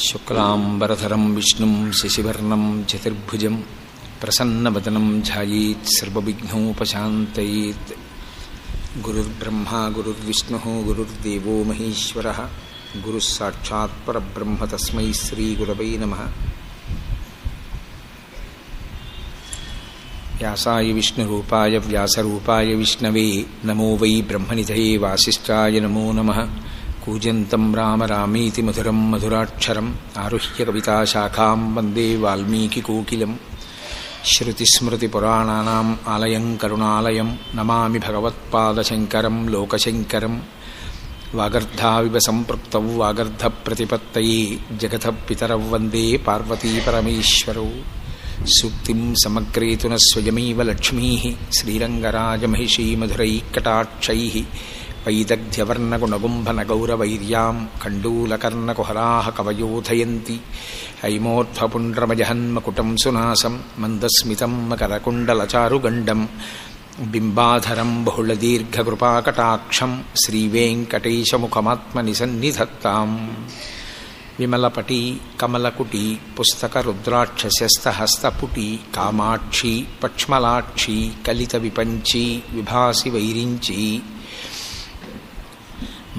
శుక్లాంబరధరం విష్ణుం శశివర్ణం చతుర్భుజం ప్రసన్నవదనం ధ్యాయేత్ సర్వవిఘ్నోపశాంతయేత్. గురుర్బ్రహ్మా గురుర్విష్ణుః గురుర్దేవో మహేశ్వరః గురుః సాక్షాత్ పరబ్రహ్మ తస్మై శ్రీగురవై నమః. వ్యాసాయ విష్ణురూపాయ వ్యాసరూపాయ విష్ణవే నమో వై బ్రహ్మనిధయే వాసిష్ఠాయ నమో నమః. కూజంతం రామ రామేతి మధురం మధురాక్షరం ఆరుహ్య కవితాశాఖాం వందే వాల్మీకికోకిలం. శ్రుతిస్మృతిపురాణానాం ఆలయం కరుణాలయం నమామి భగవత్పాదశంకరం లోకశంకరం. వాగర్ధావివ సంపృక్తౌ వాగర్ధప్రతిపత్తయే జగతః పితరౌ వందే పార్వతీపరమేశ్వరౌ. సూక్తిం సమగ్రేతున స్వయమేవ లక్ష్మీః శ్రీరంగరాజమహిషీమధురైఃకటాక్షైః వైదగ్ధ్యవర్ణగుణగుంభనగౌరవైర్యాం కండూలకర్ణకుహరాः కవయోధయంతి. హైమోర్ధ్వపుండ్రమజహన్మకుటం సునాసం మందస్మితం మకరకుండలచారుగండం బింబాధరం బహుళదీర్ఘకృపాకటాక్షం శ్రీవేంకటేశముఖమాత్మనిసన్నిధత్తాం. విమలపటి కమలకుటి పుస్తకరుద్రాక్షస్యస్తహస్తపుటి కామాక్షి పక్ష్మలాక్షి కలిత విపంచి విభాసి వైరించి.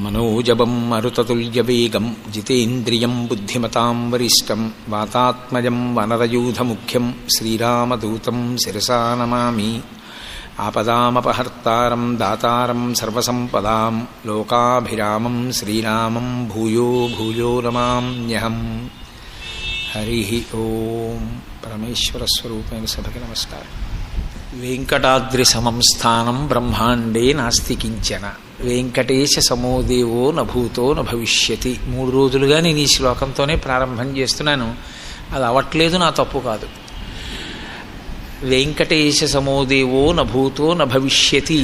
మనోజవం మరుతతుల్యవేగం జితేంద్రియం బుద్ధిమతాం వరిష్టం వాతాత్మజం వనరయూధముఖ్యం శ్రీరామదూతం శిరసా నమామి. ఆపదామపహర్తారం దాతారం సర్వసంపదాం లోకాభిరామం శ్రీరామం భూయో భూయో నమామ్యహం. హరి ఓం. పరమేశ్వరస్వరూపైన సభకి నమస్కారం. వెంకటాద్రి సమం స్థానం బ్రహ్మాండే నాస్తి కించన వెంకటేశ సమోదేవో నభూతో నభవిష్యతి. 3 రోజులుగా నేను ఈ శ్లోకంతోనే ప్రారంభం చేస్తున్నాను. అది అవట్లేదు, నా తప్పు కాదు. వెంకటేశ సమోదేవో నభూతో నభవిష్యతి.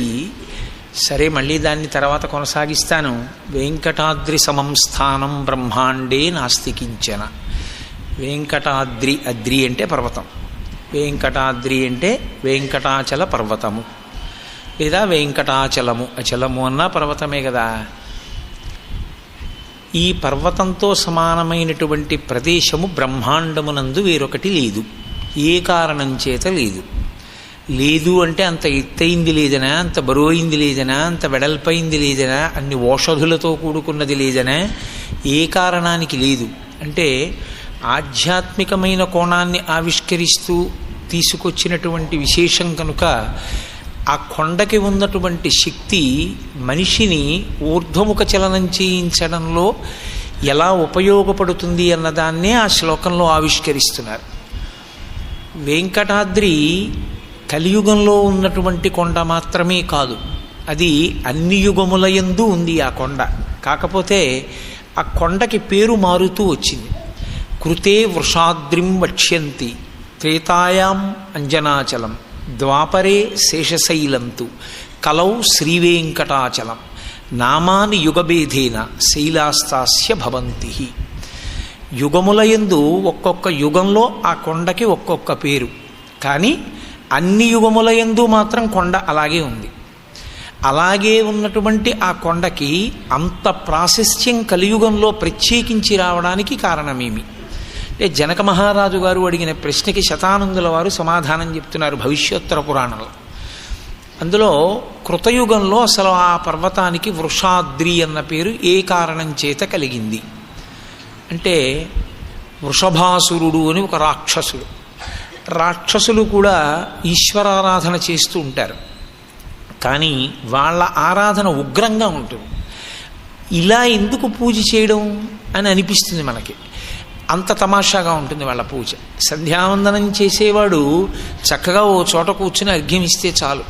సరే, మళ్ళీ దాన్ని తర్వాత కొనసాగిస్తాను. వెంకటాద్రి సమం స్థానం బ్రహ్మాండే నాస్తి కించన. వెంకటాద్రి, అద్రి అంటే పర్వతం, వెంకటాద్రి అంటే వెంకటాచల పర్వతము లేదా వెంకటాచలము. అచలము అన్నా పర్వతమే కదా. ఈ పర్వతంతో సమానమైనటువంటి ప్రదేశము బ్రహ్మాండమునందు వేరొకటి లేదు. ఏ కారణం చేత లేదు. లేదు అంటే అంత ఎత్తైంది లేదనా, అంత బరువైంది లేదనా, అంత వెడల్పైంది లేదనా, అన్ని ఓషధులతో కూడుకున్నది లేదనా. ఏ కారణానికి లేదు అంటే ఆధ్యాత్మికమైన కోణాన్ని ఆవిష్కరిస్తూ తీసుకొచ్చినటువంటి విశేషం కనుక ఆ కొండకి ఉన్నటువంటి శక్తి మనిషిని ఊర్ధ్వముఖ చలనం చేయించడంలో ఎలా ఉపయోగపడుతుంది అన్నదాన్నే ఆ శ్లోకంలో ఆవిష్కరిస్తున్నారు. వెంకటాద్రి కలియుగంలో ఉన్నటువంటి కొండ మాత్రమే కాదు, అది అన్ని యుగములయందు ఉంది ఆ కొండ. కాకపోతే ఆ కొండకి పేరు మారుతూ వచ్చింది. కృతే వృషాద్రిం వక్ష్యంతి త్రేతాయాం అంజనాచలం ద్వాపరే శేషశైలంతు కలౌ శ్రీవేంకటాచలం నామాని యుగభేదేన శైలాస్తాస్య భవంతి. యుగములయందు ఒక్కొక్క యుగంలో ఆ కొండకి ఒక్కొక్క పేరు, కానీ అన్ని యుగములయందు మాత్రం కొండ అలాగే ఉంది. అలాగే ఉన్నటువంటి ఆ కొండకి అంత ప్రాశస్త్యం కలియుగంలో ప్రత్యేకించి రావడానికి కారణమేమి అంటే జనక మహారాజు గారు అడిగిన ప్రశ్నకి శతానందుల వారు సమాధానం చెప్తున్నారు భవిష్యోత్తర పురాణంలో. అందులో కృతయుగంలో అసలు ఆ పర్వతానికి వృషాద్రి అన్న పేరు ఏ కారణం చేత కలిగింది అంటే, వృషభాసురుడు అని ఒక రాక్షసుడు. రాక్షసులు కూడా ఈశ్వరారాధన చేస్తూ ఉంటారు, కానీ వాళ్ళ ఆరాధన ఉగ్రంగా ఉంటుంది. ఇలా ఎందుకు పూజ చేయడం అని అనిపిస్తుంది మనకి. అంత తమాషాగా ఉంటుంది వాళ్ళ పూజ. సంధ్యావందనం చేసేవాడు చక్కగా ఓ చోట కూర్చుని అర్ఘ్యం ఇస్తే చాలు,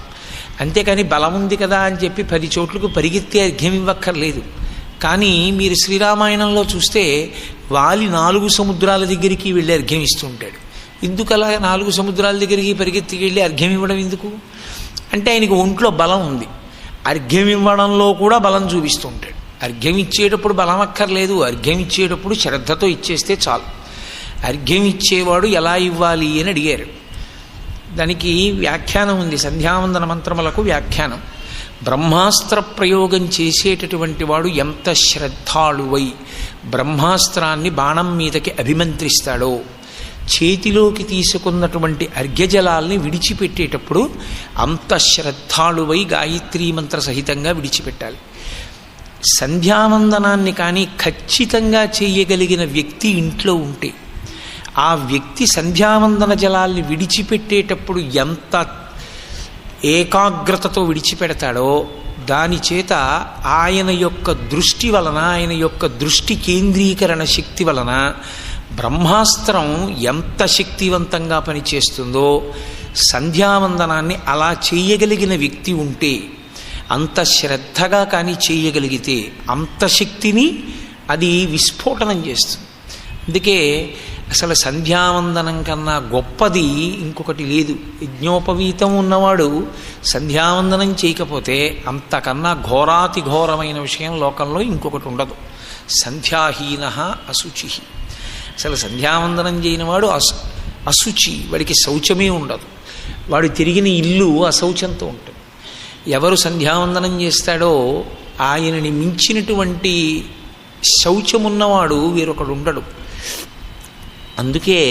అంతేకాని బలం ఉంది కదా అని చెప్పి 10 చోట్లకు పరిగెత్తి అర్ఘ్యం ఇవ్వక్కర్లేదు. కానీ మీరు శ్రీరామాయణంలో చూస్తే వాలి 4 సముద్రాల దగ్గరికి వెళ్ళి అర్ఘ్యం ఇస్తూ ఉంటాడు. ఎందుకు అలా 4 సముద్రాల దగ్గరికి పరిగెత్తి వెళ్ళి అర్ఘ్యం ఇవ్వడం ఎందుకు అంటే, ఆయనకి ఒంట్లో బలం ఉంది. అర్ఘ్యం ఇవ్వడంలో కూడా బలం చూపిస్తూ ఉంటాడు. అర్ఘ్యం ఇచ్చేటప్పుడు బలం అక్కర్లేదు, అర్ఘ్యం ఇచ్చేటప్పుడు శ్రద్ధతో ఇచ్చేస్తే చాలు. అర్ఘ్యం ఇచ్చేవాడు ఎలా ఇవ్వాలి అని అడిగారు. దానికి వ్యాఖ్యానం ఉంది, సంధ్యావందన మంత్రములకు వ్యాఖ్యానం. బ్రహ్మాస్త్ర ప్రయోగం చేసేటటువంటి వాడు ఎంత శ్రద్ధాళువై బ్రహ్మాస్త్రాన్ని బాణం మీదకి అభిమంత్రిస్తాడో, చేతిలోకి తీసుకున్నటువంటి అర్ఘ్యజలాల్ని విడిచిపెట్టేటప్పుడు అంత శ్రద్ధాళువై గాయత్రీ మంత్ర సహితంగా విడిచిపెట్టాలి. సంధ్యావందనాన్ని కానీ ఖచ్చితంగా చేయగలిగిన వ్యక్తి ఇంట్లో ఉంటే ఆ వ్యక్తి సంధ్యావందన జలాల్ని విడిచిపెట్టేటప్పుడు ఎంత ఏకాగ్రతతో విడిచిపెడతాడో దాని చేత ఆయన యొక్క దృష్టి వలన, ఆయన యొక్క దృష్టి కేంద్రీకరణ శక్తి వలన బ్రహ్మాస్త్రం ఎంత శక్తివంతంగా పనిచేస్తుందో, సంధ్యావందనాన్ని అలా చేయగలిగిన వ్యక్తి ఉంటే, అంత శ్రద్ధగా కానీ చేయగలిగితే అంత శక్తిని అది విస్ఫోటనం చేస్తుంది. అందుకే అసలు సంధ్యావందనం కన్నా గొప్పది ఇంకొకటి లేదు. యజ్ఞోపవీతం ఉన్నవాడు సంధ్యావందనం చేయకపోతే అంతకన్నా ఘోరాతి ఘోరమైన విషయం లోకంలో ఇంకొకటి ఉండదు. సంధ్యాహీన అశుచి. అసలు సంధ్యావందనం చేయనివాడు అశుచి, వాడికి శౌచమే ఉండదు. వాడు తిరిగిన ఇల్లు అశౌచంతో ఉంటుంది. ఎవరు సంధ్యావందనం చేస్తాడో ఆయనని మించినటువంటి శౌచమున్నవాడు వేరొకడు ఉండడు. అందుకే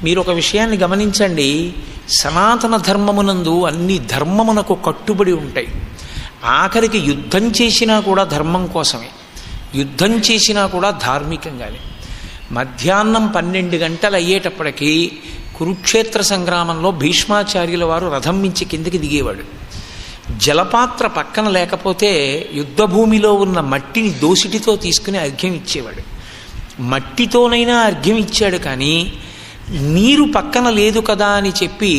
మీరు ఒక విషయాన్ని గమనించండి, సనాతన ధర్మమునందు అన్ని ధర్మమునకు కట్టుబడి ఉంటాయి. ఆఖరికి యుద్ధం చేసినా కూడా ధర్మం కోసమే, యుద్ధం చేసినా కూడా ధార్మికంగానే. మధ్యాహ్నం 12 గంటలు అయ్యేటప్పటికీ కురుక్షేత్ర సంగ్రామంలో భీష్మాచార్యుల వారు రథం మించి కిందకి దిగేవాడు. జలపాత్ర పక్కన లేకపోతే యుద్ధభూమిలో ఉన్న మట్టిని దోసిటితో తీసుకుని అర్ఘ్యం ఇచ్చేవాడు. మట్టితోనైనా అర్ఘ్యం ఇచ్చాడు, కానీ నీరు పక్కన లేదు కదా అని చెప్పి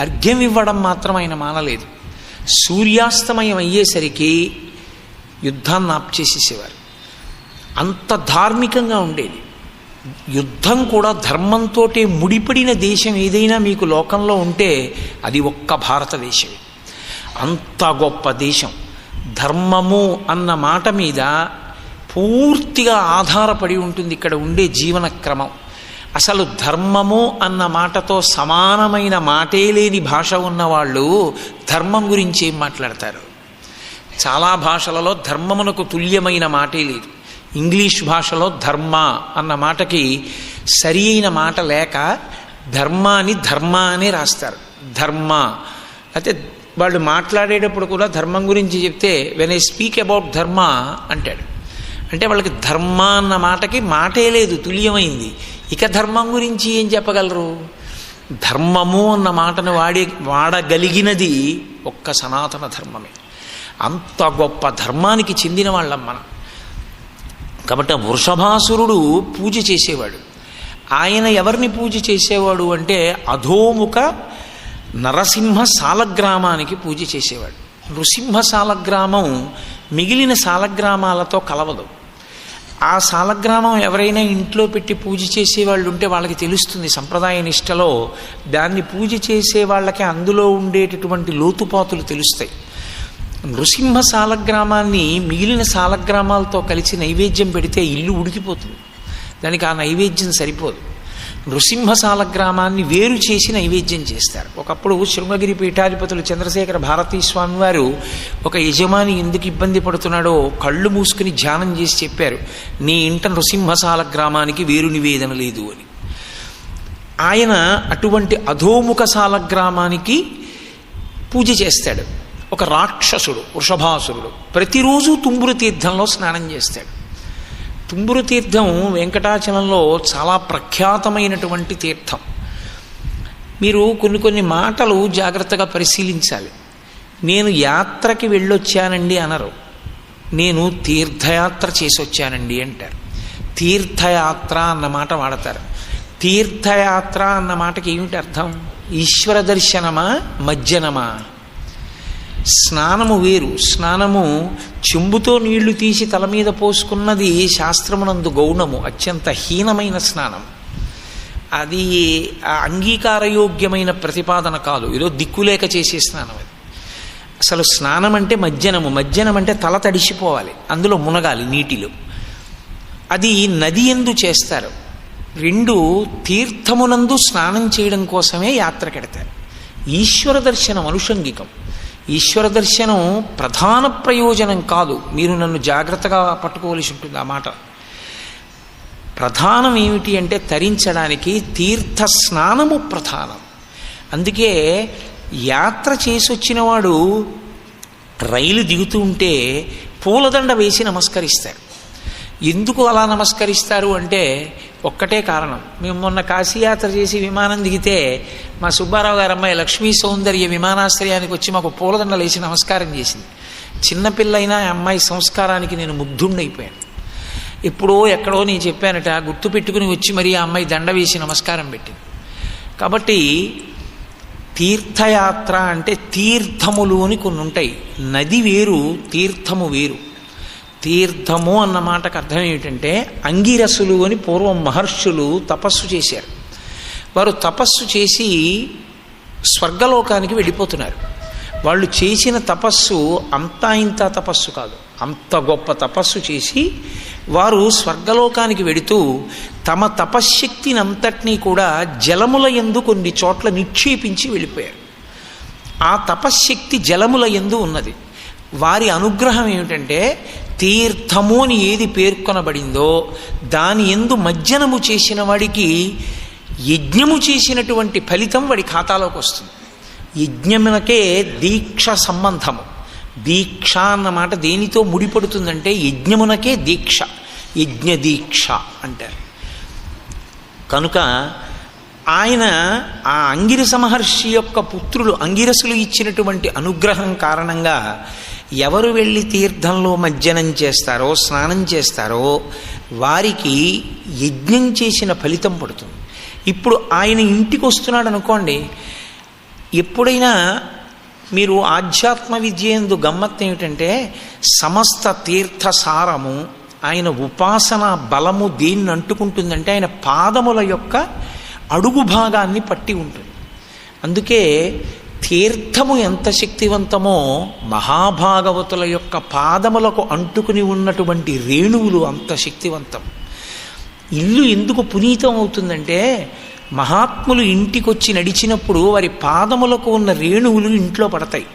అర్ఘ్యం ఇవ్వడం మాత్రం ఆయన మానలేదు. సూర్యాస్తమయం అయ్యేసరికి యుద్ధాన్ని ఆప్చేసేసేవారు. అంత ధార్మికంగా ఉండేది. యుద్ధం కూడా ధర్మంతో ముడిపడిన దేశం ఏదైనా మీకు లోకంలో ఉంటే అది ఒక్క భారతదేశమే. అంత గొప్ప దేశం. ధర్మము అన్న మాట మీద పూర్తిగా ఆధారపడి ఉంటుంది ఇక్కడ ఉండే జీవన క్రమం. అసలు ధర్మము అన్న మాటతో సమానమైన మాటే లేని భాష ఉన్నవాళ్ళు ధర్మం గురించి ఏం మాట్లాడతారు? చాలా భాషలలో ధర్మమునకు తుల్యమైన మాటే లేదు. ఇంగ్లీష్ భాషలో ధర్మ అన్న మాటకి సరి అయిన మాట లేక ధర్మాని ధర్మ అని రాస్తారు. ధర్మ అయితే వాళ్ళు మాట్లాడేటప్పుడు కూడా ధర్మం గురించి చెప్తే వెన్ ఐ స్పీక్ అబౌట్ ధర్మ అంటాడు. అంటే వాళ్ళకి ధర్మ అన్న మాటకి మాటే లేదు, తుల్యమైంది. ఇక ధర్మం గురించి ఏం చెప్పగలరు? ధర్మము అన్న మాటను వాడగలిగినది ఒక్క సనాతన ధర్మమే. అంత గొప్ప ధర్మానికి చెందిన వాళ్ళం మనం. కాబట్టి వృషభాసురుడు పూజ చేసేవాడు. ఆయన ఎవరిని పూజ చేసేవాడు అంటే అధోముఖ నరసింహ సాలగ్రామానికి పూజ చేసేవాడు. నృసింహ సాలగ్రామం మిగిలిన సాలగ్రామాలతో కలవదు. ఆ సాలగ్రామం ఎవరైనా ఇంట్లో పెట్టి పూజ చేసేవాళ్ళు ఉంటే వాళ్ళకి తెలుస్తుంది సంప్రదాయ నిష్టలో. దాన్ని పూజ చేసే వాళ్ళకి అందులో ఉండేటటువంటి లోతుపాతులు తెలుస్తాయి. నృసింహ సాలగ్రామాన్ని మిగిలిన సాలగ్రామాలతో కలిసి నైవేద్యం పెడితే ఇల్లు ఉడికిపోతుంది. దానికి ఆ నైవేద్యం సరిపోదు. నృసింహ సాలగ్రామాన్ని వేరు చేసి నైవేద్యం చేస్తారు. ఒకప్పుడు శృంగగిరి పీఠాధిపతులు చంద్రశేఖర భారతీ స్వామి వారు ఒక యజమాని ఎందుకు ఇబ్బంది పడుతున్నాడో కళ్ళు మూసుకుని ధ్యానం చేసి చెప్పారు, నీ ఇంట నృసింహ సాలగ్రామానికి వేరు నివేదన లేదు అని. ఆయన అటువంటి అధోముఖ సాలగ్రామానికి పూజ చేస్తాడు. ఒక రాక్షసుడు వృషభాసురుడు ప్రతిరోజు తుంబురు తీర్థంలో స్నానం చేస్తాడు. తుంబురు తీర్థం వెంకటాచలంలో చాలా ప్రఖ్యాతమైనటువంటి తీర్థం. మీరు కొన్ని మాటలు జాగ్రత్తగా పరిశీలించాలి. నేను యాత్రకి వెళ్ళొచ్చానండి అనరు, నేను తీర్థయాత్ర చేసి వచ్చానండి అంటారు. తీర్థయాత్ర అన్న మాట వాడతారు. తీర్థయాత్ర అన్న మాటకి ఏమిటి అర్థం? ఈశ్వర దర్శనమా, మజ్జనమా? స్నానము వేరు. స్నానము చెంబుతో నీళ్లు తీసి తల మీద పోసుకున్నది శాస్త్రమునందు గౌణము, అత్యంత హీనమైన స్నానం. అది అంగీకారయోగ్యమైన ప్రతిపాదన కాదు, ఏదో దిక్కులేక చేసే స్నానం అది. అసలు స్నానం అంటే మజ్జనము. మజ్జనం అంటే తల తడిసిపోవాలి, అందులో మునగాలి నీటిలో. అది నది యందు చేస్తారు. 2 తీర్థమునందు స్నానం చేయడం కోసమే యాత్రకెడతారు. ఈశ్వర దర్శనం అనుషంగికం. ఈశ్వర దర్శనం ప్రధాన ప్రయోజనం కాదు. మీరు నన్ను జాగ్రత్తగా పట్టుకోవలసి ఉంటుంది ఆ మాట. ప్రధానం ఏమిటి అంటే తరించడానికి తీర్థ స్నానము ప్రధానం. అందుకే యాత్ర చేసి వచ్చిన వాడు రైలు దిగుతూ ఉంటే పూలదండ వేసి నమస్కరిస్తారు. ఎందుకు అలా నమస్కరిస్తారు అంటే ఒక్కటే కారణం. మేము మొన్న కాశీయాత్ర చేసి విమానం దిగితే మా సుబ్బారావు గారు అమ్మాయి లక్ష్మీ సౌందర్య విమానాశ్రయానికి వచ్చి మాకు పూలదండలు వేసి నమస్కారం చేసింది. చిన్నపిల్లైనా ఆ అమ్మాయి సంస్కారానికి నేను ముగ్ధుండైపోయాను. ఎప్పుడో ఎక్కడో నేను చెప్పానట, గుర్తు పెట్టుకుని వచ్చి మరి ఆ అమ్మాయి దండ వేసి నమస్కారం పెట్టింది. కాబట్టి తీర్థయాత్ర అంటే తీర్థములు అని కొన్ని ఉంటాయి. నది వేరు, తీర్థము వేరు. తీర్థము అన్న మాటకు అర్థం ఏమిటంటే అంగిరసులు అని పూర్వం మహర్షులు తపస్సు చేశారు. వారు తపస్సు చేసి స్వర్గలోకానికి వెళ్ళిపోతున్నారు. వాళ్ళు చేసిన తపస్సు అంతా ఇంత తపస్సు కాదు, అంత గొప్ప తపస్సు చేసి వారు స్వర్గలోకానికి వెడుతూ తమ తపశ్శక్తిని అంతటినీ కూడా జలముల యందు కొన్ని చోట్ల నిక్షేపించి వెళ్ళిపోయారు. ఆ తపశ్శక్తి జలముల యందు ఉన్నది. వారి అనుగ్రహం ఏమిటంటే తీర్థము అని ఏది పేర్కొనబడిందో దాని యందు మజ్జనము చేసిన వాడికి యజ్ఞము చేసినటువంటి ఫలితం వాడి ఖాతాలోకి వస్తుంది. యజ్ఞమునకే దీక్ష సంబంధము. దీక్ష అన్నమాట దేనితో ముడిపడుతుందంటే యజ్ఞమునకే దీక్ష, యజ్ఞ దీక్ష అంటారు. కనుక ఆయన ఆ అంగిరస మహర్షి యొక్క పుత్రులు అంగిరసులు ఇచ్చినటువంటి అనుగ్రహం కారణంగా ఎవరు వెళ్ళి తీర్థంలో మజ్జనం చేస్తారో, స్నానం చేస్తారో వారికి యజ్ఞం చేసిన ఫలితం పడుతుంది. ఇప్పుడు ఆయన ఇంటికి వస్తున్నాడు అనుకోండి, ఎప్పుడైనా మీరు ఆధ్యాత్మ విద్య యందు గమ్మత్తు ఏమిటంటే సమస్త తీర్థసారము ఆయన ఉపాసన బలము దేన్ని అంటుకుంటుందంటే ఆయన పాదముల యొక్క అడుగు భాగాన్ని పట్టి ఉంటుంది. అందుకే తీర్థము ఎంత శక్తివంతమో మహాభాగవతుల యొక్క పాదములకు అంటుకుని ఉన్నటువంటి రేణువులు అంత శక్తివంతం. ఇల్లు ఎందుకు పునీతం అవుతుందంటే మహాత్ములు ఇంటికొచ్చి నడిచినప్పుడు వారి పాదములకు ఉన్న రేణువులు ఇంట్లో పడతాయి.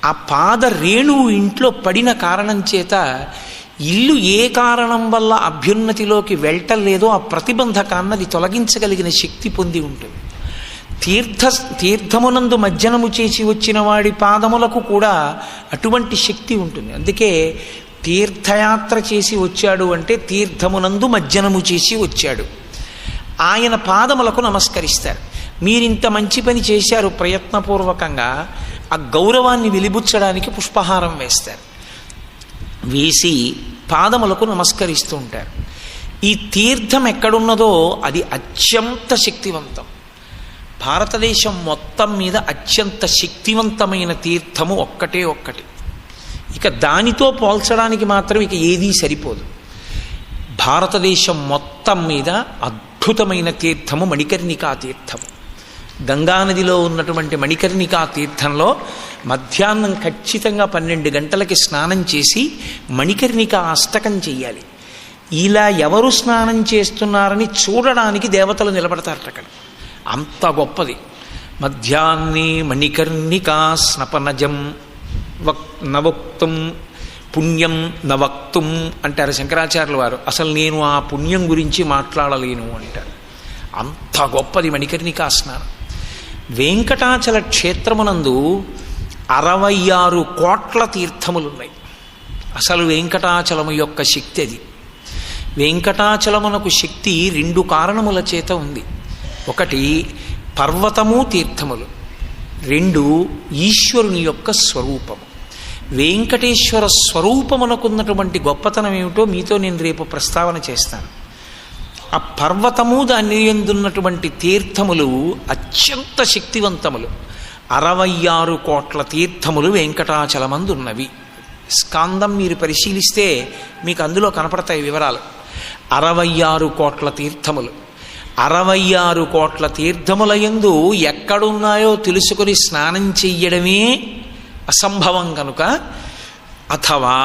ఆ పాద రేణువు ఇంట్లో పడిన కారణం చేత ఇల్లు ఏ కారణం వల్ల అభ్యున్నతిలోకి వెళ్ళటలేదో ఆ ప్రతిబంధకాన్ని అది తొలగించగలిగిన శక్తి పొంది ఉంటుంది. తీర్థమునందు మజ్జనము చేసి వచ్చిన వాడి పాదములకు కూడా అటువంటి శక్తి ఉంటుంది. అందుకే తీర్థయాత్ర చేసి వచ్చాడు అంటే తీర్థమునందు మజ్జనము చేసి వచ్చాడు. ఆయన పాదములకు నమస్కరిస్తారు. మీరింత మంచి పని చేశారు ప్రయత్నపూర్వకంగా, ఆ గౌరవాన్ని వెలిబుచ్చడానికి పుష్పహారం వేస్తారు. వేసి పాదములకు నమస్కరిస్తూ ఉంటారు. ఈ తీర్థం ఎక్కడున్నదో అది అత్యంత శక్తివంతం. భారతదేశం మొత్తం మీద అత్యంత శక్తివంతమైన తీర్థము ఒక్కటే ఒక్కటి. ఇక దానితో పోల్చడానికి మాత్రం ఇక ఏదీ సరిపోదు. భారతదేశం మొత్తం మీద అద్భుతమైన తీర్థము మణికర్ణికా తీర్థము. గంగానదిలో ఉన్నటువంటి మణికర్ణికా తీర్థంలో మధ్యాహ్నం ఖచ్చితంగా 12 గంటలకి స్నానం చేసి మణికర్ణికా అష్టకం చెయ్యాలి. ఇలా ఎవరు స్నానం చేస్తున్నారని చూడడానికి దేవతలు నిలబడతారట అక్కడ. అంత గొప్పది. మధ్యాహ్నే మణికర్ణికా స్నపనజం నవక్తం పుణ్యం నవక్తం అంటారు శంకరాచార్యుల వారు. అసలు నేను ఆ పుణ్యం గురించి మాట్లాడలేను అంటారు. అంత గొప్పది మణికర్ణికా స్నానం. వెంకటాచల క్షేత్రమునందు 66 కోట్ల తీర్థములున్నాయి. అసలు వెంకటాచలము యొక్క శక్తి అది. వెంకటాచలమునకు శక్తి 2 కారణముల చేత ఉంది. ఒకటి పర్వతము తీర్థములు, 2 ఈశ్వరుని యొక్క స్వరూపము. వెంకటేశ్వర స్వరూపమునకున్నటువంటి గొప్పతనం ఏమిటో మీతో నేను రేపు ప్రస్తావన చేస్తాను. ఆ పర్వతము దాని యందున్నటువంటి తీర్థములు అత్యంత శక్తివంతములు. 66 కోట్ల తీర్థములు వెంకటాచలమందున్నవి. స్కాందం మీరు పరిశీలిస్తే మీకు అందులో కనపడతాయి వివరాలు. 66 కోట్ల తీర్థములు. 66 కోట్ల తీర్థముల యందు ఎక్కడున్నాయో తెలుసుకొని స్నానం చెయ్యడమే అసంభవం కనుక, అథవా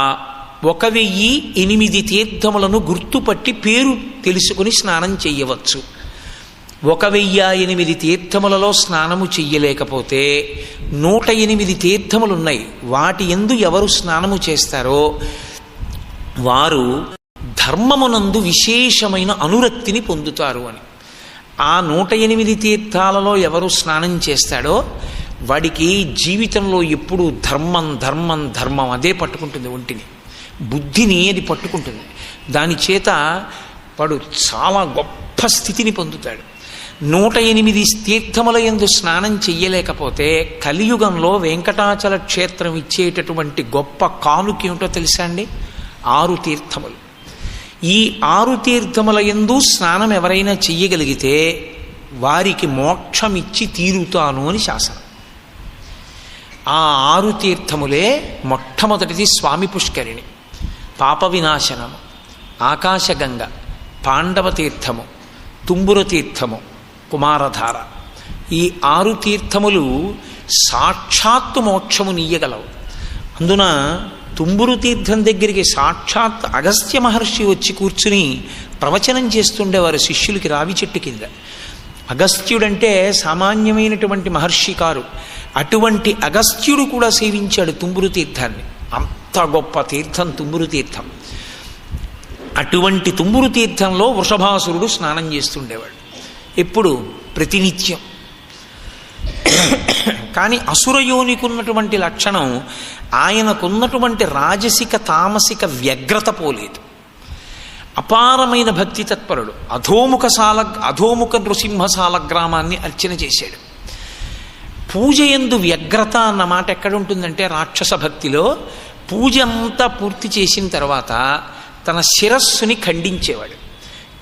1008 తీర్థములను గుర్తుపట్టి పేరు తెలుసుకుని స్నానం చెయ్యవచ్చు. 1008 తీర్థములలో స్నానము చెయ్యలేకపోతే 108 తీర్థములున్నాయి, వాటి యందు ఎవరు స్నానము చేస్తారో వారు ధర్మమునందు విశేషమైన అనురక్తిని పొందుతారు అని. ఆ 108 తీర్థాలలో ఎవరు స్నానం చేస్తాడో వాడికి జీవితంలో ఎప్పుడూ ధర్మం ధర్మం ధర్మం అదే పట్టుకుంటుంది, ఒంటిని బుద్ధిని అది పట్టుకుంటుంది. దాని చేత వాడు చాలా గొప్ప స్థితిని పొందుతాడు. 108 తీర్థముల యందు స్నానం చెయ్యలేకపోతే కలియుగంలో వెంకటాచల క్షేత్రం ఇచ్చేటటువంటి గొప్ప కానుక ఏమిటో తెలుసా అండి? 6 తీర్థములు. ఈ 6 తీర్థముల యందు స్నానం ఎవరైనా చెయ్యగలిగితే వారికి మోక్షం ఇచ్చి తీరుతాను అని శాసనం. ఆ 6 తీర్థములే మొట్టమొదటిది స్వామి పుష్కరిణి, పాప వినాశనము, ఆకాశగంగ, పాండవ తీర్థము, తుంబుర తీర్థము, కుమారధార. ఈ 6 తీర్థములు సాక్షాత్తు మోక్షము నీయగలవు. అందున తుంబురు తీర్థం దగ్గరికి సాక్షాత్ అగస్త్య మహర్షి వచ్చి కూర్చుని ప్రవచనం చేస్తుండేవారు శిష్యులకి రావి చెట్టు కింద. అగస్త్యుడంటే సామాన్యమైనటువంటి మహర్షి కారు. అటువంటి అగస్త్యుడు కూడా సేవించాడు తుంబురు తీర్థాన్ని. అంత గొప్ప తీర్థం తుంబురు తీర్థం. అటువంటి తుంబురు తీర్థంలో వృషభాసురుడు స్నానం చేస్తుండేవాడు. ఎప్పుడు? ప్రతినిత్యం. కానీ అసురయోనికి ఉన్నటువంటి లక్షణం ఆయనకున్నటువంటి రాజసిక తామసిక వ్యగ్రత పోలేదు. అపారమైన భక్తి తత్పరుడు. అధోముఖ నృసింహశాల గ్రామాన్ని అర్చన చేశాడు. పూజ యందు వ్యగ్రత అన్న మాట ఎక్కడుంటుందంటే రాక్షస భక్తిలో. పూజ అంతా పూర్తి చేసిన తర్వాత తన శిరస్సుని ఖండించేవాడు.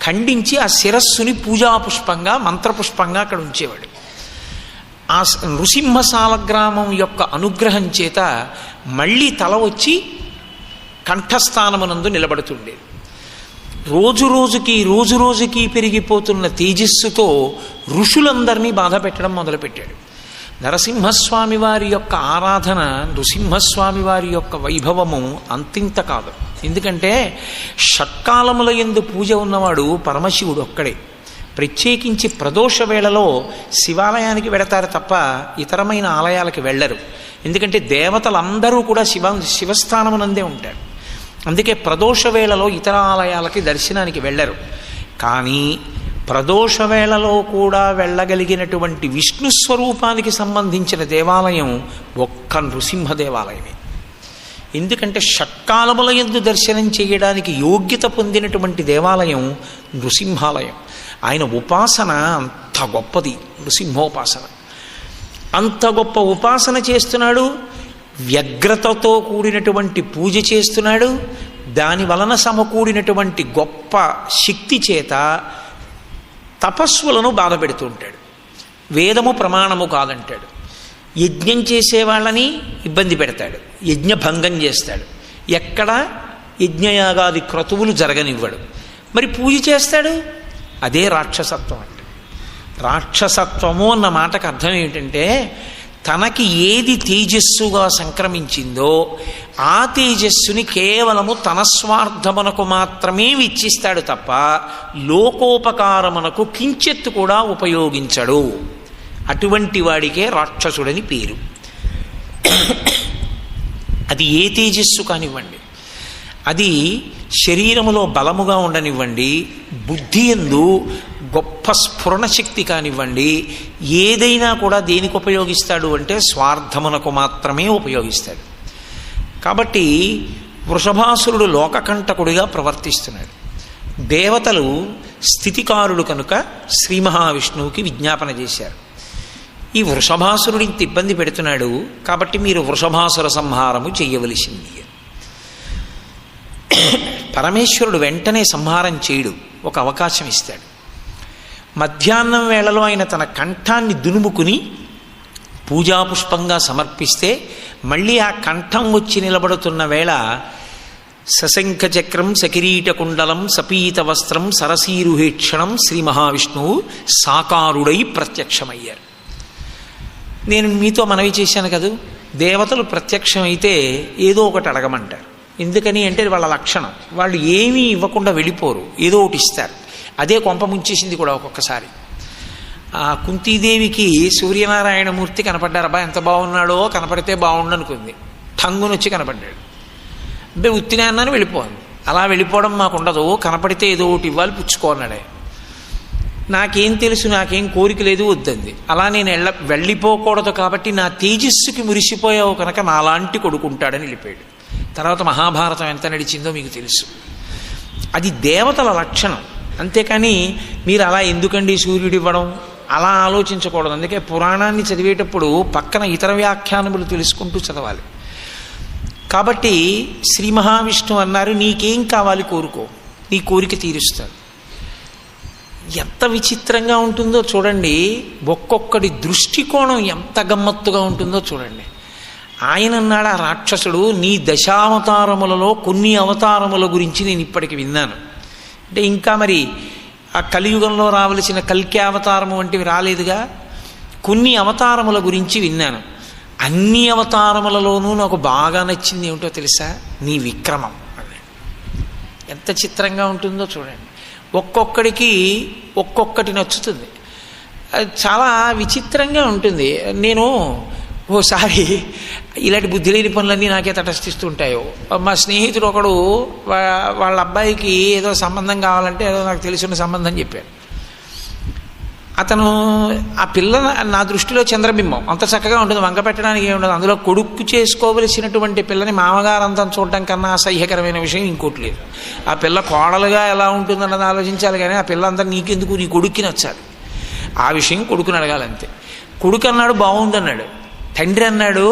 ఖండించి ఆ శిరస్సుని పూజాపుష్పంగా మంత్రపుష్పంగా అక్కడ ఉంచేవాడు. ఆ నృసింహశాల గ్రామం యొక్క అనుగ్రహం చేత మళ్ళీ తల వచ్చి కంఠస్థానమునందు నిలబడుతుండేది. రోజు రోజుకి పెరిగిపోతున్న తేజస్సుతో ఋషులందరినీ బాధ పెట్టడం మొదలుపెట్టాడు. నరసింహస్వామి వారి యొక్క ఆరాధన, నృసింహస్వామి వారి యొక్క వైభవము అంతింత కాదు. ఎందుకంటే షట్కాలముల యందు పూజ ఉన్నవాడు పరమశివుడు ఒక్కడే. ప్రత్యేకించి ప్రదోష వేళలో శివాలయానికి వెడతారు తప్ప ఇతరమైన ఆలయాలకి వెళ్ళరు. ఎందుకంటే దేవతలందరూ కూడా శివస్థానమునందే ఉంటారు. అందుకే ప్రదోష వేళలో ఇతర ఆలయాలకి దర్శనానికి వెళ్ళరు. కానీ ప్రదోష వేళలో కూడా వెళ్ళగలిగినటువంటి విష్ణు స్వరూపానికి సంబంధించిన దేవాలయం ఒక్క నృసింహ దేవాలయమే. ఎందుకంటే షట్కాలముల యందు దర్శనం చేయడానికి యోగ్యత పొందినటువంటి దేవాలయం నృసింహాలయం. ఆయన ఉపాసన అంత గొప్పది. నృసింహోపాసన అంత గొప్ప ఉపాసన చేస్తున్నాడు. వ్యగ్రతతో కూడినటువంటి పూజ చేస్తున్నాడు. దాని వలన సమకూడినటువంటి గొప్ప శక్తి చేత తపస్సులను బాధ పెడుతూ ఉంటాడు. వేదము ప్రమాణము కాదంటాడు. యజ్ఞం చేసేవాళ్ళని ఇబ్బంది పెడతాడు. యజ్ఞభంగం చేస్తాడు. ఎక్కడ యజ్ఞయాగాది క్రతువులు జరగనివ్వడు. మరి పూజ చేస్తాడు. అదే రాక్షసత్వం అంటే. రాక్షసత్వము అన్న మాటకు అర్థం ఏమిటంటే తనకి ఏది తేజస్సుగా సంక్రమించిందో ఆ తేజస్సుని కేవలము తన స్వార్థమునకు మాత్రమే విచ్చిస్తాడు తప్ప లోకోపకారమునకు కించెత్తు కూడా ఉపయోగించడు. అటువంటి వాడికే రాక్షసుడని పేరు. అది ఏ తేజస్సు కానివ్వండి, అది శరీరములో బలముగా ఉండనివ్వండి, బుద్ధి యందు గొప్ప స్ఫురణ శక్తి కానివ్వండి, ఏదైనా కూడా దేనికి ఉపయోగిస్తాడు అంటే స్వార్థమునకు మాత్రమే ఉపయోగిస్తాడు. కాబట్టి వృషభాసురుడు లోకకంటకుడిగా ప్రవర్తిస్తున్నాడు. దేవతలు స్థితికారుడు కనుక శ్రీ మహావిష్ణువుకి విజ్ఞాపన చేశారు. ఈ వృషభాసురుడు ఇంత ఇబ్బంది పెడుతున్నాడు కాబట్టి మీరు వృషభాసుర సంహారము చెయ్యవలసింది. పరమేశ్వరుడు వెంటనే సంహారం చేయడు, ఒక అవకాశం ఇస్తాడు. మధ్యాహ్నం వేళలో ఆయన తన కంఠాన్ని దునుముకుని పూజాపుష్పంగా సమర్పిస్తే మళ్ళీ ఆ కంఠం వచ్చి నిలబడుతున్న వేళ సశంఖ చక్రం సకిరీట కుండలం సపీత వస్త్రం సరసీరుహేక్షణం శ్రీ మహావిష్ణువు సాకారుడై ప్రత్యక్షమయ్యారు. నేను మీతో మనవి చేశాను కదా, దేవతలు ప్రత్యక్షమైతే ఏదో ఒకటి అడగమంటారు. ఎందుకని అంటే వాళ్ళ లక్షణం. వాళ్ళు ఏమీ ఇవ్వకుండా వెళ్ళిపోరు, ఏదో ఒకటి ఇస్తారు. అదే కొంప ముంచేసింది కూడా ఒక్కొక్కసారి. ఆ కుంతీదేవికి సూర్యనారాయణమూర్తి కనపడ్డారు. అబ్బా ఎంత బాగున్నాడో, కనపడితే బాగుండు అనుకుంది. ఠంగునొచ్చి కనపడ్డాడు. అంటే ఉత్తినే అన్నాను వెళ్ళిపోయింది. అలా వెళ్ళిపోవడం మాకు ఉండదు, కనపడితే ఏదో ఒకటి ఇవ్వాలి, పుచ్చుకోన్నాడే. నాకేం తెలుసు, నాకేం కోరిక లేదు, వద్దంది. అలా నేను వెళ్ళిపోకూడదు కాబట్టి నా తేజస్సుకి మురిసిపోయావు కనుక నాలాంటి కొడుకుంటాడని వెళ్ళిపోయాడు. తర్వాత మహాభారతం ఎంత నడిచిందో మీకు తెలుసు. అది దేవతల లక్షణం. అంతేకాని మీరు అలా ఎందుకండి సూర్యుడు ఇవ్వడం, అలా ఆలోచించకూడదు. అందుకే పురాణాన్ని చదివేటప్పుడు పక్కన ఇతర వ్యాఖ్యానములు తెలుసుకుంటూ చదవాలి. కాబట్టి శ్రీ మహావిష్ణువు అన్నారు, నీకేం కావాలి కోరుకో, నీ కోరిక తీరుస్తాడు. ఎంత విచిత్రంగా ఉంటుందో చూడండి, ఒక్కొక్కడి దృష్టికోణం ఎంత గమ్మత్తుగా ఉంటుందో చూడండి. ఆయన అన్నాడు ఆ రాక్షసుడు, నీ దశావతారములలో కొన్ని అవతారముల గురించి నేను ఇప్పటికి విన్నాను. అంటే ఇంకా మరి ఆ కలియుగంలో రావలసిన కల్కి అవతారము వంటివి రాలేదుగా, కొన్ని అవతారముల గురించి విన్నాను. అన్ని అవతారములలోనూ నాకు బాగా నచ్చింది ఏమిటో తెలుసా, నీ విక్రమం. ఎంత చిత్రంగా ఉంటుందో చూడండి. ఒక్కొక్కడికి ఒక్కొక్కటి నచ్చుతుంది. అది చాలా విచిత్రంగా ఉంటుంది. నేను ఓసారి ఇలాంటి బుద్ధి లేని పనులన్నీ నాకే తటస్థిస్తుంటాయో. మా స్నేహితుడు ఒకడు వాళ్ళ అబ్బాయికి ఏదో సంబంధం కావాలంటే ఏదో నాకు తెలిసిన సంబంధం చెప్పాడు. అతను ఆ పిల్ల నా దృష్టిలో చంద్రబింబం, అంత చక్కగా ఉంటుంది, వంక పెట్టడానికి ఏముండదు. అందులో కొడుకు చేసుకోవలసినటువంటి పిల్లని మామగారు అంతం చూడటం కన్నా అసహ్యకరమైన విషయం ఇంకోటి లేదు. ఆ పిల్ల కోడలుగా ఎలా ఉంటుందన్నది ఆలోచించాలి, కానీ ఆ పిల్ల అంతా నీకెందుకు, నీ కొడుక్కి నచ్చాలి. ఆ విషయం కొడుకుని అడగాలంతే. కొడుకు అన్నాడు బాగుందన్నాడు. తండ్రి అన్నాడు,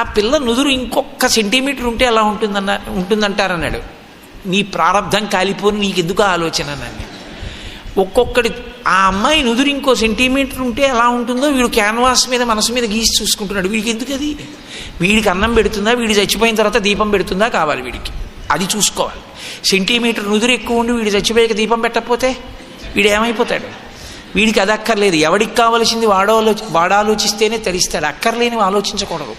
ఆ పిల్ల నుదురు ఇంకొక సెంటీమీటర్ ఉంటే ఎలా ఉంటుందంటారన్నాడు. నీ ప్రారంధం కాలిపోని నీకెందుకు ఆలోచన అన్నాడు. ఒక్కొక్కడి ఆ అమ్మాయి నుదురు ఇంకో సెంటీమీటర్ ఉంటే ఎలా ఉంటుందో వీడు క్యాన్వాస్ మీద మనసు మీద గీసి చూసుకుంటున్నాడు. వీడికి ఎందుకు అది? వీడికి అన్నం పెడుతుందా, వీడు చచ్చిపోయిన తర్వాత దీపం పెడుతుందా కావాలి వీడికి, అది చూసుకోవాలి. సెంటీమీటర్ నుదురు ఎక్కువ ఉండి వీడు చచ్చిపోయాక దీపం పెట్టకపోతే వీడు ఏమైపోతాడు? వీడికి అది అక్కర్లేదు. ఎవడికి కావలసింది వాడు ఆలోచిస్తేనే తరిస్తాడు. అక్కర్లేనివి ఆలోచించకూడదు.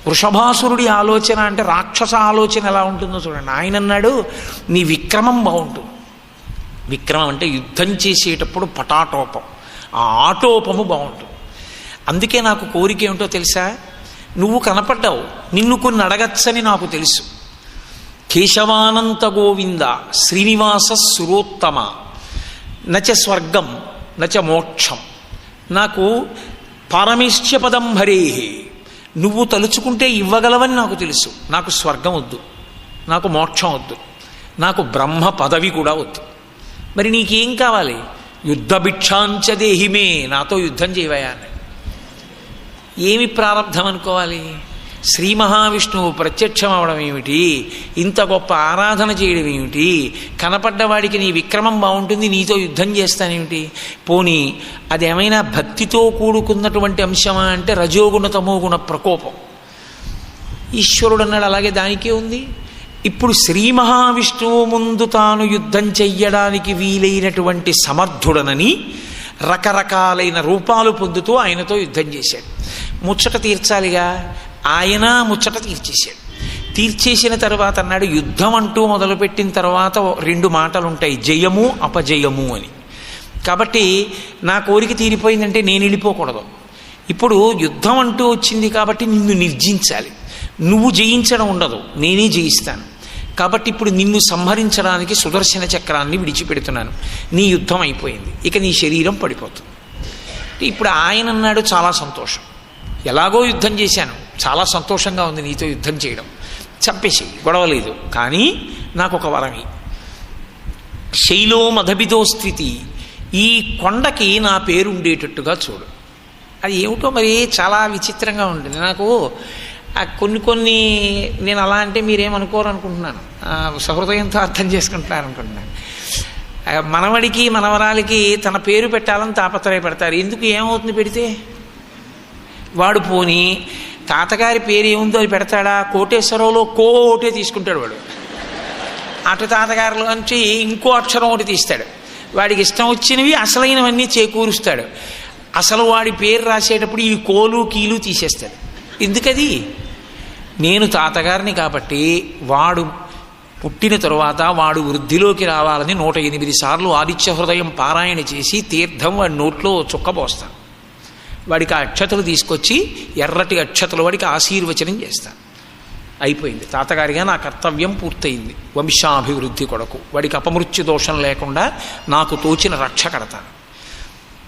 వృషభాసురుడి ఆలోచన అంటే రాక్షస ఆలోచన ఎలా ఉంటుందో చూడండి. ఆయన అన్నాడు, నీ విక్రమం బాగుంటుంది. విక్రమం అంటే యుద్ధం చేసేటప్పుడు పటాటోపం, ఆ ఆటోపము బాగుంటుంది. అందుకే నాకు కోరిక ఏమిటో తెలుసా, నువ్వు కనపడ్డావు, నిన్ను కొన్ని అడగచ్చని నాకు తెలుసు. కేశవానంత గోవింద శ్రీనివాస సురోత్తమ నచ స్వర్గం నచ మోక్షం, నాకు పారమేశ్య పదం భరేహి, నువ్వు తలుచుకుంటే ఇవ్వగలవని నాకు తెలుసు. నాకు స్వర్గం వద్దు, నాకు మోక్షం వద్దు, నాకు బ్రహ్మ పదవి కూడా వద్దు. మరి నీకేం కావాలి? యుద్ధ భిక్షాంచ దేహిమే, నాతో యుద్ధం చేయవయా అని. ఏమి ప్రారంధం అనుకోవాలి? శ్రీ మహావిష్ణువు ప్రత్యక్షం అవడం ఏమిటి, ఇంత గొప్ప ఆరాధన చేయడం ఏమిటి, కనపడ్డవాడికి నీ విక్రమం బాగుంటుంది, నీతో యుద్ధం చేస్తానేమిటి? పోనీ అదేమైనా భక్తితో కూడుకున్నటువంటి అంశమా అంటే రజోగుణ తమోగుణ ప్రకోపం. ఈశ్వరుడు అన్నాడు అలాగే దానికే ఉంది. ఇప్పుడు శ్రీ మహావిష్ణువు ముందు తాను యుద్ధం చెయ్యడానికి వీలైనటువంటి సమర్థుడనని రకరకాలైన రూపాలు పొందుతూ ఆయనతో యుద్ధం చేశాడు. ముచ్చట తీర్చాలిగా, ఆయన ముచ్చట తీర్చేశాడు. తీర్చేసిన తర్వాత అన్నాడు, యుద్ధం అంటూ మొదలుపెట్టిన తర్వాత రెండు మాటలు ఉంటాయి, జయము అపజయము అని. కాబట్టి నా కోరిక తీరిపోయిందంటే నేను వెళ్ళిపోకూడదు. ఇప్పుడు యుద్ధం అంటూ వచ్చింది కాబట్టి నిన్ను నిర్జించాలి. నువ్వు జయించడం ఉండదు, నేనే జయిస్తాను. కాబట్టి ఇప్పుడు నిన్ను సంహరించడానికి సుదర్శన చక్రాన్ని విడిచిపెడుతున్నాను. నీ యుద్ధం అయిపోయింది, ఇక నీ శరీరం పడిపోతుంది. ఇప్పుడు ఆయన అన్నాడు, చాలా సంతోషం, ఎలాగో యుద్ధం చేశాను, చాలా సంతోషంగా ఉంది నీతో యుద్ధం చేయడం, చంపేసి గొడవలేదు, కానీ నాకు ఒక వరమి. శైలో మధబిదో స్థితి, ఈ కొండకి నా పేరు ఉండేటట్టుగా చూడు. అది ఏమిటో మరి చాలా విచిత్రంగా ఉంటుంది. నాకు కొన్ని నేను అలా అంటే మీరేమనుకోరు అనుకుంటున్నాను, సహృదయంతో అర్థం చేసుకుంటున్నారు అనుకుంటున్నాను. మనవడికి మనవరాలికి తన పేరు పెట్టాలని తాపత్రయపడతారు. ఎందుకు? ఏమవుతుంది పెడితే? వాడు పోని తాతగారి పేరు ఏముందో అది పెడతాడా? కోటేశ్వరంలో కోటే తీసుకుంటాడు వాడు. అటు తాతగారిలో నుంచి ఇంకో అక్షరం ఒకటి తీస్తాడు. వాడికి ఇష్టం వచ్చినవి అసలైనవన్నీ చేకూరుస్తాడు. అసలు వాడి పేరు రాసేటప్పుడు ఈ కోలు కీలు తీసేస్తాడు. ఎందుకది? నేను తాతగారిని కాబట్టి వాడు పుట్టిన తరువాత వాడు వృద్ధిలోకి రావాలని 108 సార్లు ఆదిత్య హృదయం పారాయణ చేసి తీర్థం వాడి నోట్లో చుక్కబోస్తాను. వాడికి ఆ అక్షతలు తీసుకొచ్చి ఎర్రటి అక్షతలు వాడికి ఆశీర్వచనం చేస్తాను. అయిపోయింది, తాతగారిగా నా కర్తవ్యం పూర్తయింది. వంశాభివృద్ధి కొరకు వాడికి అపమృత్యు దోషం లేకుండా నాకు తోచిన రక్ష కడతాను.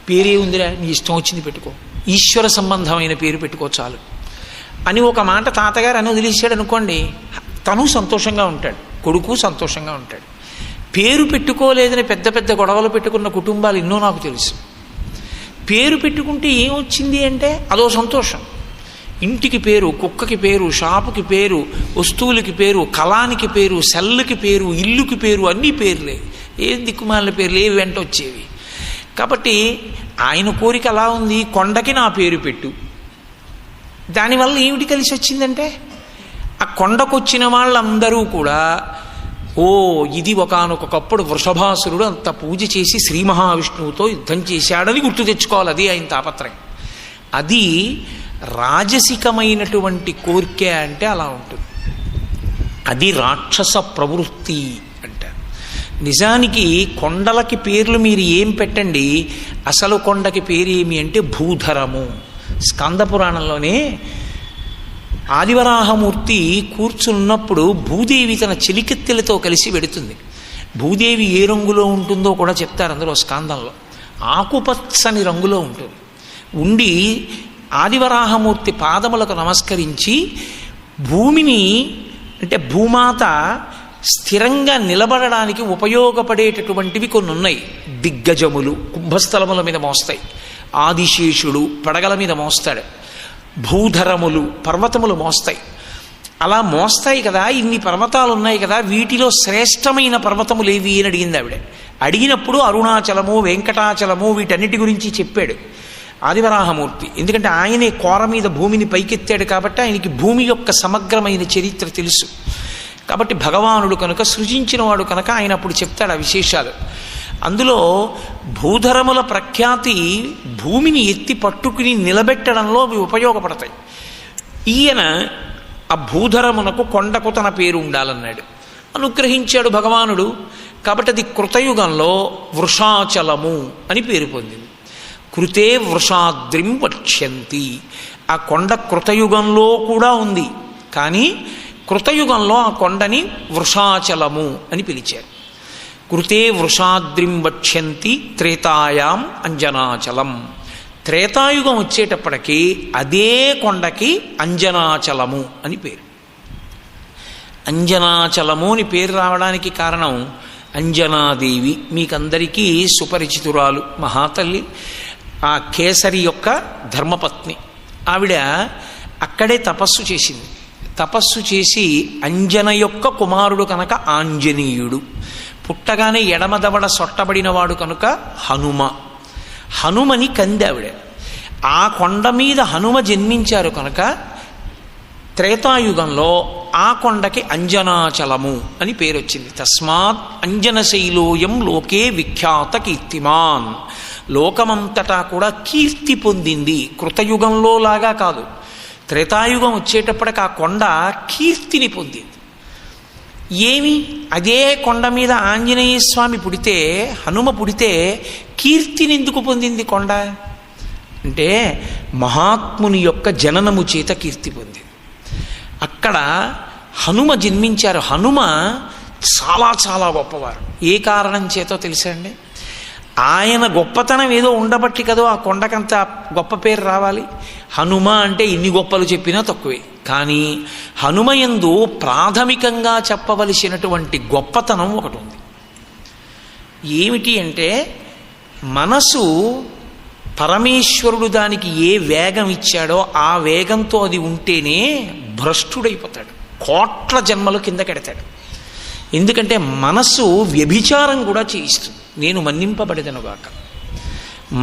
పేరే ఉందిరా, నీ ఇష్టం వచ్చింది పెట్టుకో, ఈశ్వర సంబంధమైన పేరు పెట్టుకో చాలు అని ఒక మాట తాతగారు అని వదిలేసాడు అనుకోండి, తను సంతోషంగా ఉంటాడు, కొడుకు సంతోషంగా ఉంటాడు. పేరు పెట్టుకోలేదని పెద్ద పెద్ద గొడవలు పెట్టుకున్న కుటుంబాలు ఎన్నో నాకు తెలుసు. పేరు పెట్టుకుంటే ఏమొచ్చింది అంటే అదో సంతోషం. ఇంటికి పేరు, కుక్కకి పేరు, షాపుకి పేరు, వస్తువులకి పేరు, కళానికి పేరు, సెల్లుకి పేరు, ఇల్లుకి పేరు, అన్నీ పేర్లే. ఏం దిక్కుమాలిన పేర్లు ఏ వెంట వచ్చేవి. కాబట్టి ఆయన కోరిక అలా ఉంది, కొండకి నా పేరు పెట్టు. దానివల్ల ఏమిటి కలిసి వచ్చిందంటే ఆ కొండకొచ్చిన వాళ్ళందరూ కూడా ఓ ఇది ఒకానొకప్పుడు వృషభాసురుడు అంత పూజ చేసి శ్రీ మహావిష్ణువుతో యుద్ధం చేశాడని గుర్తు తెచ్చుకోవాలి. అది ఆయన తాపత్రయం. అది రాజసికమైనటువంటి కోరిక అంటే అలా ఉంటుంది. అది రాక్షస ప్రవృత్తి అంటారు. నిజానికి కొండలకి పేర్లు మీరు ఏం పెట్టండి, అసలు కొండకి పేరు ఏమి అంటే భూధరము. స్కంద పురాణంలోనే ఆదివరాహమూర్తి కూర్చున్నప్పుడు భూదేవి తన చెలికెత్తెలతో కలిసి వెడుతుంది. భూదేవి ఏ రంగులో ఉంటుందో కూడా చెప్తారు అందులో స్కందంలో. ఆకుపచ్చని రంగులో ఉంటుంది. ఉండి ఆదివరాహమూర్తి పాదములకు నమస్కరించి భూమిని అంటే భూమాత స్థిరంగా నిలబడడానికి ఉపయోగపడేటటువంటివి కొన్ని ఉన్నాయి. దిగ్గజములు కుంభస్థలముల మీద మోస్తాయి, ఆదిశేషుడు పడగల మీద మోస్తాడు, భూధరములు పర్వతములు మోస్తాయి. అలా మోస్తాయి కదా, ఇన్ని పర్వతాలు ఉన్నాయి కదా, వీటిలో శ్రేష్టమైన పర్వతములు ఏవి అని అడిగింది ఆవిడ. అడిగినప్పుడు అరుణాచలము, వెంకటాచలము వీటన్నిటి గురించి చెప్పాడు ఆదివరాహమూర్తి. ఎందుకంటే ఆయనే కోర మీద భూమిని పైకెత్తాడు కాబట్టి ఆయనకి భూమి యొక్క సమగ్రమైన చరిత్ర తెలుసు. కాబట్టి భగవానుడు కనుక, సృజించినవాడు కనుక ఆయన అప్పుడు చెప్తాడు ఆ విశేషాలు. అందులో భూధరముల ప్రఖ్యాతి భూమిని ఎత్తి పట్టుకుని నిలబెట్టడంలో అవి ఉపయోగపడతాయి. ఈయన ఆ భూధరమునకు కొండకు తన పేరు ఉండాలన్నాడు, అనుగ్రహించాడు భగవానుడు. కాబట్టి అది కృతయుగంలో వృషాచలము అని పేరు పొందింది. కృతే వృషాద్రిం వక్ష్యంతి. ఆ కొండ కృతయుగంలో కూడా ఉంది, కానీ కృతయుగంలో ఆ కొండని వృషాచలము అని పిలిచారు. కృతే వృషాద్రిం వక్ష్యంతి త్రేతాయాం అంజనాచలం. త్రేతాయుగం వచ్చేటప్పటికీ అదే కొండకి అంజనాచలము అని పేరు. అంజనాచలము అని పేరు రావడానికి కారణం అంజనాదేవి మీకందరికీ సుపరిచితురాలు, మహాతల్లి, ఆ కేసరి యొక్క ధర్మపత్ని. ఆవిడ అక్కడే తపస్సు చేసింది. తపస్సు చేసి అంజన యొక్క కుమారుడు కనుక ఆంజనేయుడు, పుట్టగానే ఎడమదవడ సొట్టబడినవాడు కనుక హనుమ. హనుమని కంది ఆవిడ. ఆ కొండ మీద హనుమ జన్మించారు కనుక త్రేతాయుగంలో ఆ కొండకి అంజనాచలము అని పేరు వచ్చింది. తస్మాత్ అంజనశైలోయం లోకే విఖ్యాత కీర్తిమాన్. లోకమంతటా కూడా కీర్తి పొందింది. కృతయుగంలో లాగా కాదు, త్రేతాయుగం వచ్చేటప్పటికి ఆ కొండ కీర్తిని పొందింది. ఏమి అదే కొండ మీద ఆంజనేయ స్వామి పుడితే, హనుమ పుడితే కీర్తిని ఎందుకు పొందింది కొండ అంటే మహాత్ముని యొక్క జననము చేత కీర్తి పొందింది. అక్కడ హనుమ జన్మించారు. హనుమ చాలా చాలా గొప్పవారు. ఏ కారణం చేతో తెలుసా అండి? ఆయన గొప్పతనం ఏదో ఉండబట్టి కదో ఆ కొండకంత గొప్ప పేరు రావాలి. హనుమ అంటే ఎన్ని గొప్పలు చెప్పినా తక్కువే. కానీ హనుమయందు ప్రాథమికంగా చెప్పవలసినటువంటి గొప్పతనం ఒకటి ఉంది. ఏమిటి అంటే మనసు పరమేశ్వరుడు దానికి ఏ వేగం ఇచ్చాడో ఆ వేగంతో అది ఉంటేనే భ్రష్టుడైపోతాడు, కోట్ల జన్మలు కిందకెడతాడు. ఎందుకంటే మనస్సు వ్యభిచారం కూడా చేయిస్తుంది. నేను మన్నింపబడేదనుగాక.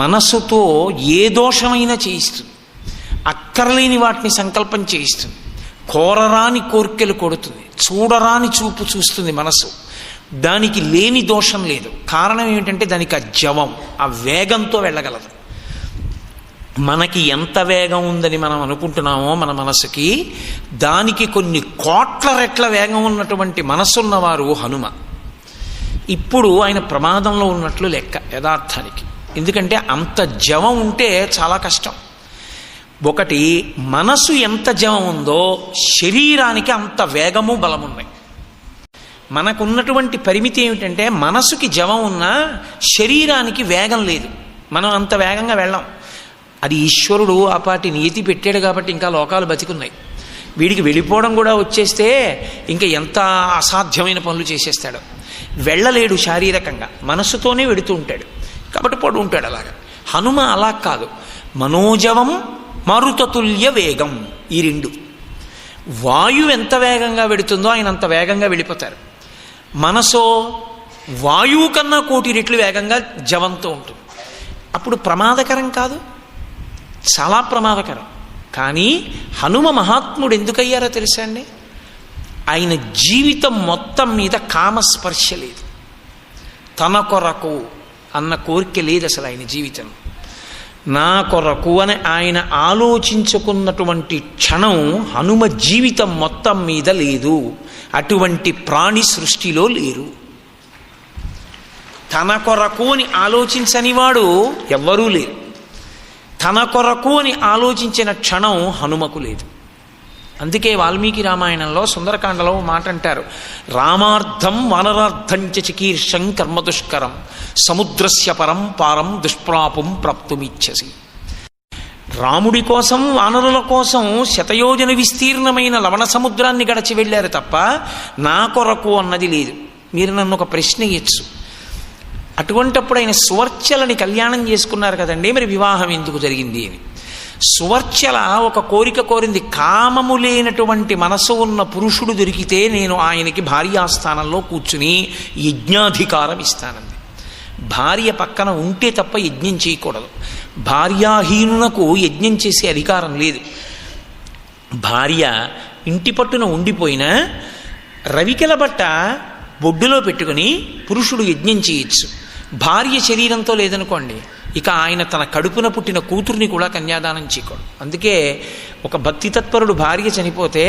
మనస్సుతో ఏ దోషమైనా చేయిస్తుంది, అక్కర్లేని వాటిని సంకల్పం చేయిస్తుంది, కోరరాని కోర్కెలు కొడుతుంది, చూడరాని చూపు చూస్తుంది మనసు. దానికి లేని దోషం లేదు. కారణం ఏమిటంటే దానికి ఆ జవం, ఆ వేగంతో వెళ్ళగలదు. మనకి ఎంత వేగం ఉందని మనం అనుకుంటున్నామో మన మనసుకి, దానికి కొన్ని కోట్ల రెట్ల వేగం ఉన్నటువంటి మనసున్నవారు హనుమ. ఇప్పుడు ఆయన ప్రమాదంలో ఉన్నట్లు లెక్క యథార్థానికి. ఎందుకంటే అంత జవం ఉంటే చాలా కష్టం. ఒకటి, మనసు ఎంత జవం ఉందో శరీరానికి అంత వేగము బలమున్నాయి. మనకున్నటువంటి పరిమితి ఏమిటంటే మనసుకి జవం ఉన్నా శరీరానికి వేగం లేదు. మనం అంత వేగంగా వెళ్ళాం. అది ఈశ్వరుడు ఆ పాటి నియతి పెట్టాడు కాబట్టి ఇంకా లోకాలు బతికున్నాయి. వీడికి వెళ్ళిపోవడం కూడా వచ్చేస్తే ఇంకా ఎంత అసాధ్యమైన పనులు చేసేస్తాడు. వెళ్ళలేడు శారీరకంగా, మనస్సుతోనే వెడుతూ ఉంటాడు కాబట్టి పడు ఉంటాడు. అలాగా హనుమ అలా కాదు. మనోజవం మారుతతుల్య వేగం. ఈ రెండు. వాయువు ఎంత వేగంగా వెడుతుందో ఆయన అంత వేగంగా వెళ్ళిపోతారు. మనసో వాయువు కన్నా 1,000,000 రెట్లు వేగంగా జవంతో ఉంటుంది. అప్పుడు ప్రమాదకరం కాదు, చాలా ప్రమాదకరం. కానీ హనుమ మహాత్ముడు ఎందుకయ్యారో తెలుసా అండి? ఆయన జీవితం మొత్తం మీద కామస్పర్శ లేదు. తన కొరకు అన్న కోరిక లేదు అసలు ఆయన జీవితం. నా కొరకు అని ఆయన ఆలోచించుకున్నటువంటి క్షణం హనుమ జీవితం మొత్తం మీద లేదు. అటువంటి ప్రాణి సృష్టిలో లేరు. తన కొరకు అని ఆలోచించని వాడు ఎవ్వరూ లేరు. తన కొరకు అని ఆలోచించిన క్షణం హనుమకు లేదు. అందుకే వాల్మీకి రామాయణంలో సుందరకాండలో మాట అంటారు, రామార్థం వానరార్థం చ చికీర్షం కర్మదుష్కరం సముద్రస్య పరం పారం దుష్ప్రాపం ప్రాప్తుమిచ్చసి. రాముడి కోసం వానరుల కోసం శతయోజన విస్తీర్ణమైన లవణ సముద్రాన్ని గడచి వెళ్ళారు తప్ప నా కొరకు అన్నది లేదు. మీరు నన్ను ఒక ప్రశ్న ఇచ్చు, అటువంటప్పుడు ఆయన సువర్చలని కళ్యాణం చేసుకున్నారు కదండి, మరి వివాహం ఎందుకు జరిగింది అని. సువర్చల ఒక కోరిక కోరింది, కామము లేనటువంటి మనసు ఉన్న పురుషుడు దొరికితే నేను ఆయనకి భార్యాస్థానంలో కూర్చుని యజ్ఞాధికారం ఇస్తానంది. భార్య పక్కన ఉంటే తప్ప యజ్ఞం చేయకూడదు. భార్యాహీనునకు యజ్ఞం చేసే అధికారం లేదు. భార్య ఇంటి పట్టున ఉండిపోయినా రవికెల బట్ట బొడ్డులో పెట్టుకుని పురుషుడు యజ్ఞం చేయొచ్చు. భార్య శరీరంతో లేదనుకోండి, ఇక ఆయన తన కడుపున పుట్టిన కూతుర్ని కూడా కన్యాదానం చేయకూడదు. అందుకే ఒక భక్తి తత్పరుడు భార్య చనిపోతే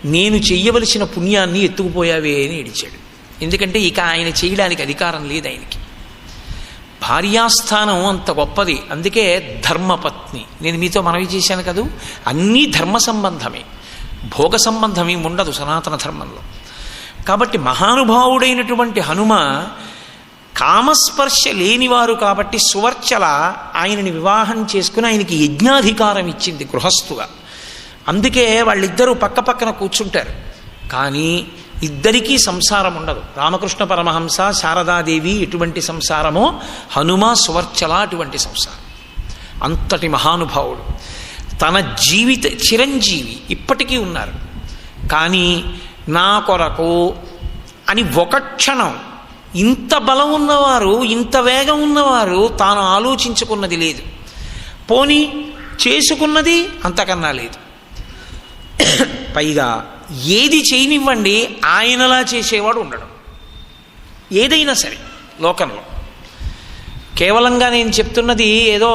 నేను చెయ్యవలసిన పుణ్యాన్ని ఎత్తుకుపోయావే అని ఏడిచాడు. ఎందుకంటే ఇక ఆయన చేయడానికి అధికారం లేదు ఆయనకి. భార్యాస్థానం అంత గొప్పది. అందుకే ధర్మపత్ని, నేను మీతో మనవి చేశాను కదూ, అన్నీ ధర్మ సంబంధమే, భోగ సంబంధమే ఉండదు సనాతన ధర్మంలో. కాబట్టి మహానుభావుడైనటువంటి హనుమ కామస్పర్శ లేనివారు కాబట్టి సువర్చల ఆయనని వివాహం చేసుకుని ఆయనకి యజ్ఞాధికారం ఇచ్చింది గృహస్థుగా. అందుకే వాళ్ళిద్దరూ పక్క పక్కన కూర్చుంటారు. కానీ ఇద్దరికీ సంసారం ఉండదు. రామకృష్ణ పరమహంస, శారదాదేవి ఎటువంటి సంసారమో, హనుమ సువర్చల అటువంటి సంసారం. అంతటి మహానుభావుడు, తన జీవిత చిరంజీవి, ఇప్పటికీ ఉన్నారు. కానీ నా కొరకు అని ఒక క్షణం, ఇంత బలం ఉన్నవారు, ఇంత వేగం ఉన్నవారు తాను ఆలోచించుకున్నది లేదు. పోనీ చేసుకున్నది అంతకన్నా లేదు. పైగా ఏది చేయనివ్వండి ఆయనలా చేసేవాడు ఉండడం. ఏదైనా సరే లోకంలో కేవలంగా నేను చెప్తున్నది ఏదో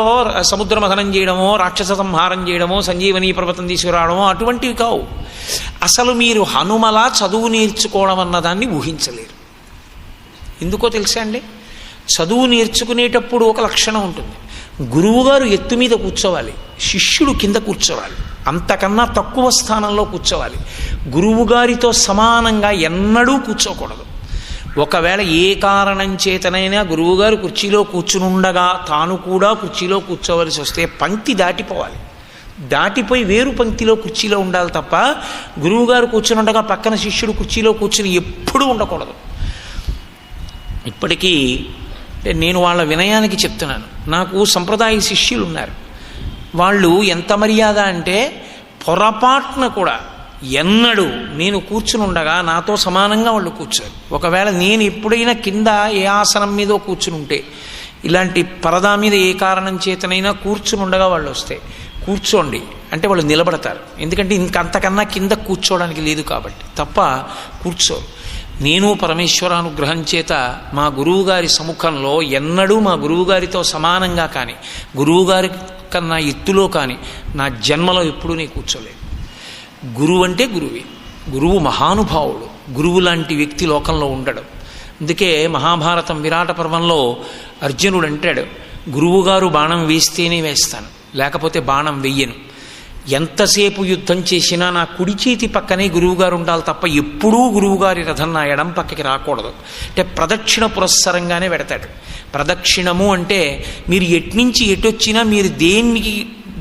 సముద్ర మథనం చేయడమో, రాక్షస సంహారం చేయడమో, సంజీవని పర్వతం తీసుకురావడమో అటువంటివి కావు. అసలు మీరు హనుమలా చదువు నేర్చుకోవడం అన్నదాన్ని ఊహించలేరు. ఎందుకో తెలుసా అండి? చదువు నేర్చుకునేటప్పుడు ఒక లక్షణం ఉంటుంది. గురువుగారు ఎత్తు మీద కూర్చోవాలి, శిష్యుడు కింద కూర్చోవాలి, అంతకన్నా తక్కువ స్థానంలో కూర్చోవాలి. గురువుగారితో సమానంగా ఎన్నడూ కూర్చోకూడదు. ఒకవేళ ఏ కారణం చేతనైనా గురువుగారు కుర్చీలో కూర్చునుండగా తాను కూడా కుర్చీలో కూర్చోవలసి వస్తే పంక్తి దాటిపోవాలి. దాటిపోయి వేరు పంక్తిలో కుర్చీలో ఉండాలి తప్ప గురువుగారు కూర్చునుండగా పక్కన శిష్యుడు కుర్చీలో కూర్చుని ఎప్పుడూ ఉండకూడదు. ఇప్పటికీ నేను వాళ్ళ వినయానికి చెప్తున్నాను. నాకు సంప్రదాయ శిష్యులు ఉన్నారు. వాళ్ళు ఎంత మర్యాద అంటే పొరపాటున కూడా ఎన్నడూ నేను కూర్చుని ఉండగా నాతో సమానంగా వాళ్ళు కూర్చోరు. ఒకవేళ నేను ఎప్పుడైనా కింద ఏ ఆసనం మీదో కూర్చుని ఉంటే, ఇలాంటి పరదా మీద ఏ కారణం చేతనైనా కూర్చుని ఉండగా వాళ్ళు వస్తే కూర్చోండి అంటే వాళ్ళు నిలబడతారు. ఎందుకంటే ఇంకంతకన్నా కింద కూర్చోవడానికి లేదు కాబట్టి తప్ప కూర్చోరు. నేను పరమేశ్వరానుగ్రహం చేత మా గురువుగారి సముఖంలో ఎన్నడూ మా గురువుగారితో సమానంగా కానీ గురువుగారి కన్నా ఎత్తులో కానీ నా జన్మలో ఎప్పుడూ నేను కూర్చోలేదు. గురువు అంటే గురువే. గురువు మహానుభావుడు. గురువు లాంటి వ్యక్తి లోకంలో ఉండడం. అందుకే మహాభారతం విరాట పర్వంలో అర్జునుడు అంటాడు, గురువుగారు బాణం వేస్తేనే వేస్తాను, లేకపోతే బాణం వెయ్యను. ఎంతసేపు యుద్ధం చేసినా నా కుడి చేతి పక్కనే గురువుగారు ఉండాలి తప్ప ఎప్పుడూ గురువుగారి రథం నా ఎడం పక్కకి రాకూడదు. అంటే ప్రదక్షిణ పురస్సరంగానే పెడతాడు. ప్రదక్షిణము అంటే మీరు ఎట్నుంచి ఎటొచ్చినా మీరు దేనికి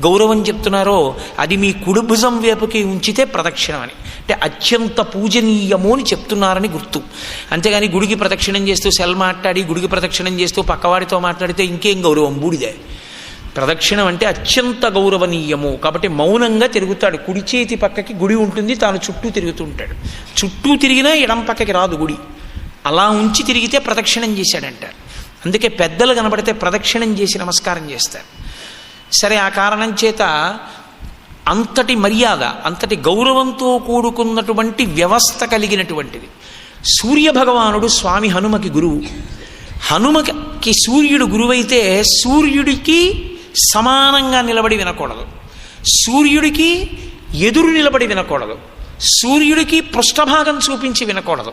గౌరవం చెప్తున్నారో అది మీ కుడి భుజం వైపుకి ఉంచితే ప్రదక్షిణం అని. అంటే అత్యంత పూజనీయము అని చెప్తున్నారని గుర్తు. అంతేగాని గుడికి ప్రదక్షిణం చేస్తూ సెల్ మాట్లాడి గుడికి ప్రదక్షిణం చేస్తూ పక్కవాడితో మాట్లాడితే ఇంకేం గౌరవం, బూడిదే. ప్రదక్షిణం అంటే అత్యంత గౌరవనీయము. కాబట్టి మౌనంగా తిరుగుతాడు. కుడి చేతి పక్కకి గుడి ఉంటుంది, తాను చుట్టూ తిరుగుతుంటాడు. చుట్టూ తిరిగినా ఎడం పక్కకి రాదు గుడి. అలా ఉంచి తిరిగితే ప్రదక్షిణం చేశాడంటారు. అందుకే పెద్దలు కనబడితే ప్రదక్షిణం చేసి నమస్కారం చేస్తారు. సరే, ఆ కారణం చేత అంతటి మర్యాద, అంతటి గౌరవంతో కూడుకున్నటువంటి వ్యవస్థ కలిగినటువంటిది. సూర్యభగవానుడు స్వామి హనుమకి గురువు. హనుమకి సూర్యుడు గురువైతే సూర్యుడికి సమానంగా నిలబడి వినకూడదు, సూర్యుడికి ఎదురు నిలబడి వినకూడదు, సూర్యుడికి పృష్ఠభాగం చూపించి వినకూడదు,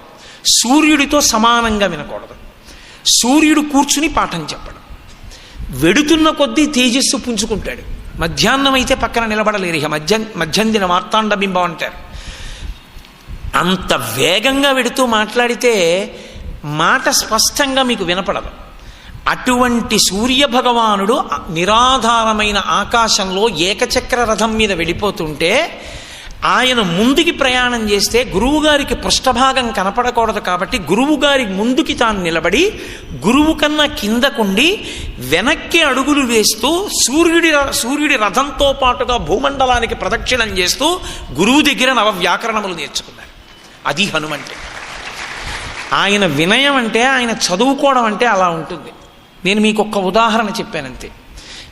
సూర్యుడితో సమానంగా వినకూడదు. సూర్యుడు కూర్చుని పాఠం చెప్పడం. వెడుతున్న కొద్దీ తేజస్సు పుంజుకుంటాడు. మధ్యాహ్నం అయితే పక్కన నిలబడలేరు. ఇక మధ్యందిన మార్తాండ బింబం అంటారు. అంత వేగంగా వెడుతూ మాట్లాడితే మాట స్పష్టంగా మీకు వినపడదు. అటువంటి సూర్యభగవానుడు నిరాధారమైన ఆకాశంలో ఏకచక్ర రథం మీద వెళ్ళిపోతుంటే ఆయన ముందుకి ప్రయాణం చేస్తే గురువుగారికి పృష్ఠభాగం కనపడకూడదు. కాబట్టి గురువుగారి ముందుకి తాను నిలబడి గురువు కన్నా కిందకుండి వెనక్కి అడుగులు వేస్తూ సూర్యుడి రథంతో పాటుగా భూమండలానికి ప్రదక్షిణం చేస్తూ గురువు దగ్గర నవవ్యాకరణములు నేర్చుకున్నారు. అది హనుమంటే. ఆయన వినయం అంటే, ఆయన చదువుకోవడం అంటే అలా ఉంటుంది. నేను మీకు ఒక్క ఉదాహరణ చెప్పానంతే.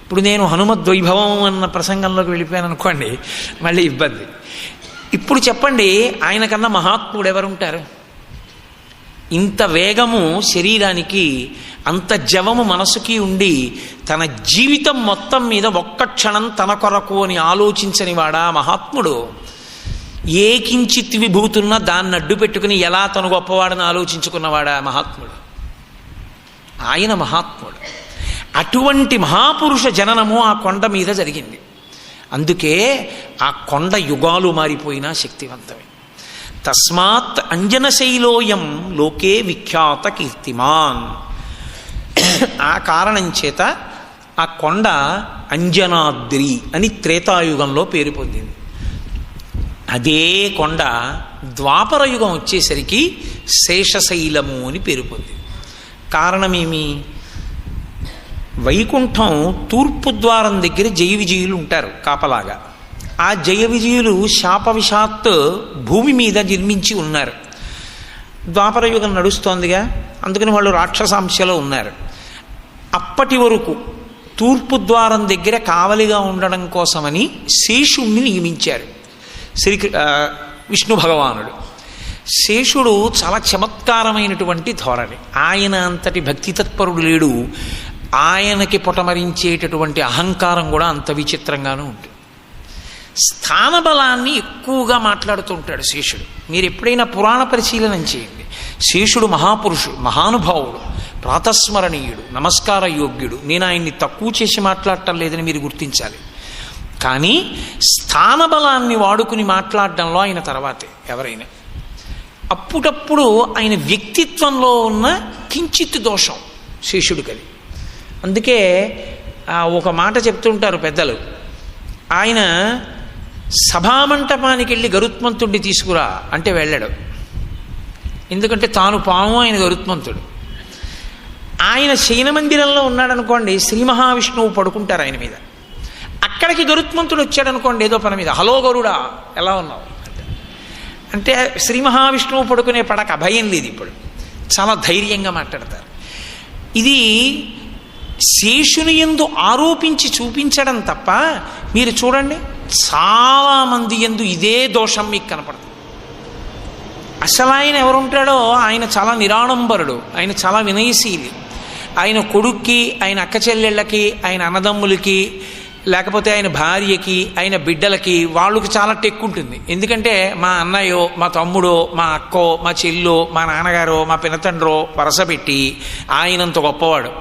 ఇప్పుడు నేను హనుమద్వైభవం అన్న ప్రసంగంలోకి వెళ్ళిపోయాను అనుకోండి, మళ్ళీ ఇబ్బంది. ఇప్పుడు చెప్పండి, ఆయన కన్నా మహాత్ముడు ఎవరుంటారు? ఇంత వేగము శరీరానికి, అంత జవము మనసుకి ఉండి తన జీవితం మొత్తం మీద ఒక్క క్షణం తన కొరకు అని ఆలోచించని వాడా మహాత్ముడు? ఏ కించిత్ విభూతున్నా దాన్ని అడ్డు పెట్టుకుని ఎలా తను గొప్పవాడని ఆలోచించుకున్నవాడా మహాత్ముడు? ఆయన మహాత్ముడు. అటువంటి మహాపురుష జననము ఆ కొండ మీద జరిగింది. అందుకే ఆ కొండ యుగాలు మారిపోయినా శక్తివంతమే. తస్మాత్ అంజనశైలోయం లోకే విఖ్యాత కీర్తిమాన్. ఆ కారణం చేత ఆ కొండ అంజనాద్రి అని త్రేతాయుగంలో పేరు పొందింది. అదే కొండ ద్వాపర యుగం వచ్చేసరికి శేషశైలము అని పేరు పొందింది. కారణమేమి? వైకుంఠం తూర్పు ద్వారం దగ్గర జయ విజయులు ఉంటారు కాపలాగా. ఆ జయ విజయులు శాపవిషాత్ భూమి మీద నిర్మించి ఉన్నారు. ద్వాపర యుగం నడుస్తోందిగా, అందుకని వాళ్ళు రాక్షసాంశలో ఉన్నారు. అప్పటి వరకు తూర్పు ద్వారం దగ్గర కావలిగా ఉండడం కోసమని శేషుణ్ణి నియమించారు విష్ణు భగవానుడు. శేషుడు చాలా చమత్కారమైనటువంటి ధోరణి. ఆయన అంతటి భక్తి తత్పరుడు లేడు. ఆయనకి పొటమరించేటటువంటి అహంకారం కూడా అంత విచిత్రంగానూ ఉంటుంది. స్థానబలాన్ని ఎక్కువగా మాట్లాడుతూ ఉంటాడు శేషుడు. మీరు ఎప్పుడైనా పురాణ పరిశీలనం చేయండి. శేషుడు మహాపురుషుడు, మహానుభావుడు, ప్రాతస్మరణీయుడు, నమస్కార యోగ్యుడు. నేను ఆయన్ని తక్కువ చేసి మాట్లాడటం లేదని మీరు గుర్తించాలి. కానీ స్థానబలాన్ని వాడుకుని మాట్లాడడంలో ఆయన తర్వాతే ఎవరైనా. అప్పుడప్పుడు ఆయన వ్యక్తిత్వంలో ఉన్న కించిత్ దోషం శేషుడు కలి. అందుకే ఒక మాట చెప్తుంటారు పెద్దలు, ఆయన సభామంటపానికి వెళ్ళి గరుత్మంతుడిని తీసుకురా అంటే వెళ్ళాడు. ఎందుకంటే తాను పాము, ఆయన గరుత్మంతుడు. ఆయన శయన మందిరంలో ఉన్నాడనుకోండి, శ్రీ మహావిష్ణువు పడుకుంటారు ఆయన మీద. అక్కడికి గరుత్మంతుడు వచ్చాడనుకోండి ఏదో పని మీద, హలో గరుడా ఎలా ఉన్నావు అంటే శ్రీ మహావిష్ణువు పడుకునే పడక భయం లేదు. ఇప్పుడు చాలా ధైర్యంగా మాట్లాడతారు. ఇది శేషుని యందు ఆరోపించి చూపించడం తప్ప మీరు చూడండి, చాలామంది యందు ఇదే దోషం మీకు కనపడుతుంది. అసలు ఆయన ఎవరుంటాడో ఆయన చాలా నిరాడంబరుడు, ఆయన చాలా వినయశీలి. ఆయన కొడుక్కి, ఆయన అక్క చెల్లెళ్ళకి, ఆయన అన్నదమ్ములకి, లేకపోతే ఆయన భార్యకి, ఆయన బిడ్డలకి, వాళ్ళకి చాలా టెక్కు ఉంటుంది. ఎందుకంటే మా అన్నయ్యో, మా తమ్ముడో, మా అక్కో, మా చెల్లో, మా నాన్నగారో, మా పినతండ్రో వరస పెట్టి ఆయనంత గొప్పవాడు.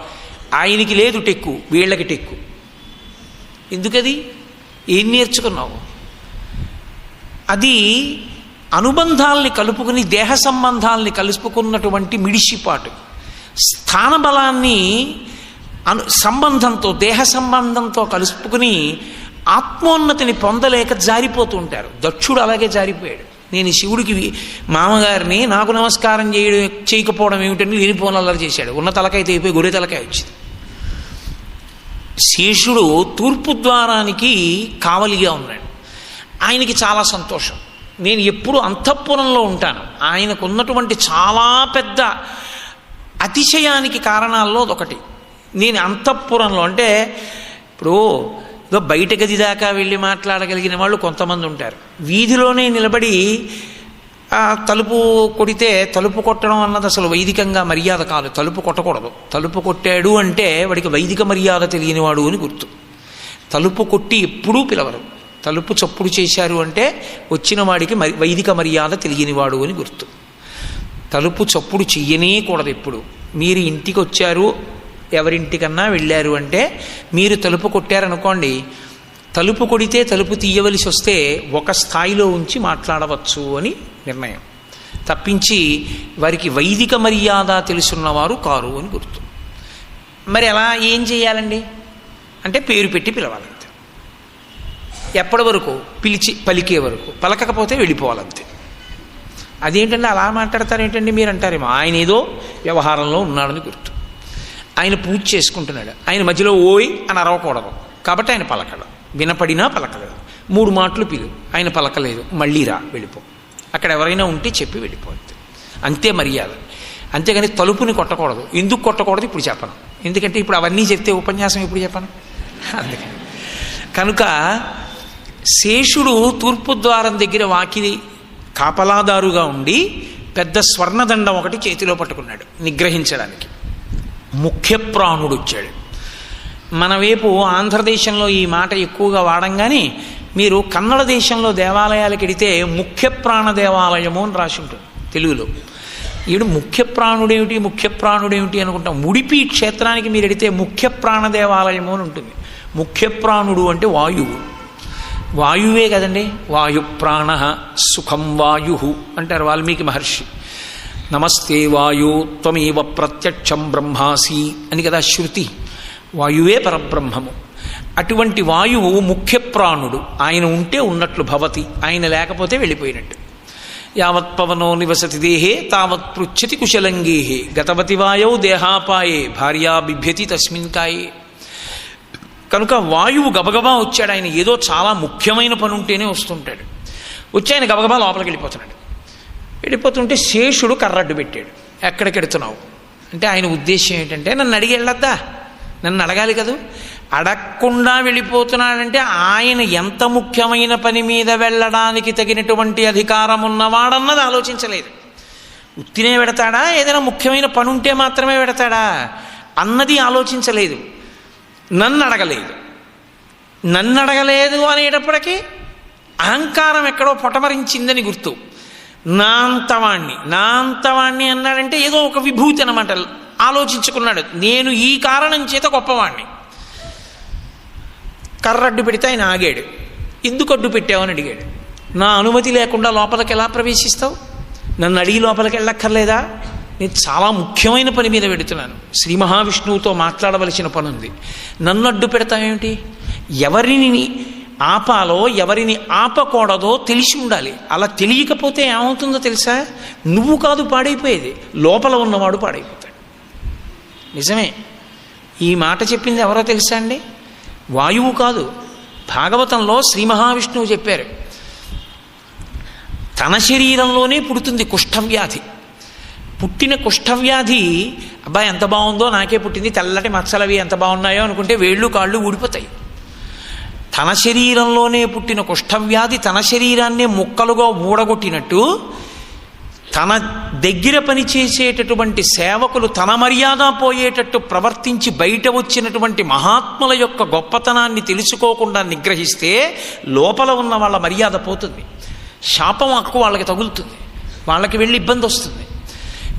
ఆయనకి లేదు టెక్కు, వీళ్ళకి టెక్కు. ఎందుకది? ఏం నేర్చుకున్నావు? అది అనుబంధాల్ని కలుపుకుని, దేహ సంబంధాల్ని కలుపుకున్నటువంటి మిడిసిపాటు. స్థానబలాన్ని సంబంధంతో, దేహ సంబంధంతో కలుపుకుని ఆత్మోన్నతిని పొందలేక జారిపోతూ ఉంటారు. దక్షుడు అలాగే జారిపోయాడు. నేను శివుడికి మామగారిని నాకు నమస్కారం చేయకపోవడం ఏమిటని లేనిపోనల్లరి చేశాడు. ఉన్న తలకైతే అయిపోయి గొర్రె తలకాయ వచ్చింది. శేషుడు తూర్పు ద్వారానికి కావలిగా ఉన్నాడు. ఆయనకి చాలా సంతోషం. నేను ఎప్పుడు అంతఃపురంలో ఉంటాను. ఆయనకున్నటువంటి చాలా పెద్ద అతిశయానికి కారణాల్లో ఒకటి, నేను అంతఃపురంలో అంటే, ఇప్పుడు ఏదో బయట గది దాకా వెళ్ళి మాట్లాడగలిగిన వాళ్ళు కొంతమంది ఉంటారు. వీధిలోనే నిలబడి తలుపు కొడితే, తలుపు కొట్టడం అన్నది అసలు వైదికంగా మర్యాద కాదు. తలుపు కొట్టకూడదు. తలుపు కొట్టాడు అంటే వాడికి వైదిక మర్యాద తెలియనివాడు అని గుర్తు. తలుపు కొట్టి ఎప్పుడూ పిలవరు. తలుపు చప్పుడు చేశారు అంటే వచ్చిన వాడికి వైదిక మర్యాద తెలియనివాడు అని గుర్తు. తలుపు చప్పుడు చెయ్యనే కూడదు. ఎప్పుడు మీరు ఇంటికి వచ్చారు, ఎవరింటికన్నా వెళ్ళారు అంటే, మీరు తలుపు కొట్టారనుకోండి, తలుపు కొడితే తలుపు తీయవలసి వస్తే ఒక స్థాయిలో ఉంచి మాట్లాడవచ్చు అని నిర్ణయం తప్పించి వారికి వైదిక మర్యాద తెలుసున్నవారు కారు అని గుర్తు. మరి అలా ఏం చేయాలండి అంటే పేరు పెట్టి పిలవాలంతే. ఎప్పటి వరకు? పిలిచి పలికే వరకు. పలకకపోతే వెళ్ళిపోవాలంతే. అదేంటండి అలా మాట్లాడతారేంటండి మీరు అంటారేమో. ఆయన ఏదో వ్యవహారంలో ఉన్నాడని గుర్తు. ఆయన పూజ చేసుకుంటున్నాడు. ఆయన మధ్యలో ఓయ్ అని అరవకూడదు కాబట్టి ఆయన పలకడం. వినపడినా పలకలేదు. 3 మాటలు పిలు, ఆయన పలకలేదు, మళ్ళీ రా, వెళ్ళిపో. అక్కడ ఎవరైనా ఉంటే చెప్పి వెళ్ళిపోద్ది. అంతే మర్యాద. అంతేగాని తలుపుని కొట్టకూడదు. ఎందుకు కొట్టకూడదు ఇప్పుడు చెప్పను. ఎందుకంటే ఇప్పుడు అవన్నీ చెప్తే ఉపన్యాసం ఎప్పుడు చెప్పను. అందుకని కనుక శేషుడు తూర్పు ద్వారం దగ్గర వాకిలి కాపలాదారుగా ఉండి పెద్ద స్వర్ణదండం ఒకటి చేతిలో పట్టుకున్నాడు నిగ్రహించడానికి. ముఖ్య ప్రాణుడు వచ్చాడు. మన వైపు ఆంధ్రదేశంలో ఈ మాట ఎక్కువగా వాడంగానే, మీరు కన్నడ దేశంలో దేవాలయాలకు వెడితే ముఖ్య ప్రాణ దేవాలయము అని రాసి ఉంటుంది తెలుగులో. ఈడు ముఖ్య ప్రాణుడేమిటి, ముఖ్య ప్రాణుడేమిటి అనుకుంటాం. ఉడిపి క్షేత్రానికి మీరు వెడితే ముఖ్య ప్రాణ దేవాలయము అని ఉంటుంది. ముఖ్య ప్రాణుడు అంటే వాయువు. వాయువే కదండి. వాయు ప్రాణ సుఖం వాయు అంటారు వాల్మీకి మహర్షి. నమస్తే వాయు త్వమేవ ప్రత్యక్షం బ్రహ్మాసి అని కదా శృతి. వాయువే పరబ్రహ్మము. అటువంటి వాయువు ముఖ్య ప్రాణుడు. ఆయన ఉంటే ఉన్నట్లు భవతి, ఆయన లేకపోతే వెళ్ళిపోయినట్టు. యావత్ పవనో నివసతి దేహే తావత్ పృచ్ఛతి కుశలంగేహే గతవతి వాయౌ దేహాపాయే భార్యా బిభ్యతి తస్మిన్ కాయే. కనుక వాయువు గబగబా వచ్చాడు. ఆయన ఏదో చాలా ముఖ్యమైన పని ఉంటేనే వస్తుంటాడు. వచ్చి ఆయన గబగబా లోపలికి వెళ్ళిపోతున్నాడు. వెళ్ళిపోతుంటే శేషుడు కర్రడ్డు పెట్టాడు. ఎక్కడికి వెడుతున్నావు అంటే ఆయన ఉద్దేశం ఏంటంటే, నన్ను అడిగి వెళ్ళొద్దా, నన్ను అడగాలి కదా. అడగకుండా వెళ్ళిపోతున్నాడంటే ఆయన ఎంత ముఖ్యమైన పని మీద వెళ్ళడానికి తగినటువంటి అధికారం ఉన్నవాడన్నది ఆలోచించలేదు. ఉత్తినే పెడతాడా, ఏదైనా ముఖ్యమైన పని ఉంటే మాత్రమే పెడతాడా అన్నది ఆలోచించలేదు. నన్ను అడగలేదు అనేటప్పటికీ అహంకారం ఎక్కడో పొటమరించిందని గుర్తు. నా అంతవాణ్ణి అన్నాడంటే ఏదో ఒక విభూతి అన్నమాట. ఆలోచించుకున్నాడు, నేను ఈ కారణం చేత గొప్పవాణ్ణి. కర్రడ్డు పెడితే ఆయన ఆగాడు. ఎందుకు అడ్డు పెట్టావని అడిగాడు. నా అనుమతి లేకుండా లోపలికి ఎలా ప్రవేశిస్తావు? నన్ను అడిగి లోపలికి వెళ్ళక్కర్లేదా? నేను చాలా ముఖ్యమైన పని మీద పెడుతున్నాను. శ్రీ మహావిష్ణువుతో మాట్లాడవలసిన పని ఉంది. నన్ను అడ్డు పెడతావేమిటి? ఎవరిని ఆపాలో ఎవరిని ఆపకూడదో తెలిసి ఉండాలి. అలా తెలియకపోతే ఏమవుతుందో తెలుసా? నువ్వు కాదు పాడైపోయేది, లోపల ఉన్నవాడు పాడైపోతాడు. నిజమే. ఈ మాట చెప్పింది ఎవరో తెలుసా అండి? వాయువు కాదు. భాగవతంలో శ్రీ మహావిష్ణువు చెప్పారు, తన శరీరంలోనే పుడుతుంది కుష్ఠవ్యాధి. పుట్టిన కుష్ఠవ్యాధి, అబ్బాయి ఎంత బాగుందో, నాకే పుట్టింది, తెల్లటి మచ్చలవి ఎంత బాగున్నాయో అనుకుంటే వేళ్ళు కాళ్ళు ఊడిపోతాయి. తన శరీరంలోనే పుట్టిన కుష్ఠవ్యాధి తన శరీరాన్నే ముక్కలుగా ఊడగొట్టినట్టు తన దగ్గర పనిచేసేటటువంటి సేవకులు తన మర్యాద పోయేటట్టు ప్రవర్తించి బయట వచ్చినటువంటి మహాత్ముల యొక్క గొప్పతనాన్ని తెలుసుకోకుండా నిగ్రహిస్తే లోపల ఉన్న వాళ్ళ మర్యాద పోతుంది, శాపం హక్కు వాళ్ళకి తగులుతుంది, వాళ్ళకి వెళ్ళి ఇబ్బంది వస్తుంది.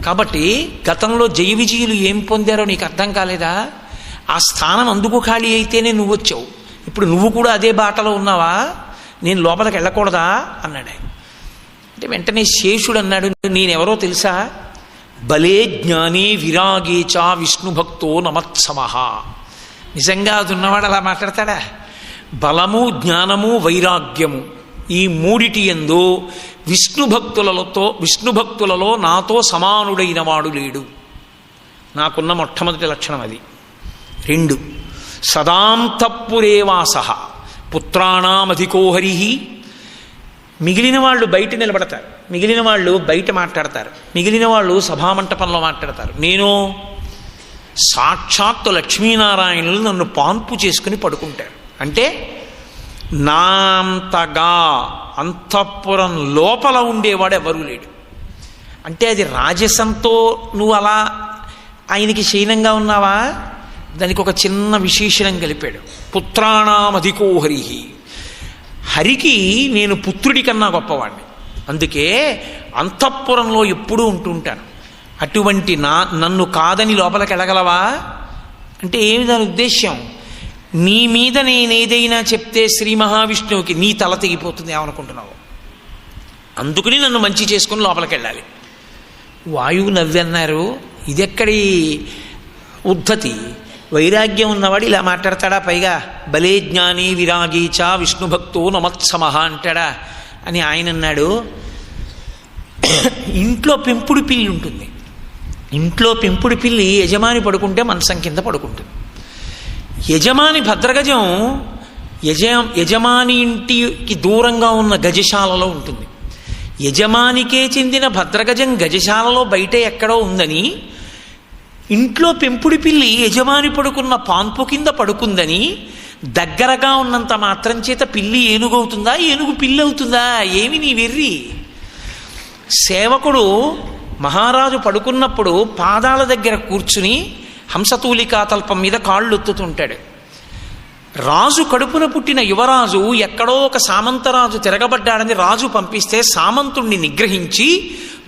కాబట్టి గతంలో జయ విజయులు ఏం పొందారో నీకు అర్థం కాలేదా? ఆ స్థానం అందుకు ఖాళీ అయితేనే నువ్వు వచ్చావు, ఇప్పుడు నువ్వు కూడా అదే బాటలో ఉన్నావా, నేను లోపలికి వెళ్ళకూడదా అన్నాడు ఆయన. అంటే వెంటనే శేషుడు అన్నాడు, నేనెవరో తెలుసా? బలే జ్ఞానే విరాగేచ విష్ణుభక్తో నమత్సమః. నిజంగా అది ఉన్నవాడు అలా మాట్లాడతాడా? బలము, జ్ఞానము, వైరాగ్యము ఈ మూడిటి యందు విష్ణుభక్తులలో నాతో సమానుడైన వాడు లేడు. నాకున్న మొట్టమొదటి లక్షణం అది. 2, సదాంతఃపురేవాసః పుత్రాణామధికో హరిః. మిగిలిన వాళ్ళు బయట నిలబడతారు, మిగిలిన వాళ్ళు బయట మాట్లాడతారు, మిగిలిన వాళ్ళు సభామంటపంలో మాట్లాడతారు. నేను సాక్షాత్తు లక్ష్మీనారాయణులు నన్ను పాన్పు చేసుకుని పడుకుంటారు. అంటే నా అంతగా అంతఃపురం లోపల ఉండేవాడు ఎవరూ లేడు. అంటే అది రాజసంతో నువ్వు అలా ఆయనకి శయనంగా ఉన్నావా? దానికి ఒక చిన్న విశేషణం కలిపాడు. పుత్రాణామధికో హరిః. హరికి నేను పుత్రుడి కన్నా గొప్పవాడిని, అందుకే అంతఃపురంలో ఎప్పుడూ ఉంటుంటాను. అటువంటి నన్ను కాదని లోపలికి వెళ్ళగలవా అంటే ఏమి దాని ఉద్దేశ్యం? నీ మీద నేనేదైనా చెప్తే శ్రీ మహావిష్ణువుకి నీ తల తెగిపోతుంది ఏమనుకుంటున్నావు, అందుకని నన్ను మంచి చేసుకుని లోపలికి వెళ్ళాలి. వాయువు నవ్వన్నారు, ఇదెక్కడి ఉద్ధతి? వైరాగ్యం ఉన్నవాడు ఇలా మాట్లాడతాడా? పైగా బలే జ్ఞాని విరాగీచ విష్ణుభక్తో నమత్సమః అంటాడా అని ఆయన అన్నాడు. ఇంట్లో పెంపుడు పిల్లి ఉంటుంది, ఇంట్లో పెంపుడు పిల్లి యజమాని పడుకుంటే మంచం కింద పడుకుంటుంది. యజమాని భద్రగజం యజమాని ఇంటికి దూరంగా ఉన్న గజశాలలో ఉంటుంది. యజమానికే చెందిన భద్రగజం గజశాలలో బయట ఎక్కడో ఉందని, ఇంట్లో పెంపుడి పిల్లి యజమాని పడుకున్న పాన్పు కింద పడుకుందని దగ్గరగా ఉన్నంత మాత్రం చేత పిల్లి ఏనుగవుతుందా, ఏనుగు పిల్లి అవుతుందా? ఏమి నీ వెర్రి? సేవకుడు మహారాజు పడుకున్నప్పుడు పాదాల దగ్గర కూర్చుని హంసతూలికా తల్పం మీద కాళ్ళు ఒత్తుతుంటాడు. రాజు కడుపున పుట్టిన యువరాజు ఎక్కడో ఒక సామంతరాజు తిరగబడ్డాడని రాజు పంపిస్తే సామంతుణ్ణి నిగ్రహించి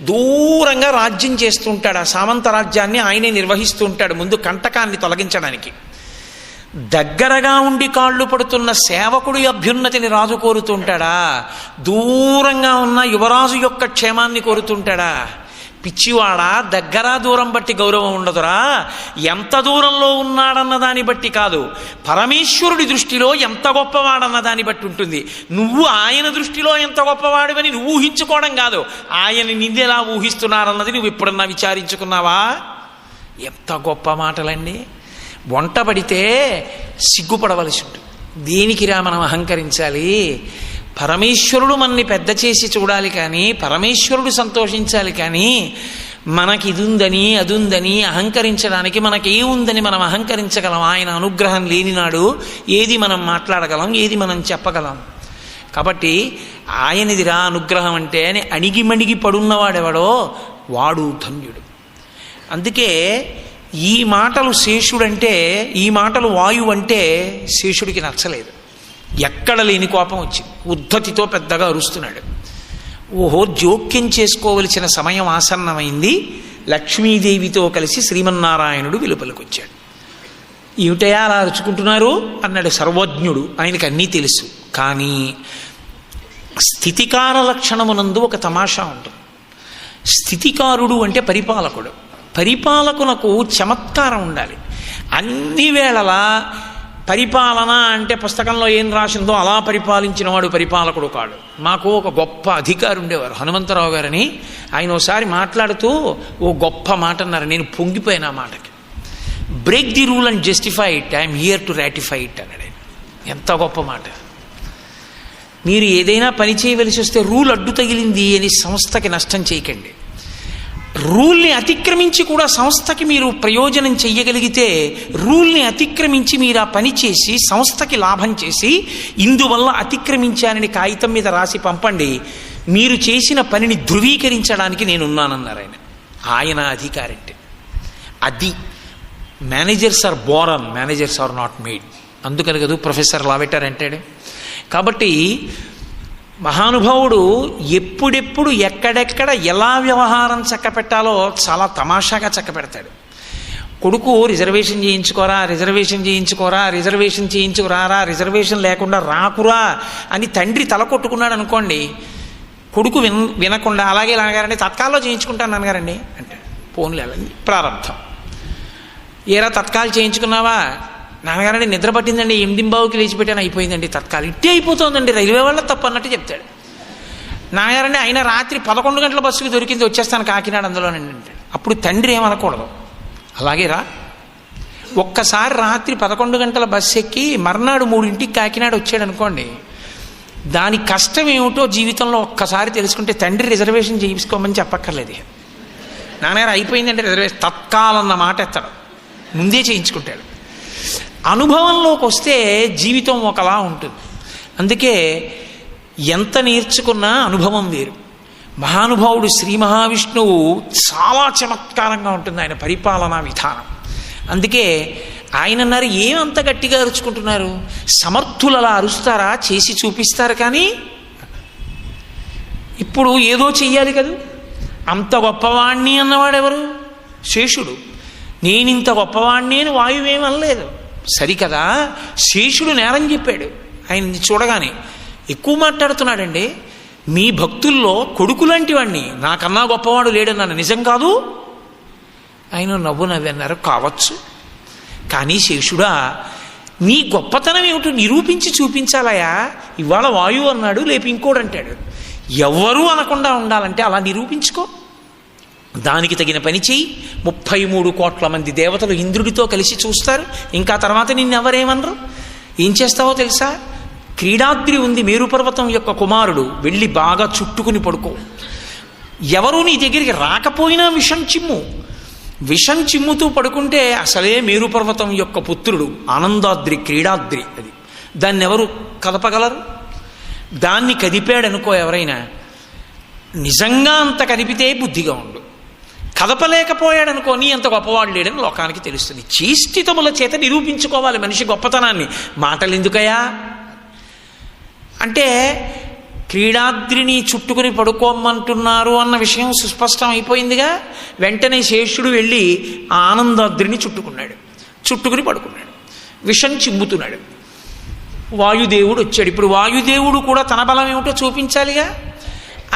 దూరంగా రాజ్యం చేస్తుంటాడు. ఆ సామంత రాజ్యాన్ని ఆయనే నిర్వహిస్తూ ఉంటాడు ముందు కంటకాన్ని తొలగించడానికి. దగ్గరగా ఉండి కాళ్ళు పడుతున్న సేవకుడి అభ్యున్నతిని రాజు కోరుతుంటాడా? దూరంగా ఉన్న యువరాజు యొక్క క్షేమాన్ని కోరుతుంటాడా? పిచ్చివాడా, దగ్గర దూరం బట్టి గౌరవం ఉండదురా. ఎంత దూరంలో ఉన్నాడన్న దాన్ని బట్టి కాదు, పరమేశ్వరుడి దృష్టిలో ఎంత గొప్పవాడన్న దాన్ని బట్టి ఉంటుంది. నువ్వు ఆయన దృష్టిలో ఎంత గొప్పవాడివని నువ్వు ఊహించుకోవడం కాదు, ఆయన నిన్నెలా ఊహిస్తున్నారన్నది నువ్వు ఎప్పుడన్నా విచారించుకున్నావా? ఎంత గొప్ప మాటలండి. వంట పడితే సిగ్గుపడవలసి ఉంటుంది. దేనికిరా మనం అహంకరించాలి? పరమేశ్వరుడు మనని పెద్ద చేసి చూడాలి కానీ, పరమేశ్వరుడు సంతోషించాలి కానీ, మనకి ఇది ఉందని అది ఉందని అహంకరించడానికి మనకేముందని మనం అహంకరించగలం? ఆయన అనుగ్రహం లేనినాడు ఏది మనం మాట్లాడగలం, ఏది మనం చెప్పగలం? కాబట్టి ఆయనదిరా అనుగ్రహం అంటే అని అణిగిమణిగి పడున్నవాడెవడో వాడు ధన్యుడు. అందుకే ఈ మాటలు శేషుడంటే, ఈ మాటలు వాయువు అంటే శేషుడికి నచ్చలేదు. ఎక్కడ లేని కోపం వచ్చింది, ఉద్ధతితో పెద్దగా అరుస్తున్నాడు. ఓహో, జోక్యం చేసుకోవలసిన సమయం ఆసన్నమైంది. లక్ష్మీదేవితో కలిసి శ్రీమన్నారాయణుడు వెలుపలికి వచ్చాడు. ఏమిటయా అలా అరుచుకుంటున్నారు అన్నాడు సర్వజ్ఞుడు. ఆయనకు అన్నీ తెలుసు. కానీ స్థితికార లక్షణమునందు ఒక తమాషా ఉంటుంది. స్థితికారుడు అంటే పరిపాలకుడు. పరిపాలకునకు చమత్కారం ఉండాలి. అన్ని వేళలా పరిపాలన అంటే పుస్తకంలో ఏం రాసిందో అలా పరిపాలించిన వాడు పరిపాలకుడు కాడు. మాకు ఒక గొప్ప అధికారి ఉండేవారు, హనుమంతరావు గారని. ఆయన ఒకసారి మాట్లాడుతూ ఓ గొప్ప మాట అన్నారు. నేను పొంగిపోయిన ఆ మాటకి. Break the rule and justify it, I'm here to ratify it అన్నాడు. ఎంత గొప్ప మాట. మీరు ఏదైనా పని చేయవలసి వస్తే రూల్ అడ్డు తగిలింది అని సంస్థకి నష్టం చేయకండి. రూల్ని అతిక్రమించి కూడా సంస్థకి మీరు ప్రయోజనం చెయ్యగలిగితే, రూల్ని అతిక్రమించి మీరు ఆ పని చేసి సంస్థకి లాభం చేసి ఇందువల్ల అతిక్రమించానని కాగితం మీద రాసి పంపండి. మీరు చేసిన పనిని ధృవీకరించడానికి నేనున్నానన్నారు ఆయన. ఆయన అధికారి అంటే అది. Managers are born, managers are not made. అందుకని కదా ప్రొఫెసర్ లావెటర్ అంటాడు. కాబట్టి మహానుభావుడు ఎప్పుడెప్పుడు ఎక్కడెక్కడ ఎలా వ్యవహారం చక్కపెట్టాలో చాలా తమాషాగా చక్కపెడతాడు. కొడుకు రిజర్వేషన్ చేయించుకోరా, రిజర్వేషన్ చేయించుకోరా, రిజర్వేషన్ చేయించుకురారా, రిజర్వేషన్ లేకుండా రాకురా అని తండ్రి తల కొట్టుకున్నాడు అనుకోండి, కొడుకు వినకుండా అలాగే నాన్నగారండి తత్కాల్లో చేయించుకుంటాను నాన్నగారండి అంటే పోన్లే ప్రారంభం. ఏరా తత్కాలు చేయించుకున్నావా, నాన్నగారండి నిద్ర పట్టిందండి 8:15కి లేచి పెట్టాను అయిపోయిందండి తత్కాలు, ఇట్టే అయిపోతుందండి రైల్వే వాళ్ళ తప్పు అన్నట్టు చెప్తాడు. నాన్నగారండి అయినా రాత్రి 11 గంటల బస్సుకి దొరికింది వచ్చేస్తాను కాకినాడ అందులోనండి అంటాడు. అప్పుడు తండ్రి ఏమనకూడదు, అలాగే రా. ఒక్కసారి రాత్రి 11 గంటల బస్సు ఎక్కి మర్నాడు 3ంటికి కాకినాడ వచ్చాడు అనుకోండి, దాని కష్టం ఏమిటో జీవితంలో ఒక్కసారి తెలుసుకుంటే తండ్రి రిజర్వేషన్ చేయించుకోమని చెప్పక్కర్లేదు. నాన్నగారు అయిపోయిందంటే రిజర్వేషన్ తత్కాలన్న మాట ఎత్తాడు, ముందే చేయించుకుంటాడు. అనుభవంలోకి వస్తే జీవితం ఒకలా ఉంటుంది. అందుకే ఎంత నేర్చుకున్నా అనుభవం వేరు. మహానుభావుడు శ్రీ మహావిష్ణువు చాలా చమత్కారంగా ఉంటుంది ఆయన పరిపాలనా విధానం. అందుకే ఆయన అన్నారు, ఏమంత గట్టిగా అరుచుకుంటున్నారు, సమర్థులు అలా అరుస్తారా, చేసి చూపిస్తారు. కానీ ఇప్పుడు ఏదో చెయ్యాలి కదా. అంత గొప్పవాణ్ణి అన్నవాడెవరు? శేషుడు. నేనింత గొప్పవాణ్ణి అని వాయువేమనలేదు, సరికదా. శేషుడు నేరం చెప్పాడు ఆయన్ని చూడగానే. ఎక్కువ మాట్లాడుతున్నాడండి, మీ భక్తుల్లో కొడుకు లాంటి వాడిని నాకన్నా గొప్పవాడు లేడన్నాను, నిజం కాదు. ఆయన నవ్వన్నారు, కావచ్చు, కానీ శేషుడా నీ గొప్పతనం ఏమిటో నిరూపించి చూపించాలయా. ఇవాళ వాయువు అన్నాడు, లేపి ఇంకోడు అంటాడు. ఎవ్వరూ అనకుండా ఉండాలంటే అలా నిరూపించుకో, దానికి తగిన పని చెయ్యి. 33 కోట్ల మంది దేవతలు ఇంద్రుడితో కలిసి చూస్తారు, ఇంకా తర్వాత నిన్నెవరేమనరు. ఏం చేస్తావో తెలుసా, క్రీడాద్రి ఉంది మేరుపర్వతం యొక్క కుమారుడు, వెళ్ళి బాగా చుట్టుకుని పడుకో. ఎవరూ నీ దగ్గరికి రాకపోయినా విషం చిమ్ము. విషం చిమ్ముతూ పడుకుంటే అసలే మేరుపర్వతం యొక్క పుత్రుడు ఆనందాద్రి, క్రీడాద్రి అది. దాన్ని ఎవరు కదపగలరు? దాన్ని కదిపాడనుకో ఎవరైనా, నిజంగా అంత కదిపితే బుద్ధిగా ఉండు. కదపలేకపోయాడనుకో నీ అంత గొప్పవాడు లేడని లోకానికి తెలుస్తుంది. చేష్టితముల చేత నిరూపించుకోవాలి మనిషి గొప్పతనాన్ని. మాటలు ఎందుకయా అంటే, క్రీడాద్రిని చుట్టుకుని పడుకోమంటున్నారు అన్న విషయం సుస్పష్టం అయిపోయిందిగా. వెంటనే శేషుడు వెళ్ళి ఆ ఆనందాద్రిని చుట్టుకున్నాడు, చుట్టుకుని పడుకున్నాడు, విషం చిమ్ముతున్నాడు. వాయుదేవుడు వచ్చాడు. ఇప్పుడు వాయుదేవుడు కూడా తన బలం ఏమిటో చూపించాలిగా.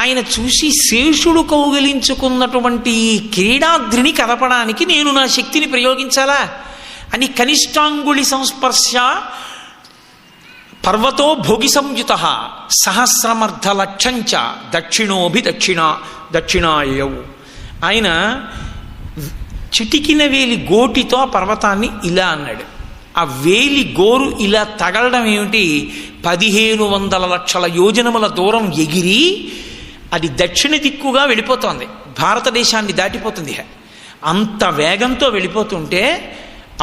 ఆయన చూసి శేషుడు కౌగిలించుకున్నటువంటి ఈ క్రీడాద్రిని కదపడానికి నేను నా శక్తిని ప్రయోగించాలా అని కనిష్టాంగుళి సంస్పర్శ పర్వతో భోగి సంయుత సహస్రమర్ధ లక్షంచ దక్షిణాయవు. ఆయన చిటికిన వేలి గోటితో ఆ పర్వతాన్ని ఇలా అన్నాడు. ఆ వేలి గోరు ఇలా తగలడం ఏమిటి, 1500 లక్షల యోజనముల దూరం ఎగిరి అది దక్షిణ దిక్కుగా వెళ్ళిపోతోంది, భారతదేశాన్ని దాటిపోతుంది. అంత వేగంతో వెళ్ళిపోతుంటే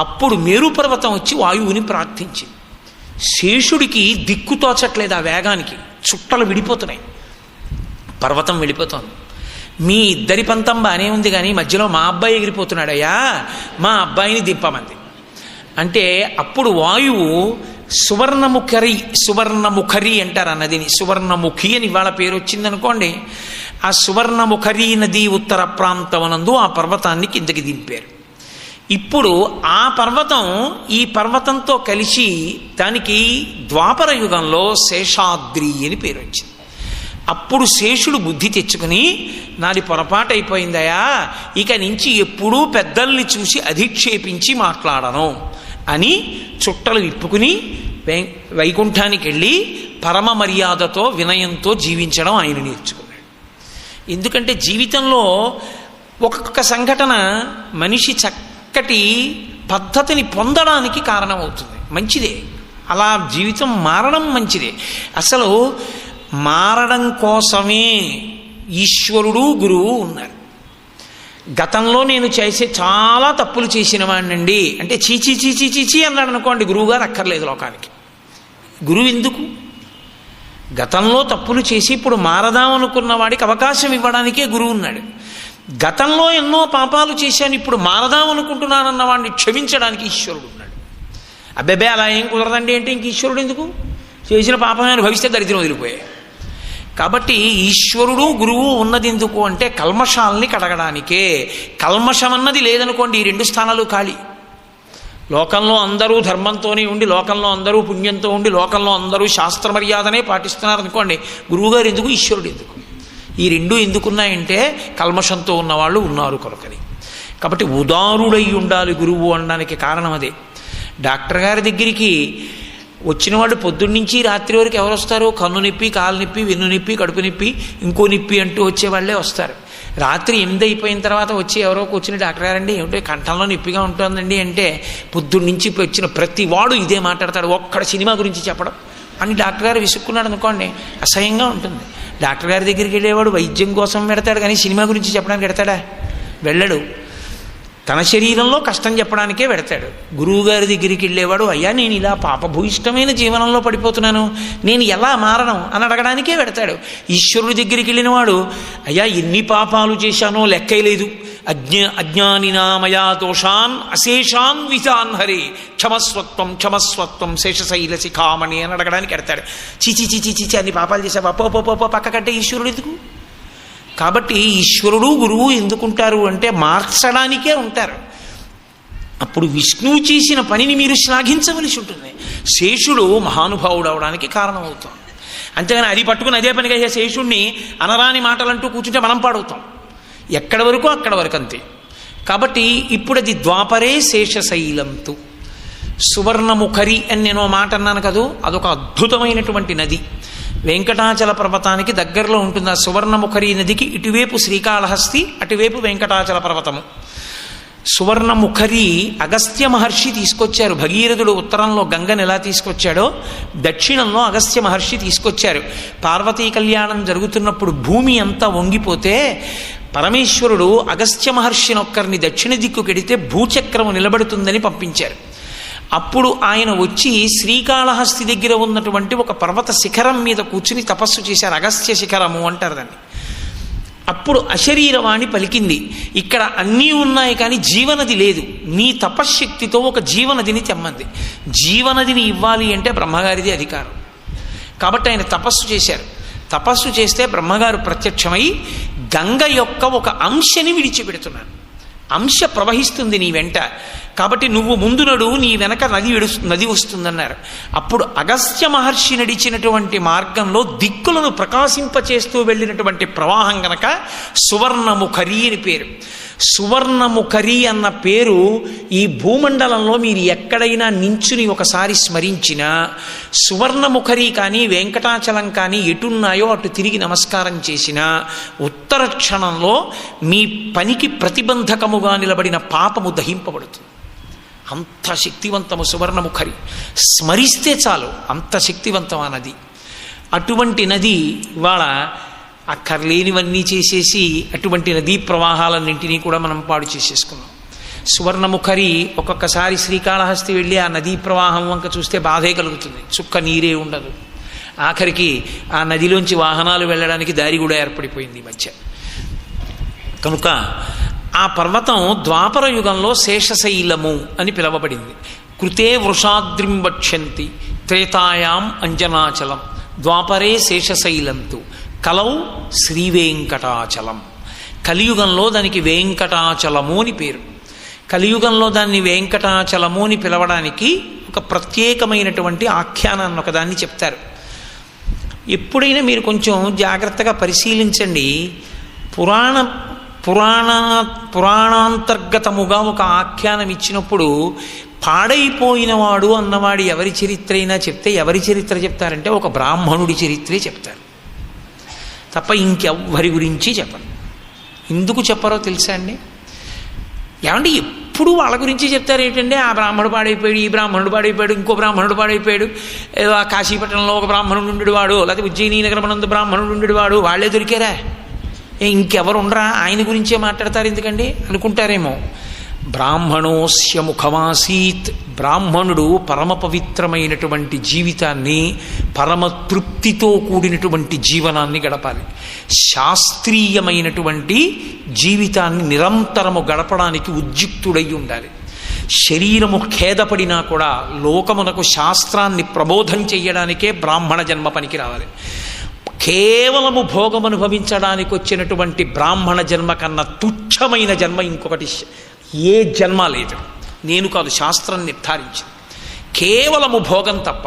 అప్పుడు మేరుపర్వతం వచ్చి వాయువుని ప్రార్థించింది. శేషుడికి దిక్కు తోచట్లేదు, ఆ వేగానికి చుట్టలు విడిపోతున్నాయి, పర్వతం వెళ్ళిపోతోంది. మీ ఇద్దరి పంతం బాగానే ఉంది కానీ మధ్యలో మా అబ్బాయి ఎగిరిపోతున్నాడయ్యా, మా అబ్బాయిని దింపమంది. అంటే అప్పుడు వాయువు సువర్ణముఖరి అంటారు ఆ నదిని, సువర్ణముఖి అని ఇవాళ పేరు వచ్చిందనుకోండి. ఆ సువర్ణముఖరి నది ఉత్తర ప్రాంతమునందు ఆ పర్వతాన్ని కిందకి దింపారు. ఇప్పుడు ఆ పర్వతం ఈ పర్వతంతో కలిసి దానికి ద్వాపర యుగంలో శేషాద్రి అని పేరు వచ్చింది. అప్పుడు శేషుడు బుద్ధి తెచ్చుకుని, నాది పొరపాటు అయిపోయిందయా, ఇక నుంచి ఎప్పుడూ పెద్దల్ని చూసి అధిక్షేపించి మాట్లాడను అని చుట్టలు విప్పుకుని వైకుంఠానికి వెళ్ళి పరమ మర్యాదతో వినయంతో జీవించడం ఆయన నేర్చుకున్నాడు. ఎందుకంటే జీవితంలో ఒక్కొక్క సంఘటన మనిషి చక్కటి పద్ధతిని పొందడానికి కారణమవుతుంది. మంచిదే, అలా జీవితం మారడం మంచిదే. అసలు మారడం కోసమే ఈశ్వరుడు గురువు ఉన్నారు. గతంలో నేను చేసే చాలా తప్పులు చేసిన వాడినండి అంటే చీచీ చీచీ చీచీ అన్నాడు అనుకోండి, గురువుగారు అక్కర్లేదు లోకానికి. గురువు ఎందుకు? గతంలో తప్పులు చేసి ఇప్పుడు మారదామనుకున్న వాడికి అవకాశం ఇవ్వడానికే గురువు ఉన్నాడు. గతంలో ఎన్నో పాపాలు చేశాను ఇప్పుడు మారదామనుకుంటున్నానన్న వాడిని క్షమించడానికి ఈశ్వరుడు ఉన్నాడు. అబ్బెబ్బే అలా ఏం కుదరదండి అంటే ఇంక ఈశ్వరుడు ఎందుకు? చేసిన పాపమే అనుభవిస్తే దరిద్రం వదిలిపోయాయి. కాబట్టి ఈశ్వరుడు గురువు ఉన్నది ఎందుకు అంటే కల్మషాల్ని కడగడానికే. కల్మషం అన్నది లేదనుకోండి, ఈ 2 స్థానాలు ఖాళీ. లోకంలో అందరూ ధర్మంతోనే ఉండి, లోకంలో అందరూ పుణ్యంతో ఉండి, లోకంలో అందరూ శాస్త్ర మర్యాదనే పాటిస్తున్నారు అనుకోండి, గురువుగారు ఎందుకు, ఈశ్వరుడు ఎందుకు? ఈ 2 ఎందుకున్నాయంటే కల్మషంతో ఉన్నవాళ్ళు ఉన్నారు కనుకని. కాబట్టి ఉదారుడై ఉండాలి గురువు అనడానికి కారణం అదే. డాక్టర్ గారి దగ్గరికి వచ్చిన వాళ్ళు పొద్దున్నుంచి రాత్రి వరకు ఎవరు వస్తారు? కన్ను నొప్పి, కాలు నొప్పి, వెన్ను నొప్పి, కడుపు నొప్పి, ఇంకో నొప్పి అంటూ వచ్చేవాళ్లే వస్తారు. రాత్రి 8 అయిపోయిన తర్వాత వచ్చి ఎవరో కూర్చుని డాక్టర్ గారండి ఏమిటో కంఠంలో నొప్పిగా ఉంటుందండి అంటే పొద్దున్నుంచి వచ్చిన ప్రతి వాడు ఇదే మాట్లాడతాడు. ఒక్కడ సినిమా గురించి చెప్పడం అని డాక్టర్ గారు విసుక్కున్నాడు అనుకోండి, అసహ్యంగా ఉంటుంది. డాక్టర్ గారి దగ్గరికి వెళ్ళేవాడు వైద్యం కోసం పెడతాడు కానీ సినిమా గురించి చెప్పడానికి పెడతాడా? వెళ్ళడు. తన శరీరంలో కష్టం చెప్పడానికే పెడతాడు. గురువుగారి దగ్గరికి వెళ్ళేవాడు అయ్యా నేను ఇలా పాపభూయిష్టమైన జీవనంలో పడిపోతున్నాను, నేను ఎలా మారను అని అడగడానికే పెడతాడు. ఈశ్వరుడి దగ్గరికి వెళ్ళినవాడు అయ్యా ఎన్ని పాపాలు చేశానో లెక్కలేదు, అజ్ఞానినామయా దోషాన్ అశేషాన్ విజాన్ హరి క్షమస్వత్వం క్షమస్వత్వం శేషశైల శిఖామణి అని అడగడానికి పెడతాడు. చిచి చిచి చిచి అన్ని పాపాలు చేసావా, పో పక్కకంటే ఈశ్వరుడు ఎందుకు? కాబట్టి ఈశ్వరుడు గురువు ఎందుకుంటారు అంటే మార్చడానికే ఉంటారు. అప్పుడు విష్ణువు చేసిన పనిని మీరు శ్లాఘించవలసి ఉంటుంది. శేషుడు మహానుభావుడు అవడానికి కారణమవుతాం. అంతేగాని అది పట్టుకుని అదే పనిగా శేషుడిని అనరాని మాటలంటూ కూర్చుంటే మనం పాడవుతాం. ఎక్కడి వరకు అక్కడ వరకు అంతే. కాబట్టి ఇప్పుడు అది ద్వాపరే శేషశైలంతు సువర్ణముఖరి అని నేను మాట అన్నాను కదూ, అదొక అద్భుతమైనటువంటి నది. వెంకటాచల పర్వతానికి దగ్గరలో ఉంటుంది. ఆ సువర్ణముఖరి నదికి ఇటువైపు శ్రీకాళహస్తి, అటువైపు వెంకటాచల పర్వతము. సువర్ణముఖరి అగస్త్య మహర్షి తీసుకొచ్చారు. భగీరథుడు ఉత్తరంలో గంగను ఎలా తీసుకొచ్చాడో దక్షిణంలో అగస్త్య మహర్షి తీసుకొచ్చారు. పార్వతీ కళ్యాణం జరుగుతున్నప్పుడు భూమి అంతా వంగిపోతే పరమేశ్వరుడు అగస్త్య మహర్షిని ఒక్కరిని దక్షిణ దిక్కుకెడితే భూచక్రము నిలబడుతుందని పంపించారు. అప్పుడు ఆయన వచ్చి శ్రీకాళహస్తి దగ్గర ఉన్నటువంటి ఒక పర్వత శిఖరం మీద కూర్చుని తపస్సు చేశారు. అగస్త్య శిఖరము అంటారు దాన్ని. అప్పుడు అశరీరవాణి పలికింది, ఇక్కడ అన్నీ ఉన్నాయి కానీ జీవనది లేదు, నీ తపశ్శక్తితో ఒక జీవనదిని తెమ్మంది. జీవనదిని ఇవ్వాలి అంటే బ్రహ్మగారిది అధికారం. కాబట్టి ఆయన తపస్సు చేశారు. తపస్సు చేస్తే బ్రహ్మగారు ప్రత్యక్షమై గంగ యొక్క ఒక అంశని విడిచిపెడుతున్నారు. అంశ ప్రవహిస్తుంది నీ వెంట, కాబట్టి నువ్వు ముందు నడు, నీ వెనక నది వస్తుందన్నారు. అప్పుడు అగస్త్య మహర్షి నడిచినటువంటి మార్గంలో దిక్కులను ప్రకాశింపచేస్తూ వెళ్ళినటువంటి ప్రవాహం గనక సువర్ణముఖరి అని పేరు. సువర్ణముఖరి అన్న పేరు ఈ భూమండలంలో మీరు ఎక్కడైనా నించుని ఒకసారి స్మరించినా, సువర్ణముఖరి కానీ వెంకటాచలం కానీ ఎటున్నాయో అటు తిరిగి నమస్కారం చేసినా ఉత్తర క్షణంలో మీ పనికి ప్రతిబంధకముగా నిలబడిన పాపము దహింపబడుతుంది. అంత శక్తివంతము సువర్ణముఖరి. స్మరిస్తే చాలు, అంత శక్తివంతం ఆ నది. అటువంటి నది ఇవాళ అక్కర్లేనివన్నీ చేసేసి అటువంటి నదీ ప్రవాహాలన్నింటినీ కూడా మనం పాడు చేసేసుకున్నాం. సువర్ణముఖరి ఒక్కొక్కసారి శ్రీకాళహస్తి వెళ్ళి ఆ నదీ ప్రవాహం వంక చూస్తే బాధే కలుగుతుంది, చుక్క నీరే ఉండదు. ఆఖరికి ఆ నదిలోంచి వాహనాలు వెళ్ళడానికి దారి కూడా ఏర్పడిపోయింది ఈ మధ్య. కనుక ఆ పర్వతం ద్వాపర యుగంలో శేషశైలము అని పిలవబడింది. కృతే వృషాద్రిం వక్ష్యంతి త్రేతాయాం అంజనాచలం ద్వాపరే శేషశైలంతు కలౌ శ్రీవేంకటాచలం. కలియుగంలో దానికి వెంకటాచలము అని పేరు. కలియుగంలో దాన్ని వెంకటాచలము అని పిలవడానికి ఒక ప్రత్యేకమైనటువంటి ఆఖ్యానాన్ని ఒకదాన్ని చెప్తారు. ఎప్పుడైనా మీరు కొంచెం జాగ్రత్తగా పరిశీలించండి. పురాణాంతర్గతముగా ఒక ఆఖ్యానం ఇచ్చినప్పుడు పాడైపోయినవాడు అన్నవాడు ఎవరి చరిత్ర అయినా చెప్తే ఎవరి చరిత్ర చెప్తారంటే ఒక బ్రాహ్మణుడి చరిత్రే చెప్తారు తప్ప ఇంకెవ్వరి గురించి చెప్పరు. ఎందుకు చెప్పరో తెలుసా అండి? ఏమంటే ఎప్పుడు వాళ్ళ గురించి చెప్తారు ఏంటంటే ఆ బ్రాహ్మణుడు పాడైపోయాడు, ఈ బ్రాహ్మణుడు పాడైపోయాడు, ఇంకో బ్రాహ్మణుడు పాడైపోయాడు, ఏదో ఆ కాశీపట్నంలో ఒక బ్రాహ్మణుడు ఉండేవాడు, లేకపోతే ఉజ్జయిని నగరమనందు బ్రాహ్మణుడు ఉండేవాడు, వాళ్ళే దొరికారా? ఇంకెవరు ఉండరా? ఆయన గురించే మాట్లాడతారు ఎందుకండి అనుకుంటారేమో. బ్రాహ్మణోస్య ముఖమాసీత్, బ్రాహ్మణుడు పరమ పవిత్రమైనటువంటి జీవితాన్ని, పరమ తృప్తితో కూడినటువంటి జీవనాన్ని గడపాలి. శాస్త్రీయమైనటువంటి జీవితాన్ని నిరంతరము గడపడానికి ఉద్యుక్తుడై ఉండాలి. శరీరము ఖేదపడినా కూడా లోకమునకు శాస్త్రాన్ని ప్రబోధం చెయ్యడానికే బ్రాహ్మణ జన్మ పనికి రావాలి. కేవలము భోగం అనుభవించడానికి వచ్చినటువంటి బ్రాహ్మణ జన్మ కన్నా తుచ్చమైన జన్మ ఇంకొకటి ఏ జన్మ లేదు. నేను కాదు, శాస్త్రం నిర్ధారించింది. కేవలము భోగం తప్ప,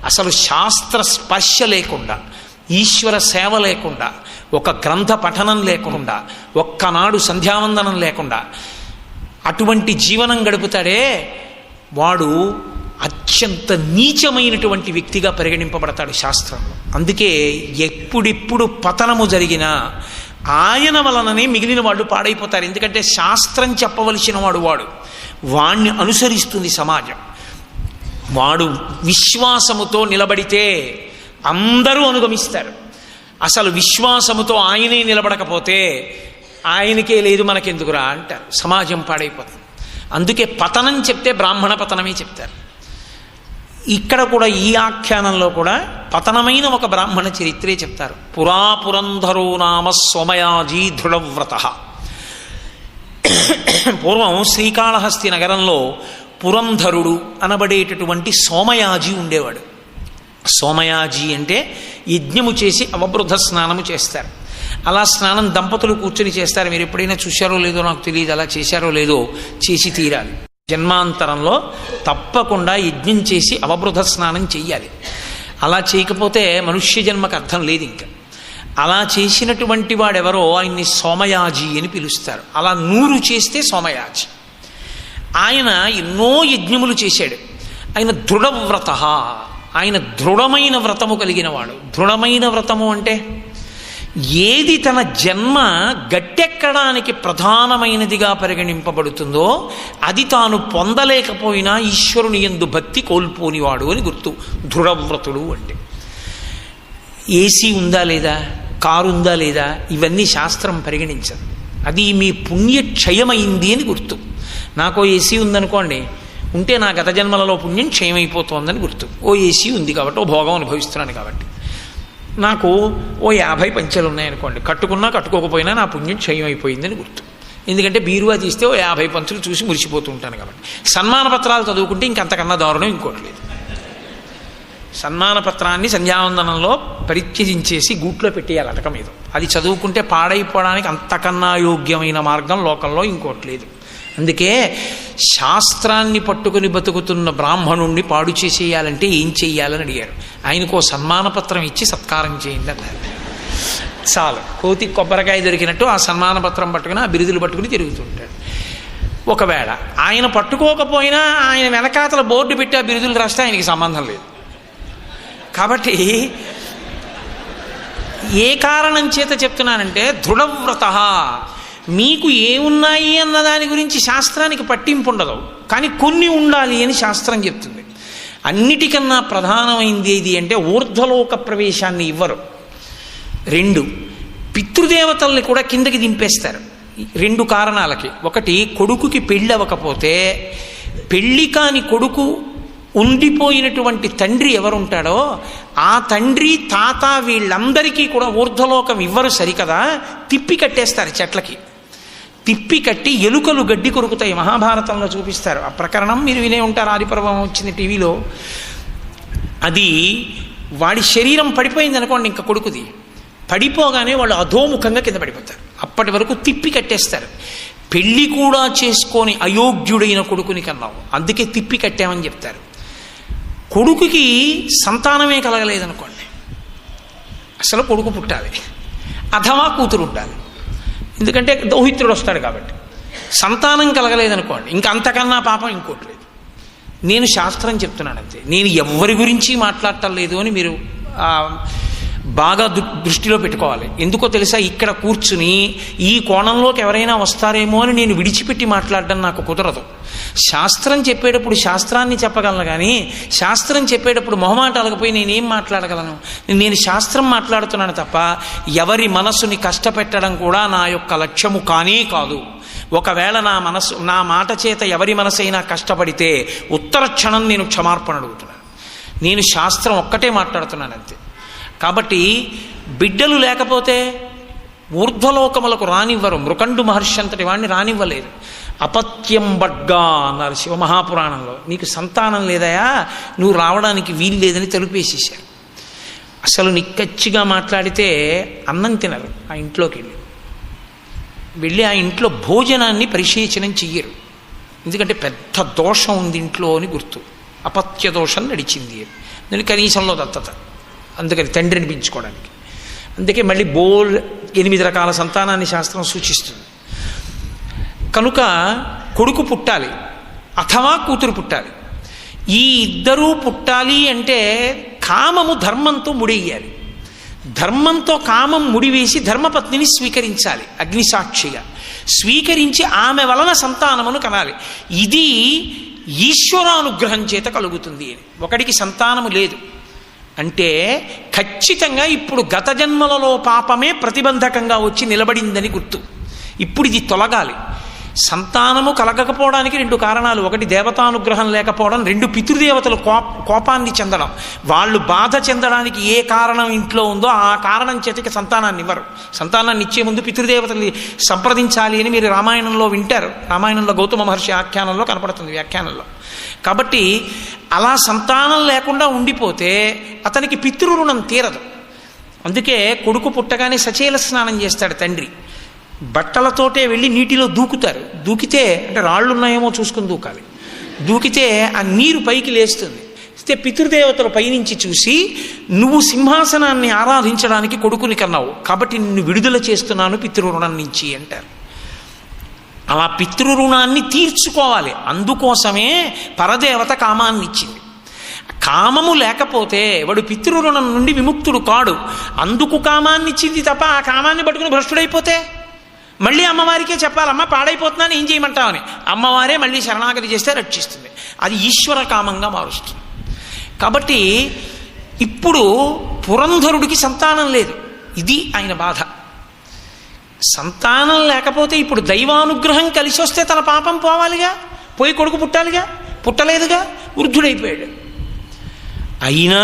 అసలు శాస్త్ర స్పర్శ లేకుండా, ఈశ్వర సేవ లేకుండా, ఒక గ్రంథ పఠనం లేకుండా, ఒక్కనాడు సంధ్యావందనం లేకుండా అటువంటి జీవనం గడుపుతాడే వాడు అత్యంత నీచమైనటువంటి వ్యక్తిగా పరిగణింపబడతాడు శాస్త్రంలో. అందుకే ఎప్పుడెప్పుడు పతనము జరిగినా ఆయన వలననే మిగిలిన వాళ్ళు పాడైపోతారు. ఎందుకంటే శాస్త్రం చెప్పవలసిన వాడు వాణ్ణి అనుసరిస్తుంది సమాజం. వాడు విశ్వాసముతో నిలబడితే అందరూ అనుగమిస్తారు. అసలు విశ్వాసముతో ఆయనే నిలబడకపోతే ఆయనకే లేదు మనకెందుకురా అంటారు. సమాజం పాడైపోతుంది. అందుకే పతనం చెప్తే బ్రాహ్మణ పతనమే చెప్తారు. ఇక్కడ కూడా ఈ ఆఖ్యానంలో కూడా పతనమైన ఒక బ్రాహ్మణ చరిత్రే చెప్తారు. పురాపురంధరో నామ సోమయాజీ దృఢవ్రత. పూర్వం శ్రీకాళహస్తి నగరంలో పురంధరుడు అనబడేటటువంటి సోమయాజీ ఉండేవాడు. సోమయాజీ అంటే యజ్ఞము చేసి అవబృధ స్నానము చేస్తారు. అలా స్నానం దంపతులు కూర్చొని చేస్తారు. మీరు ఎప్పుడైనా చూశారో లేదో నాకు తెలియదు. అలా చేశారో లేదో, చేసి తీరాలి. జన్మాంతరంలో తప్పకుండా యజ్ఞం చేసి అవబృధ స్నానం చెయ్యాలి. అలా చేయకపోతే మనుష్య జన్మకు అర్థం లేదు. ఇంకా అలా చేసినటువంటి వాడెవరో ఆయన్ని సోమయాజీ అని పిలుస్తారు. అలా 100 చేస్తే సోమయాజీ. ఆయన ఎన్నో యజ్ఞములు చేశాడు. ఆయన దృఢవ్రత, ఆయన దృఢమైన వ్రతము కలిగిన వాడు. దృఢమైన వ్రతము అంటే ఏది తన జన్మ గట్టెక్కడానికి ప్రధానమైనదిగా పరిగణింపబడుతుందో అది తాను పొందలేకపోయినా ఈశ్వరుని యందు భక్తి కోల్పోనివాడు అని గుర్తు. దృఢవ్రతుడు అంటే ఏసీ ఉందా లేదా, కారు ఉందా లేదా, ఇవన్నీ శాస్త్రం పరిగణించదు. అది మీ పుణ్యక్షయమైంది అని గుర్తు. నాకు ఏసీ ఉందనుకోండి, ఉంటే నా గత జన్మలలో పుణ్యం క్షయమైపోతోందని గుర్తు. ఓ ఏసీ ఉంది కాబట్టి, ఓ భోగం అనుభవిస్తున్నాను కాబట్టి. నాకు ఓ 50 పంచెలు ఉన్నాయనుకోండి, కట్టుకున్నా కట్టుకోకపోయినా నా పుణ్యం క్షయం అయిపోయిందని గుర్తు. ఎందుకంటే బీరువా తీస్తే ఓ 50 పంచులు చూసి మురిసిపోతూ ఉంటాను కాబట్టి. సన్మాన పత్రాలు చదువుకుంటే ఇంకంతకన్నా దారుణం ఇంకోటి లేదు. సన్మాన పత్రాన్ని సంధ్యావందనంలో పరిత్యజించేసి గూట్లో పెట్టేయాలి అటక మీద. అది చదువుకుంటే పాడైపోవడానికి అంతకన్నా యోగ్యమైన మార్గం లోకంలో ఇంకోటి లేదు. అందుకే శాస్త్రాన్ని పట్టుకుని బతుకుతున్న బ్రాహ్మణుణ్ణి పాడు చేసేయాలంటే ఏం చెయ్యాలని అడిగారు. ఆయనకు సన్మాన పత్రం ఇచ్చి సత్కారం చేయండి అన్నారు. చాలు. కోతి కొబ్బరికాయ దొరికినట్టు ఆ సన్మాన పత్రం పట్టుకుని, ఆ బిరుదులు పట్టుకుని తిరుగుతుంటాడు. ఒకవేళ ఆయన పట్టుకోకపోయినా ఆయన వెనకాతల బోర్డు పెట్టి ఆ బిరుదులు రాస్తే ఆయనకి సంబంధం లేదు. కాబట్టి ఏ కారణం చేత చెప్తున్నానంటే దృఢవ్రత. మీకు ఏమున్నాయి అన్న దాని గురించి శాస్త్రానికి పట్టింపు ఉండదు, కానీ కొన్ని ఉండాలి అని శాస్త్రం చెప్తుంది. అన్నిటికన్నా ప్రధానమైంది ఏది అంటే ఊర్ధ్వలోక ప్రవేశాన్ని ఇవ్వరు. 2 పితృదేవతల్ని కూడా కిందకి దింపేస్తారు. 2 కారణాలకి. ఒకటి, కొడుకుకి పెళ్ళి అవ్వకపోతే పెళ్ళి కాని కొడుకు ఉండిపోయినటువంటి తండ్రి ఎవరుంటాడో ఆ తండ్రి తాత వీళ్ళందరికీ కూడా ఊర్ధ్వలోకం ఇవ్వరు సరికదా, తిప్పి కట్టేస్తారు చెట్లకి. తిప్పి కట్టి ఎలుకలు గడ్డి కొరుకుతాయి. మహాభారతంలో చూపిస్తారు ఆ ప్రకరణం. మీరు వినే ఉంటారు, ఆదిపర్వం వచ్చింది టీవీలో. అది వాడి శరీరం పడిపోయింది అనుకోండి, ఇంకా కొడుకుది పడిపోగానే వాళ్ళు అధోముఖంగా కింద పడిపోతారు. అప్పటి వరకు తిప్పి కట్టేస్తారు. పెళ్ళి కూడా చేసుకొని అయోగ్యుడైన కొడుకుని కన్నావు, అందుకే తిప్పి కట్టామని చెప్తారు. కొడుకుకి సంతానమే కలగలేదనుకోండి, అసలు కొడుకు పుట్టాలి, అథవా కూతురు ఉండాలి. ఎందుకంటే దౌహిత్రుడు వస్తాడు కాబట్టి. సంతానం కలగలేదనుకోండి, ఇంకా అంతకన్నా పాపం ఇంకోటి లేదు. నేను శాస్త్రం చెప్తున్నాను అంతే. నేను ఎవరి గురించి మాట్లాడటం లేదు అని మీరు బాగా దృష్టిలో పెట్టుకోవాలి. ఎందుకో తెలుసా, ఇక్కడ కూర్చుని ఈ కోణంలోకి ఎవరైనా వస్తారేమో అని నేను విడిచిపెట్టి మాట్లాడడం నాకు కుదరదు. శాస్త్రం చెప్పేటప్పుడు శాస్త్రాన్ని చెప్పగలను, కానీ శాస్త్రం చెప్పేటప్పుడు మొహమాటాలకు పోయి నేనేం మాట్లాడగలను? నేను శాస్త్రం మాట్లాడుతున్నాను తప్ప ఎవరి మనసుని కష్టపెట్టడం కూడా నా యొక్క లక్ష్యము కానే కాదు. ఒకవేళ నా మాట చేత ఎవరి మనసైనా కష్టపడితే ఉత్తర క్షణం నేను క్షమార్పణ అడుగుతున్నాను. నేను శాస్త్రం ఒక్కటే మాట్లాడుతున్నాను అంతే. కాబట్టి బిడ్డలు లేకపోతే ఊర్ధ్వలోకములకు రానివ్వరు. మృకండు మహర్షి అంతటి వాడిని రానివ్వలేదు. అపత్యం బడ్గా అన్నారు శివమహాపురాణంలో. నీకు సంతానం లేదయా, నువ్వు రావడానికి వీలు లేదని తలుపేసేశారు. అసలు నిక్కచ్చిగా మాట్లాడితే అన్నం తినరు. ఆ ఇంట్లోకి వెళ్ళి ఆ ఇంట్లో భోజనాన్ని పరిశీచనం చెయ్యరు. ఎందుకంటే పెద్ద దోషం ఉంది ఇంట్లో అని గుర్తు. అపత్య దోషం నడిచింది అని నేను కనీసంలో దత్తత, అందుకని తండ్రిని పెంచుకోవడానికి. అందుకే మళ్ళీ 8 రకాల సంతానాన్ని శాస్త్రం సూచిస్తుంది. కనుక కొడుకు పుట్టాలి అథవా కూతురు పుట్టాలి. ఈ ఇద్దరూ పుట్టాలి అంటే కామము ధర్మంతో ముడియ్యాలి. ధర్మంతో కామం ముడివేసి ధర్మపత్నిని స్వీకరించాలి. అగ్నిసాక్షిగా స్వీకరించి ఆమె వలన సంతానమును కనాలి. ఇది ఈశ్వరానుగ్రహం చేత కలుగుతుంది అని. ఒకడికి సంతానము లేదు అంటే ఖచ్చితంగా ఇప్పుడు గత జన్మలలో పాపమే ప్రతిబంధకంగా వచ్చి నిలబడిందని గుర్తు. ఇప్పుడు ఇది తొలగాలి. సంతానము కలగకపోవడానికి 2 కారణాలు. ఒకటి దేవతానుగ్రహం లేకపోవడం, 2 పితృదేవతలు కోపాన్ని చెందడం. వాళ్ళు బాధ చెందడానికి ఏ కారణం ఇంట్లో ఉందో ఆ కారణం చేతకి సంతానాన్ని ఇవ్వరు. సంతానాన్ని ఇచ్చే ముందు పితృదేవతల్ని సంప్రదించాలి అని మీరు రామాయణంలో వింటారు. రామాయణంలో గౌతమ మహర్షి ఆఖ్యానంలో కనపడుతుంది, వ్యాఖ్యానంలో. కాబట్టి అలా సంతానం లేకుండా ఉండిపోతే అతనికి పితృరుణం తీరదు. అందుకే కొడుకు పుట్టగానే సచేల స్నానం చేస్తాడు తండ్రి. బట్టలతోటే వెళ్ళి నీటిలో దూకుతారు. దూకితే అంటే రాళ్ళు ఉన్నాయేమో చూసుకుని దూకాలి. దూకితే ఆ నీరు పైకి లేస్తుంది. అయితే పితృదేవతలు పైనుంచి చూసి నువ్వు సింహాసనాన్ని ఆరాధించడానికి కొడుకుని కన్నావు కాబట్టి నిన్ను విడుదల చేస్తున్నాను పితృరుణం నుంచి అంటారు. అలా పితృరుణాన్ని తీర్చుకోవాలి. అందుకోసమే పరదేవత కామాన్ని ఇచ్చింది. కామము లేకపోతే వాడు పితృరుణం నుండి విముక్తుడు కాడు. అందుకు కామాన్ని ఇచ్చింది తప్ప ఆ కామాన్ని పట్టుకుని భ్రష్టుడైపోతే మళ్ళీ అమ్మవారికే చెప్పాలమ్మా పాడైపోతున్నాను ఏం చేయమంటావని. అమ్మవారే మళ్ళీ శరణాగతి చేస్తే రక్షిస్తుంది. అది ఈశ్వర కామంగా మారుస్తుంది. కాబట్టి ఇప్పుడు పురంధరుడికి సంతానం లేదు. ఇది ఆయన బాధ. సంతానం లేకపోతే ఇప్పుడు దైవానుగ్రహం కలిసి వస్తే తన పాపం పోవాలిగా, పోయి కొడుకు పుట్టాలిగా, పుట్టలేదుగా, వృద్ధుడైపోయాడు. అయినా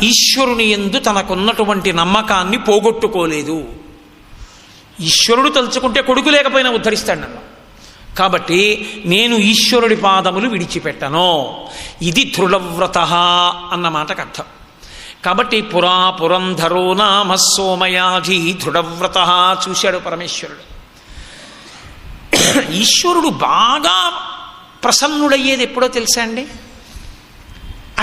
ఈశ్వరుని యందు తనకున్నటువంటి నమ్మకాన్ని పోగొట్టుకోలేదు. ఈశ్వరుడు తలుచుకుంటే కొడుకు లేకపోయినా ఉద్ధరిస్తాడు నన్ను. కాబట్టి నేను ఈశ్వరుడి పాదములు విడిచిపెట్టను. ఇది దృఢవ్రత అన్న మాటకు అర్థం. కాబట్టి పురంధరో నామ సోమయాధి దృఢవ్రత చూశాడు పరమేశ్వరుడు. ఈశ్వరుడు బాగా ప్రసన్నుడయ్యేది ఎప్పుడో తెలుసా అండి?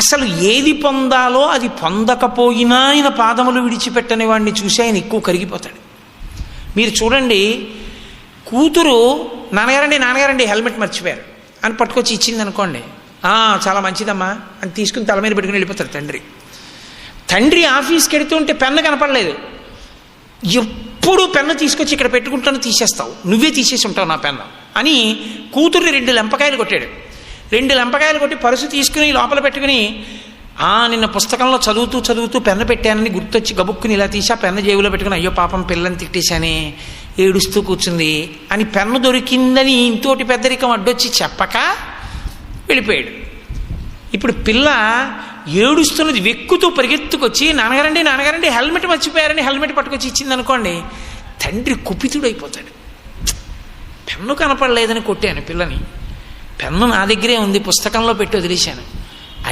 అసలు ఏది పొందాలో అది పొందకపోయినా ఆయన పాదములు విడిచిపెట్టని వాడిని చూసి ఆయన ఎక్కువ కరిగిపోతాడు. మీరు చూడండి, కూతురు నాన్నగారండి హెల్మెట్ మర్చిపోయారు అని పట్టుకొచ్చి ఇచ్చింది అనుకోండి, చాలా మంచిదమ్మా అని తీసుకుని తల మీద పెట్టుకుని వెళ్ళిపోతారు తండ్రి. తండ్రి ఆఫీస్కి వెడుతుంటే పెన్ను కనపడలేదు, ఎప్పుడు పెన్ను తీసుకొచ్చి ఇక్కడ పెట్టుకుంటాను తీసేస్తావు, నువ్వే తీసేసి ఉంటావు నా పెన్ను అని కూతుర్ని 2 లెంపకాయలు కొట్టాడు. 2 లెంపకాయలు కొట్టి పరుసు తీసుకుని లోపల పెట్టుకుని నిన్న పుస్తకంలో చదువుతూ పెన్ను పెట్టానని గుర్తొచ్చి గబుక్కుని ఇలా తీసి ఆ పెన్ను జేబులో పెట్టుకుని అయ్యో పాపం పిల్లని తిట్టేశానే ఏడుస్తూ కూర్చుంది అని పెన్ను దొరికిందని ఇంతోటి పెద్దరికం అడ్డొచ్చి చెప్పక వెళ్ళిపోయాడు. ఇప్పుడు పిల్ల ఏడుస్తున్నది వెక్కుతూ పరిగెత్తుకొచ్చి నాన్నగారండి హెల్మెట్ మర్చిపోయారని హెల్మెట్ పట్టుకొచ్చి ఇచ్చింది అనుకోండి, తండ్రి కుపితుడైపోతాడు. పెన్ను కనపడలేదని కొట్టాను పిల్లని, పెన్ను నా దగ్గరే ఉంది పుస్తకంలో పెట్టి వదిలేశాను,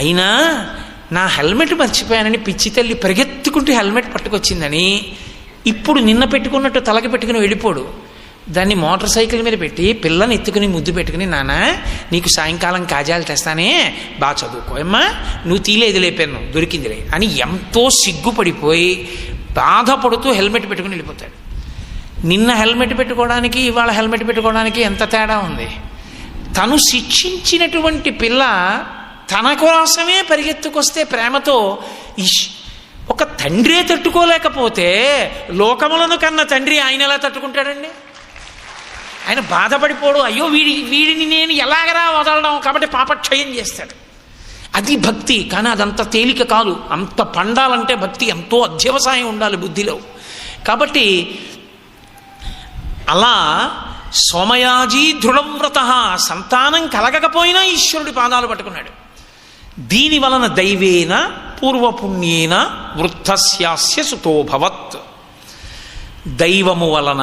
అయినా నా హెల్మెట్ మర్చిపోయానని పిచ్చి తల్లి పరిగెత్తుకుంటూ హెల్మెట్ పట్టుకొచ్చిందని ఇప్పుడు నిన్న పెట్టుకున్నట్టు తలకి పెట్టుకుని వెళ్ళిపోడు. దాన్ని మోటార్ సైకిల్ మీద పెట్టి పిల్లని ఎత్తుకుని ముద్దు పెట్టుకుని నాన్న నీకు సాయంకాలం కాజాలు తెస్తానే బాగా చదువుకోమ్మా, నువ్వు తీలేదులే పెన్ను దొరికిందిలే అని ఎంతో సిగ్గుపడిపోయి బాధపడుతూ హెల్మెట్ పెట్టుకుని వెళ్ళిపోతాడు. నిన్న హెల్మెట్ పెట్టుకోవడానికి ఇవాళ హెల్మెట్ పెట్టుకోవడానికి ఎంత తేడా ఉంది. తను శిక్షించినటువంటి పిల్ల తన కోసమే పరిగెత్తుకొస్తే ప్రేమతో ఒక తండ్రే తట్టుకోలేకపోతే లోకములను కన్న తండ్రి ఆయన ఎలా తట్టుకుంటాడండి? ఆయన బాధపడిపోడు, అయ్యో వీడిని నేను ఎలాగరా వదలడం కాబట్టి పాపక్షయం చేస్తాడు. అది భక్తి. కానీ అదంత తేలిక కాదు. అంత పండాలంటే భక్తి ఎంతో అధ్యవసాయం ఉండాలి బుద్ధిలో. కాబట్టి అలా సోమయాజీ దృఢవ్రత, సంతానం కలగకపోయినా ఈశ్వరుడి పాదాలు పట్టుకున్నాడు. దీని వలన దైవేన పూర్వపుణ్యేన వృద్ధస్యాస్య సుతోభవత్. దైవము వలన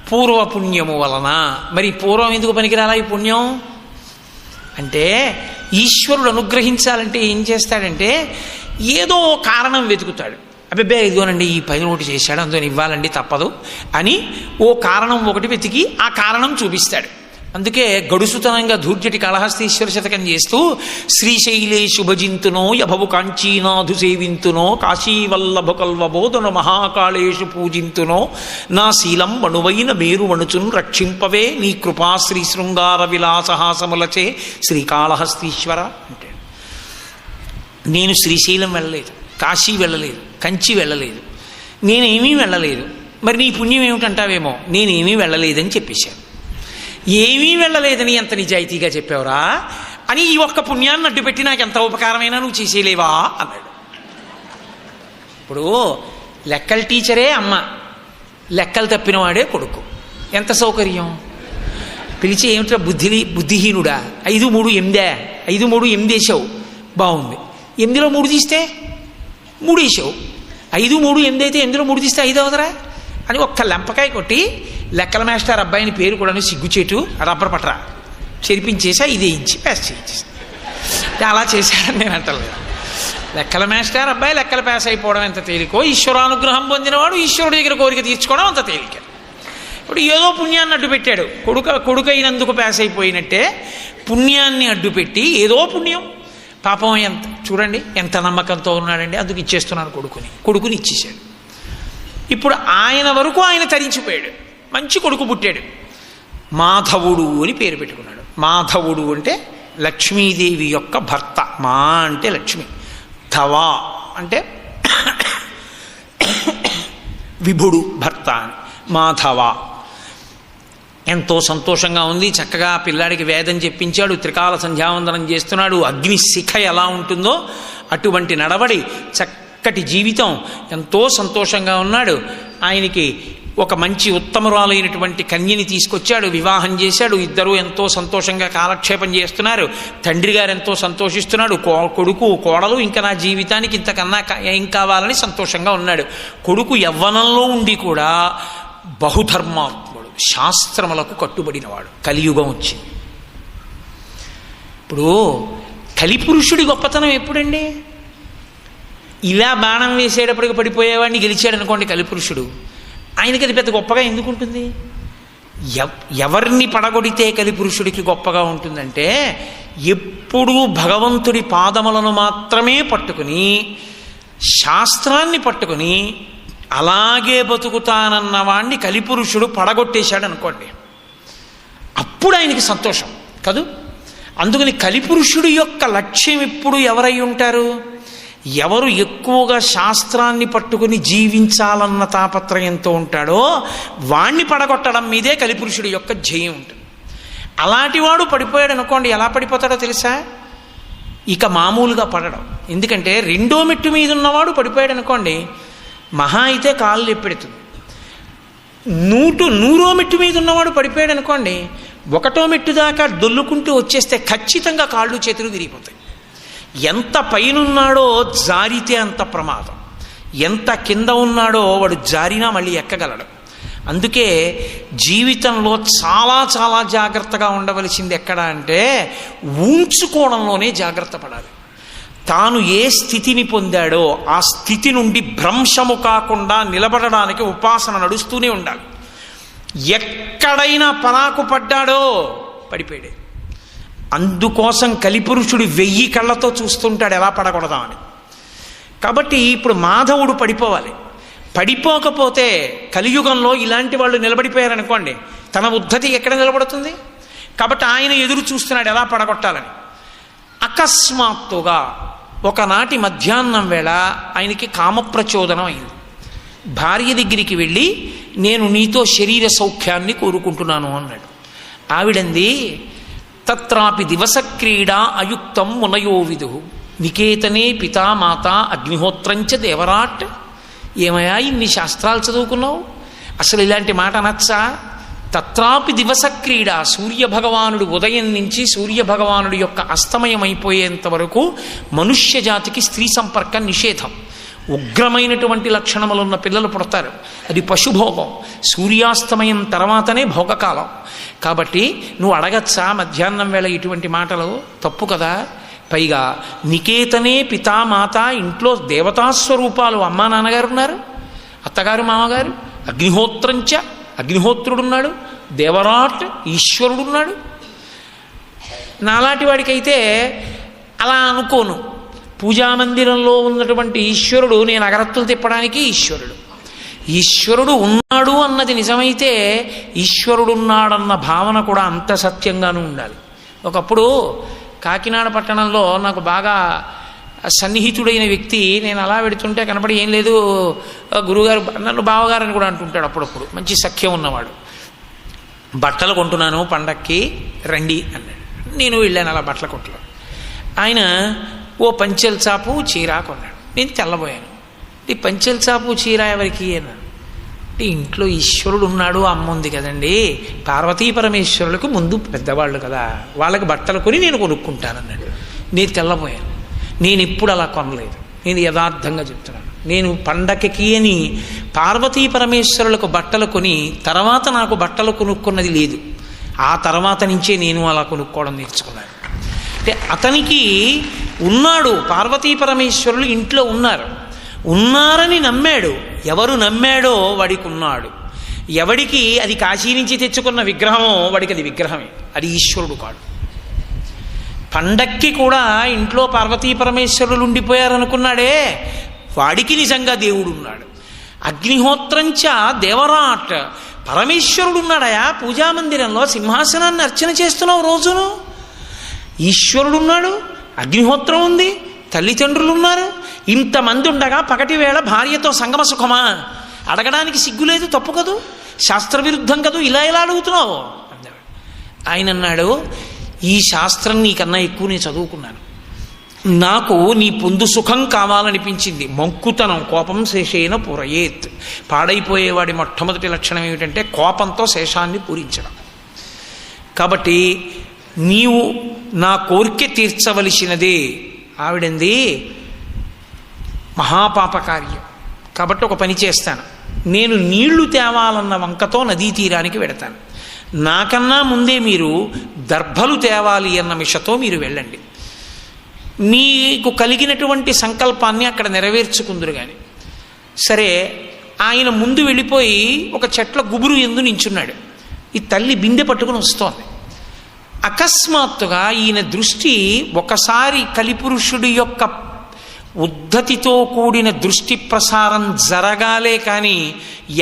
పూర్వపుణ్యము వలన. మరి పూర్వం ఎందుకు పనికిరాలా ఈ పుణ్యం అంటే, ఈశ్వరుడు అనుగ్రహించాలంటే ఏం చేస్తాడంటే ఏదో కారణం వెతుకుతాడు. అబ్బే ఇదిగోనండి ఈ పని ఒకటి చేశాడు, అందులో ఇవ్వాలండి తప్పదు అని ఓ కారణం ఒకటి వెతికి ఆ కారణం చూపిస్తాడు. అందుకే గడుసుతనంగా ధూర్జటి కాళహస్తీశ్వర శతకం చేస్తూ శ్రీశైలే శుభజింతునో యభవు కాంచీనాథు సేవింతునో కాశీవల్లభ కల్వబోధన మహాకాళేషు పూజింతునో నా శీలం మణువైన మేరు మణుచును రక్షింపవే నీ కృపా శ్రీ శృంగార విలాసహాసములచే శ్రీకాళహస్తీశ్వర అంటే. నేను శ్రీశైలం వెళ్ళలేదు, కాశీ వెళ్ళలేదు, కంచి వెళ్ళలేదు, నేనేమీ వెళ్ళలేదు, మరి నీ పుణ్యం ఏమిటంటావేమో. నేనేమీ వెళ్ళలేదని చెప్పేశాను. ఏమీ వెళ్ళలేదని ఎంత నిజాయితీగా చెప్పావురా అని ఈ ఒక్క పుణ్యాన్ని అడ్డుపెట్టి నాకు ఎంత ఉపకారమైనా నువ్వు చేసేలేవా అన్నాడు. ఇప్పుడు లెక్కల టీచరే అమ్మ, లెక్కలు తప్పినవాడే కొడుకు. ఎంత సౌకర్యం. పిలిచి ఏమిట్రా బుద్ధిహీనుడా, 5 3 8, 5 3 8 వేసావు, బాగుంది. 8లో 3 తీస్తే 3 వేసావు, 5 3 8 అయితే 8లో 3 తీస్తే 5 అవుదరా అని ఒక్క లెంపకాయ కొట్టి లెక్కల మాస్టర్ అబ్బాయిని పేరు కూడా సిగ్గుచేటు రబ్బర్ పట్రా చెరిపించేసా, ఇదే ఇంచి పాస్ చేయించేసి. అలా చేశాడని నేను అంటలేదు. లెక్కల మాస్టర్ అబ్బాయి లెక్కలు పాస్ అయిపోవడం ఎంత తేలికో, ఈశ్వరానుగ్రహం పొందినవాడు ఈశ్వరుడి దగ్గర కోరిక తీర్చుకోవడం అంత తేలిక. ఇప్పుడు ఏదో పుణ్యాన్ని అడ్డుపెట్టాడు, కొడుకైనందుకు పాస్ అయిపోయినట్టే పుణ్యాన్ని అడ్డుపెట్టి ఏదో పుణ్యం. పాపం ఎంత చూడండి ఎంత నమ్మకంతో ఉన్నాడండి, అందుకు ఇచ్చేస్తున్నాను కొడుకుని ఇచ్చేసాడు. ఇప్పుడు ఆయన వరకు ఆయన తరించిపోయాడు, మంచి కొడుకు పుట్టాడు. మాధవుడు అని పేరు పెట్టుకున్నాడు. మాధవుడు అంటే లక్ష్మీదేవి యొక్క భర్త. మా అంటే లక్ష్మి, ధవ అంటే విభుడు భర్త అని. మాధవ ఎంతో సంతోషంగా ఉంది. చక్కగా పిల్లాడికి వేదం చెప్పించాడు, త్రికాల సంధ్యావందనం చేస్తున్నాడు. అగ్నిశిఖ ఎలా ఉంటుందో అటువంటి నడవడి, చక్కటి జీవితం, ఎంతో సంతోషంగా ఉన్నాడు. ఆయనకి ఒక మంచి ఉత్తమరాలైనటువంటి కన్యని తీసుకొచ్చాడు, వివాహం చేశాడు. ఇద్దరూ ఎంతో సంతోషంగా కాలక్షేపం చేస్తున్నారు. తండ్రి గారు ఎంతో సంతోషిస్తున్నాడు. కొడుకు కోడలు ఇంకా నా జీవితానికి ఇంతకన్నా ఏం కావాలని సంతోషంగా ఉన్నాడు. కొడుకు యవ్వనంలో ఉండి కూడా బహుధర్మాత్ముడు, శాస్త్రములకు కట్టుబడినవాడు. కలియుగం వచ్చింది. ఇప్పుడు కలిపురుషుడి గొప్పతనం ఎప్పుడండి? ఇలా బాణం వేసేటప్పటికి పడిపోయేవాడిని గెలిచాడు అనుకోండి కలిపురుషుడు, ఆయనకి అది పెద్ద గొప్పగా ఎందుకు ఉంటుంది? ఎవరిని పడగొడితే కలిపురుషుడికి గొప్పగా ఉంటుందంటే, ఎప్పుడూ భగవంతుడి పాదములను మాత్రమే పట్టుకుని శాస్త్రాన్ని పట్టుకుని అలాగే బతుకుతానన్నవాణ్ణి కలిపురుషుడు పడగొట్టేశాడు అనుకోండి, అప్పుడు ఆయనకి సంతోషం కదూ. అందుకని కలిపురుషుడి యొక్క లక్ష్యం ఎప్పుడు ఎవరై ఉంటారు? ఎవరు ఎక్కువగా శాస్త్రాన్ని పట్టుకుని జీవించాలన్న తాపత్రయంతో ఉంటాడో వాణ్ణి పడగొట్టడం మీదే కలిపురుషుడి యొక్క ధ్యేయం ఉంటుంది. అలాంటి వాడు పడిపోయాడు అనుకోండి, ఎలా పడిపోతాడో తెలుసా? ఇక మామూలుగా పడడం. ఎందుకంటే 2వ మెట్టు మీద ఉన్నవాడు పడిపోయాడు అనుకోండి, మహా అయితే కాళ్ళు ఎప్పెడుతుంది. 100వ మెట్టు మీద ఉన్నవాడు పడిపోయాడు అనుకోండి, 1వ మెట్టు దాకా దొల్లుకుంటూ వచ్చేస్తే ఖచ్చితంగా కాళ్ళు చేతులు విరిగిపోతాయి. ఎంత పైనున్నాడో జారితే అంత ప్రమాదం, ఎంత కింద ఉన్నాడో వాడు జారినా మళ్ళీ ఎక్కగలడు. అందుకే జీవితంలో చాలా చాలా జాగ్రత్తగా ఉండవలసింది ఎక్కడ అంటే, ఊంచుకోవడంలోనే జాగ్రత్త పడాలి. తాను ఏ స్థితిని పొందాడో ఆ స్థితి నుండి భ్రంశము కాకుండా నిలబడడానికి ఉపాసన నడుస్తూనే ఉండాలి. ఎక్కడైనా పరాకు పడ్డాడో పడిపోయాడు. అందుకోసం కలిపురుషుడు 1000 కళ్ళతో చూస్తుంటాడు ఎలా పడకూడదామని. కాబట్టి ఇప్పుడు మాధవుడు పడిపోవాలి. పడిపోకపోతే కలియుగంలో ఇలాంటి వాళ్ళు నిలబడిపోయారనుకోండి, తన ఉద్ధతి ఎక్కడ నిలబడుతుంది? కాబట్టి ఆయన ఎదురు చూస్తున్నాడు ఎలా పడగొట్టాలని. అకస్మాత్తుగా ఒకనాటి మధ్యాహ్నం వేళ ఆయనకి కామప్రచోదనం అయింది. భార్య దగ్గరికి వెళ్ళి, నేను నీతో శరీర సౌఖ్యాన్ని కోరుకుంటున్నాను అన్నాడు. ఆవిడంది, తత్రాపి దివసక్రీడా అయుక్తం మునయో విదు నికేతనే పితామాత అగ్నిహోత్రంచ దేవరాట్. ఏమయ్యా ఇన్ని శాస్త్రాలు చదువుకున్నావు, అసలు ఇలాంటి మాట అనొచ్చా తత్రాపి దివస క్రీడ, సూర్యభగవానుడు ఉదయం నుంచి సూర్యభగవానుడి యొక్క అస్తమయం అయిపోయేంత వరకు మనుష్య జాతికి స్త్రీ సంపర్కం నిషేధం. ఉగ్రమైనటువంటి లక్షణములున్న పిల్లలు పుడతారు. అది పశుభోగం. సూర్యాస్తమయం తర్వాతనే భోగకాలం. కాబట్టి నువ్వు అడగచ్చా మధ్యాహ్నం వేళ ఇటువంటి మాటలు? తప్పు కదా. పైగా నికేతనే పితామాత, ఇంట్లో దేవతాస్వరూపాలు అమ్మా నాన్నగారు ఉన్నారు, అత్తగారు మామగారు, అగ్నిహోత్రంచ, అగ్నిహోత్రుడున్నాడు, దేవరాట్ ఈశ్వరుడున్నాడు. నాలాంటి వాడికైతే అలా అనుకోను. పూజామందిరంలో ఉన్నటువంటి ఈశ్వరుడు నేను అగరత్తులు తిప్పడానికి ఈశ్వరుడు. ఈశ్వరుడు ఉన్నాడు అన్నది నిజమైతే ఈశ్వరుడున్నాడన్న భావన కూడా అంత సత్యంగానూ ఉండాలి. ఒకప్పుడు కాకినాడ పట్టణంలో నాకు బాగా సన్నిహితుడైన వ్యక్తి, నేను అలా పెడుతుంటే కనపడి, ఏం లేదు గురువుగారు, నన్ను బావగారు అని కూడా అంటుంటాడు అప్పుడప్పుడు, మంచి సఖ్యం ఉన్నవాడు. బట్టలు కొంటున్నాను పండక్కి రండి అన్నాడు. నేను వెళ్ళాను అలా బట్టల కొట్లో. ఆయన ఓ పంచెల చాపు చీర కొన్నాడు. నేను తెల్లబోయాను. ఈ పంచెల చాపు చీర ఎవరికి అన్నాడు. ఇంట్లో ఈశ్వరుడు ఉన్నాడు, అమ్మ ఉంది కదండి, పార్వతీ పరమేశ్వరులకు ముందు పెద్దవాళ్ళు కదా, వాళ్ళకి బట్టలు కొని నేను కొనుక్కుంటానన్నాడు. నేను తెల్లబోయాను. నేను ఎప్పుడు అలా కొనలేదు. నేను యథార్థంగా చెప్తున్నాను. నేను పండగకి అని పార్వతీ పరమేశ్వరులకు బట్టలు కొని తర్వాత నాకు బట్టలు కొనుక్కున్నది లేదు. ఆ తర్వాత నుంచే నేను అలా కొనుక్కోవడం నేర్చుకున్నాను. అంటే అతనికి ఉన్నాడు, పార్వతీ పరమేశ్వరులు ఇంట్లో ఉన్నారని నమ్మాడు. ఎవరు నమ్మాడో వాడికి ఉన్నాడు. ఎవడికి అది కాశీ నుంచి తెచ్చుకున్న విగ్రహమో వాడికి అది విగ్రహమే, అది ఈశ్వరుడు కాడు. పండక్కి కూడా ఇంట్లో పార్వతీ పరమేశ్వరులు ఉండిపోయారనుకున్నాడే, వాడికి నిజంగా దేవుడు ఉన్నాడు. అగ్నిహోత్రంచ దేవరాట్, పరమేశ్వరుడు ఉన్నాడయా. పూజామందిరంలో సింహాసనాన్ని అర్చన చేస్తున్నావు రోజును, ఈశ్వరుడున్నాడు, అగ్నిహోత్రం ఉంది, తల్లిదండ్రులు ఉన్నారు. ఇంతమంది ఉండగా పగటి వేళ భార్యతో సంగమ సుఖమా? అడగడానికి సిగ్గులేదు, తప్పు కదూ, శాస్త్రవిరుద్ధం కదూ, ఇలా ఎలా అడుగుతున్నావు? ఆయన అన్నాడు, ఈ శాస్త్రం నీకన్నా ఎక్కువ నేను చదువుకున్నాను. నాకు నీ పొందు సుఖం కావాలనిపించింది. మంకుతనం, కోపం శేషేన పురయేత్. పాడైపోయేవాడి మొట్టమొదటి లక్షణం ఏమిటంటే కోపంతో శేషాన్ని పూరించడం. కాబట్టి నీవు నా కోరిక తీర్చవలసినదే. ఆవిడంది మహాపాపకార్యం. కాబట్టి ఒక పని చేస్తాను, నేను నీళ్లు తేవాలన్న వంకతో నదీ తీరానికి వెడతాను. నాకన్నా ముందే మీరు దర్భలు తేవాలి అన్న మిషతో మీరు వెళ్ళండి. మీకు కలిగినటువంటి సంకల్పాన్ని అక్కడ నెరవేర్చుకుందురు కానీ. సరే, ఆయన ముందు వెళ్ళిపోయి ఒక చెట్ల గుబురు ఎందు నించున్నాడు. ఈ తల్లి బిందె పట్టుకుని వస్తోంది. అకస్మాత్తుగా ఈయన దృష్టి ఒకసారి కలిపురుషుడి యొక్క ఉద్ధతితో కూడిన దృష్టి ప్రసారం జరగాలే కానీ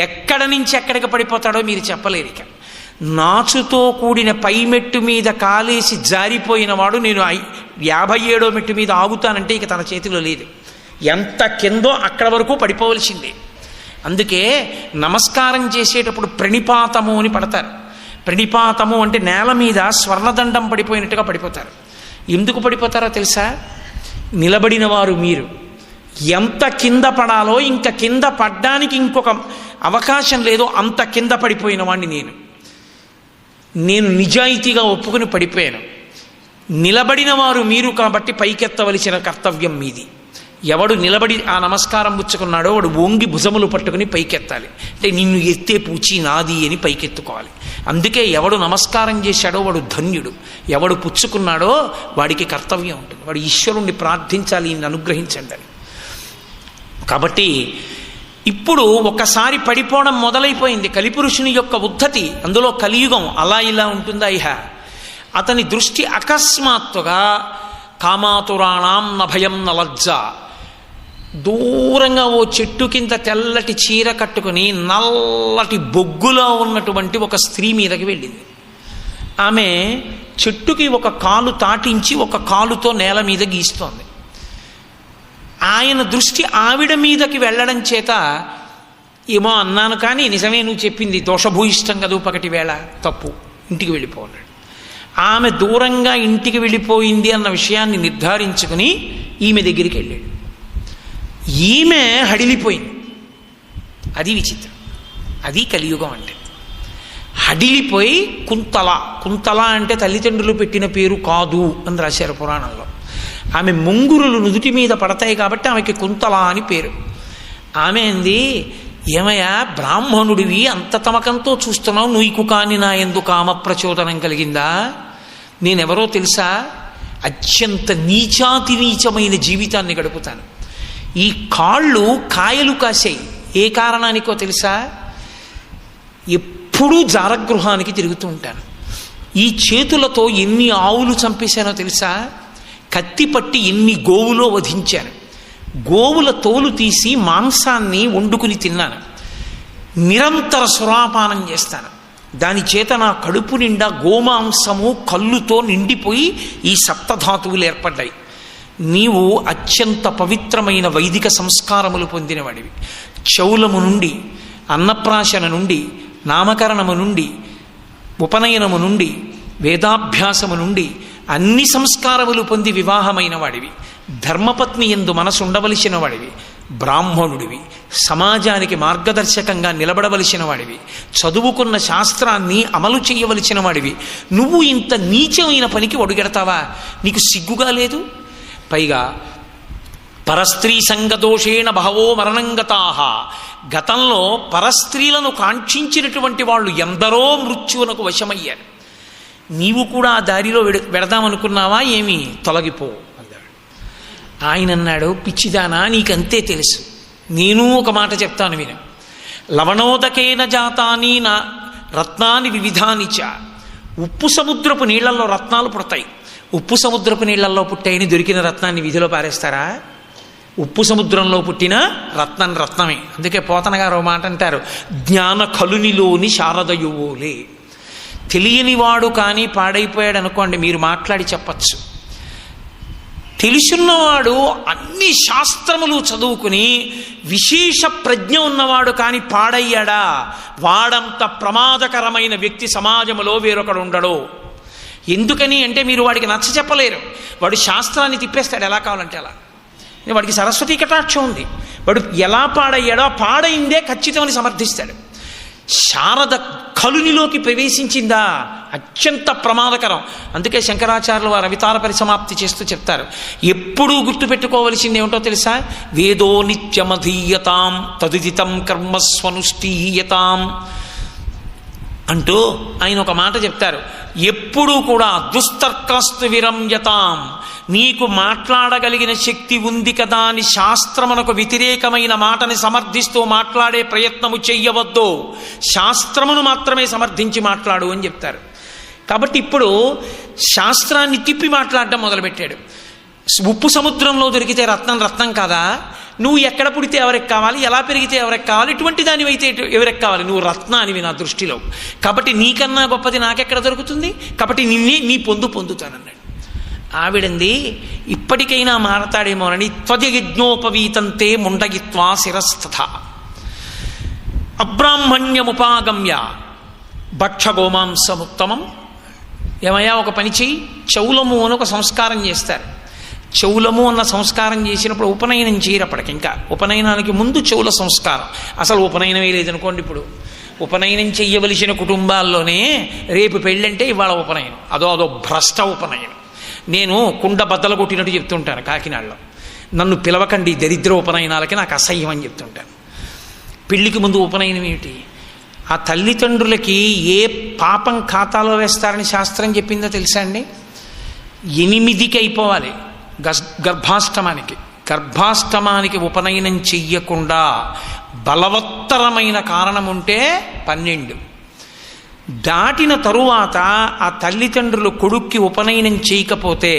ఎక్కడ నుంచి ఎక్కడికి పడిపోతాడో మీరు చెప్పలేరు. ఇక నాచుతో కూడిన పైమెట్టు మీద కాలేసి జారిపోయిన వాడు నేను 57వ మెట్టు మీద ఆగుతానంటే ఇక తన చేతిలో లేదు. ఎంత కిందో అక్కడ వరకు పడిపోవలసిందే. అందుకే నమస్కారం చేసేటప్పుడు ప్రణిపాతము అని పడతారు. ప్రణిపాతము అంటే నేల మీద స్వర్ణదండం పడిపోయినట్టుగా పడిపోతారు. ఎందుకు పడిపోతారో తెలుసా? నిలబడిన వారు మీరు. ఎంత కింద పడాలో, ఇంకా కింద పడ్డానికి ఇంకొక అవకాశం లేదో అంత కింద పడిపోయిన వాడిని నేను నిజాయితీగా ఒప్పుకుని పడిపోయాను. నిలబడిన వారు మీరు కాబట్టి పైకెత్తవలసిన కర్తవ్యం మీది. ఎవడు నిలబడి ఆ నమస్కారం పుచ్చుకున్నాడో వాడు ఓంగి భుజములు పట్టుకుని పైకెత్తాలి. అంటే నిన్ను ఎత్తే పూచి నాది అని పైకెత్తుకోవాలి. అందుకే ఎవడు నమస్కారం చేశాడో వాడు ధన్యుడు, ఎవడు పుచ్చుకున్నాడో వాడికి కర్తవ్యం ఉంటుంది. వాడు ఈశ్వరుణ్ణి ప్రార్థించాలి, ఈయన్ని అనుగ్రహించండి అని. కాబట్టి ఇప్పుడు ఒకసారి పడిపోవడం మొదలైపోయింది. కలిపురుషుని యొక్క ఉద్ధతి, అందులో కలియుగం అలా ఇలా ఉంటుందా? ఇహ అతని దృష్టి అకస్మాత్తుగా కామాతురాణం నభయం నలజ్జ, దూరంగా ఓ చెట్టు కింద తెల్లటి చీర కట్టుకుని నల్లటి బొగ్గులో ఉన్నటువంటి ఒక స్త్రీ మీదకి వెళ్ళింది. ఆమె చెట్టుకి ఒక కాలు తాటించి ఒక కాలుతో నేల మీద గీస్తోంది. ఆయన దృష్టి ఆవిడ మీదకి వెళ్ళడం చేత ఏమో అన్నాను కానీ నిజమే నువ్వు చెప్పింది, దోషభూయిష్టం కదూ పగటి వేళ, తప్పు, ఇంటికి వెళ్ళిపోన్నాడు. ఆమె దూరంగా ఇంటికి వెళ్ళిపోయింది అన్న విషయాన్ని నిర్ధారించుకుని ఈమె దగ్గరికి వెళ్ళాడు. ఈమె హడిలిపోయింది. అది విచిత్రం, అది కలియుగం అంటే. హడిలిపోయి కుంతల, కుంతల అంటే తల్లిదండ్రులు పెట్టిన పేరు కాదు అని రాశారు పురాణంలో. ఆమె ముంగురులు నుదుటి మీద పడతాయి కాబట్టి ఆమెకి కుంతల అని పేరు. ఆమె అంది, ఏమయ్యా బ్రాహ్మణుడివి అంత తమకంతో చూస్తున్నావు, నీకు కాని నా ఎందు కామ ప్రచోదనం కలిగిందా? నేనెవరో తెలుసా? అత్యంత నీచాతి నీచమైన జీవితాన్ని గడుపుతాను. ఈ కాళ్ళు కాయలు కాసాయి. ఏ కారణానికో తెలుసా? ఎప్పుడూ జారగృహానికి తిరుగుతూ ఉంటాను. ఈ చేతులతో ఎన్ని ఆవులు చంపేశానో తెలుసా? కత్తి పట్టి ఎన్ని గోవులో వధించాను. గోవుల తోలు తీసి మాంసాన్ని వండుకుని తిన్నాను. నిరంతర సురాపానం చేస్తాను. దాని చేత నా కడుపు నిండా గోమాంసము కళ్ళుతో నిండిపోయి ఈ సప్తధాతువులు ఏర్పడ్డాయి. నీవు అత్యంత పవిత్రమైన వైదిక సంస్కారములు పొందినవాడివి. చౌలము నుండి, అన్నప్రాశన నుండి, నామకరణము నుండి, ఉపనయనము నుండి, వేదాభ్యాసము నుండి అన్ని సంస్కారములు పొంది వివాహమైన వాడివి. ధర్మపత్ని యందు మనసు ఉండవలసిన వాడివి. బ్రాహ్మణుడివి. సమాజానికి మార్గదర్శకంగా నిలబడవలసిన వాడివి. చదువుకున్న శాస్త్రాన్ని అమలు చేయవలసిన వాడివి. నువ్వు ఇంత నీచమైన పనికి ఒడిగెడతావా? నీకు సిగ్గుగా లేదు? పైగా పరస్త్రీ సంగదోషేణ బహవో మరణంగతాహ. గతంలో పరస్త్రీలను కాంక్షించినటువంటి వాళ్ళు ఎందరో మృత్యువునకు వశమయ్యారు. నీవు కూడా ఆ దారిలో వెడదామనుకున్నావా? ఏమి, తొలగిపో అన్నాడు. ఆయన అన్నాడు, పిచ్చిదానా, నీకంతే తెలుసు. నేను ఒక మాట చెప్తాను విను. లవణోదకేన జాతాని నా రత్నాని వివిధాని చ. ఉప్పు సముద్రపు నీళ్లలో రత్నాలు పుడతాయి. ఉప్పు సముద్రపు నీళ్లలో పుట్టాయని దొరికిన రత్నాన్ని వీధిలో పారేస్తారా? ఉప్పు సముద్రంలో పుట్టిన రత్నం రత్నమే. అందుకే పోతన గారు మాట అంటారు, జ్ఞాన కలునిలోని శారదయువోలే. తెలియనివాడు కానీ పాడైపోయాడు అనుకోండి, మీరు మాట్లాడి చెప్పచ్చు. తెలుసున్నవాడు అన్ని శాస్త్రములు చదువుకుని విశేష ప్రజ్ఞ ఉన్నవాడు కానీ పాడయ్యాడా, వాడంత ప్రమాదకరమైన వ్యక్తి సమాజంలో వేరొకడు ఉండడు. ఎందుకని అంటే మీరు వాడికి నచ్చ చెప్పలేరు. వాడు శాస్త్రాన్ని తిప్పేస్తాడు ఎలా కావాలంటే అలా. వాడికి సరస్వతీ కటాక్షం ఉంది. వాడు ఎలా పాడయ్యాడో పాడైందే ఖచ్చితమని సమర్థిస్తాడు. శారద కలునిలోకి ప్రవేశించిందా, అత్యంత ప్రమాదకరం. అందుకే శంకరాచార్యులు వారు అవతార పరిసమాప్తి చేస్తూ చెప్తారు, ఎప్పుడూ గుర్తుపెట్టుకోవలసింది ఏమిటో తెలుసా? వేదో నిత్యమధీయతాం తదుదితం కర్మస్వనుష్ఠీయతాం అంటూ ఆయన ఒక మాట చెప్తారు. ఎప్పుడూ కూడా దుస్తర్కస్తు విరంయతాం. నీకు మాట్లాడగలిగిన శక్తి ఉంది కదా అని శాస్త్రమునకు వ్యతిరేకమైన మాటని సమర్థిస్తూ మాట్లాడే ప్రయత్నము చెయ్యవద్దు. శాస్త్రమును మాత్రమే సమర్థించి మాట్లాడు అని చెప్తారు. కాబట్టి ఇప్పుడు శాస్త్రాన్ని తిప్పి మాట్లాడడం మొదలుపెట్టాడు. ఉప్పు సముద్రంలో దొరికితే రత్నం రత్నం కాదా? నువ్వు ఎక్కడ పుడితే ఎవరికి కావాలి, ఎలా పెరిగితే ఎవరికి కావాలి, ఇటువంటి దానివైతే ఎవరికి కావాలి? నువ్వు రత్నానివి నా దృష్టిలో. కాబట్టి నీకన్నా గొప్పది నాకెక్కడ దొరుకుతుంది? కాబట్టి నీ పొందుతానన్నాడు. ఆవిడంది, ఇప్పటికైనా మారతాడేమోనని త్వజయజ్ఞోపవీతంతే ముండయిత్వా శిరస్థ అబ్రాహ్మణ్యముపాగమ్య భక్షగోమాంసముత్తమం. ఏమయ్యా ఒక పని చెయ్యి, చౌలము అని ఒక సంస్కారం చేస్తారు. చౌలము అన్న సంస్కారం చేసినప్పుడు ఉపనయనం చేయరప్పటికి. ఇంకా ఉపనయనానికి ముందు చౌల సంస్కారం. అసలు ఉపనయనమే లేదనుకోండి. ఇప్పుడు ఉపనయనం చెయ్యవలసిన కుటుంబాల్లోనే రేపు పెళ్ళంటే ఇవాళ ఉపనయనం. అదో భ్రష్ట ఉపనయనం. నేను కుండ బద్దలు కొట్టినట్టు చెప్తుంటాను కాకినాడలో. నన్ను పిలవకండి దరిద్ర ఉపనయనాలకి, నాకు అసహ్యం అని చెప్తుంటాను. పెళ్లికి ముందు ఉపనయనం ఏమిటి? ఆ తల్లిదండ్రులకి ఏ పాపం ఖాతాలో వేస్తారని శాస్త్రం చెప్పిందో తెలుసా అండి? 8కి అయిపోవాలి గర్భాష్టమానికి ఉపనయనం చెయ్యకుండా బలవత్తరమైన కారణం ఉంటే 12 దాటిన తరువాత ఆ తల్లిదండ్రులు కొడుక్కి ఉపనయనం చేయకపోతే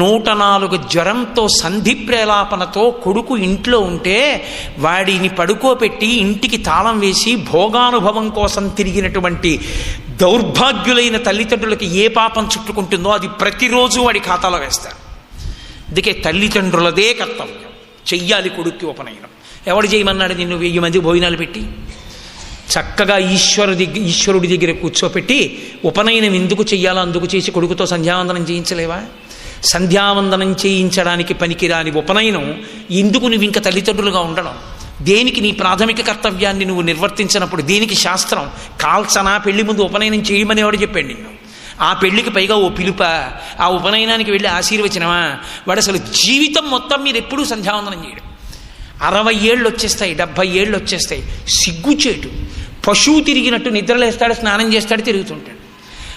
104 జ్వరంతో సంధి ప్రేలాపనతో కొడుకు ఇంట్లో ఉంటే వాడిని పడుకోపెట్టి ఇంటికి తాళం వేసి భోగానుభవం కోసం తిరిగినటువంటి దౌర్భాగ్యులైన తల్లిదండ్రులకి ఏ పాపం చుట్టుకుంటుందో అది ప్రతిరోజు వాడి ఖాతాలో వేస్తారు. అందుకే తల్లిదండ్రులదే కర్తవ్యం, చెయ్యాలి కొడుక్కి ఉపనయనం. ఎవడు చేయమన్నాడు నిన్ను 1000 మంది భోజనాలు పెట్టి? చక్కగా ఈశ్వరుడి దగ్గర కూర్చోపెట్టి ఉపనయనం ఎందుకు చెయ్యాలో అందుకు చేసి కొడుకుతో సంధ్యావందనం చేయించలేవా? సంధ్యావందనం చేయించడానికి పనికిరాని ఉపనయనం ఎందుకు నువ్వు ఇంకా తల్లిదండ్రులుగా ఉండడం? దేనికి నీ ప్రాథమిక కర్తవ్యాన్ని నువ్వు నిర్వర్తించినప్పుడు దేనికి శాస్త్రం? కాల్చనా పెళ్లి ముందు ఉపనయనం చేయమని ఎవడు చెప్పాడు నిన్ను? ఆ పెళ్లికి పైగా ఓ పిలుప, ఆ ఉపనయనానికి వెళ్ళి ఆశీర్వచనమా? వాడు అసలు జీవితం మొత్తం మీరు ఎప్పుడూ సంధ్యావందనం చేయడం. 60 ఏళ్ళు వచ్చేస్తాయి, 70 ఏళ్ళు వచ్చేస్తాయి, సిగ్గుచేటు. పశువు తిరిగినట్టు నిద్రలేస్తాడు, స్నానం చేస్తాడు, తిరుగుతుంటాడు.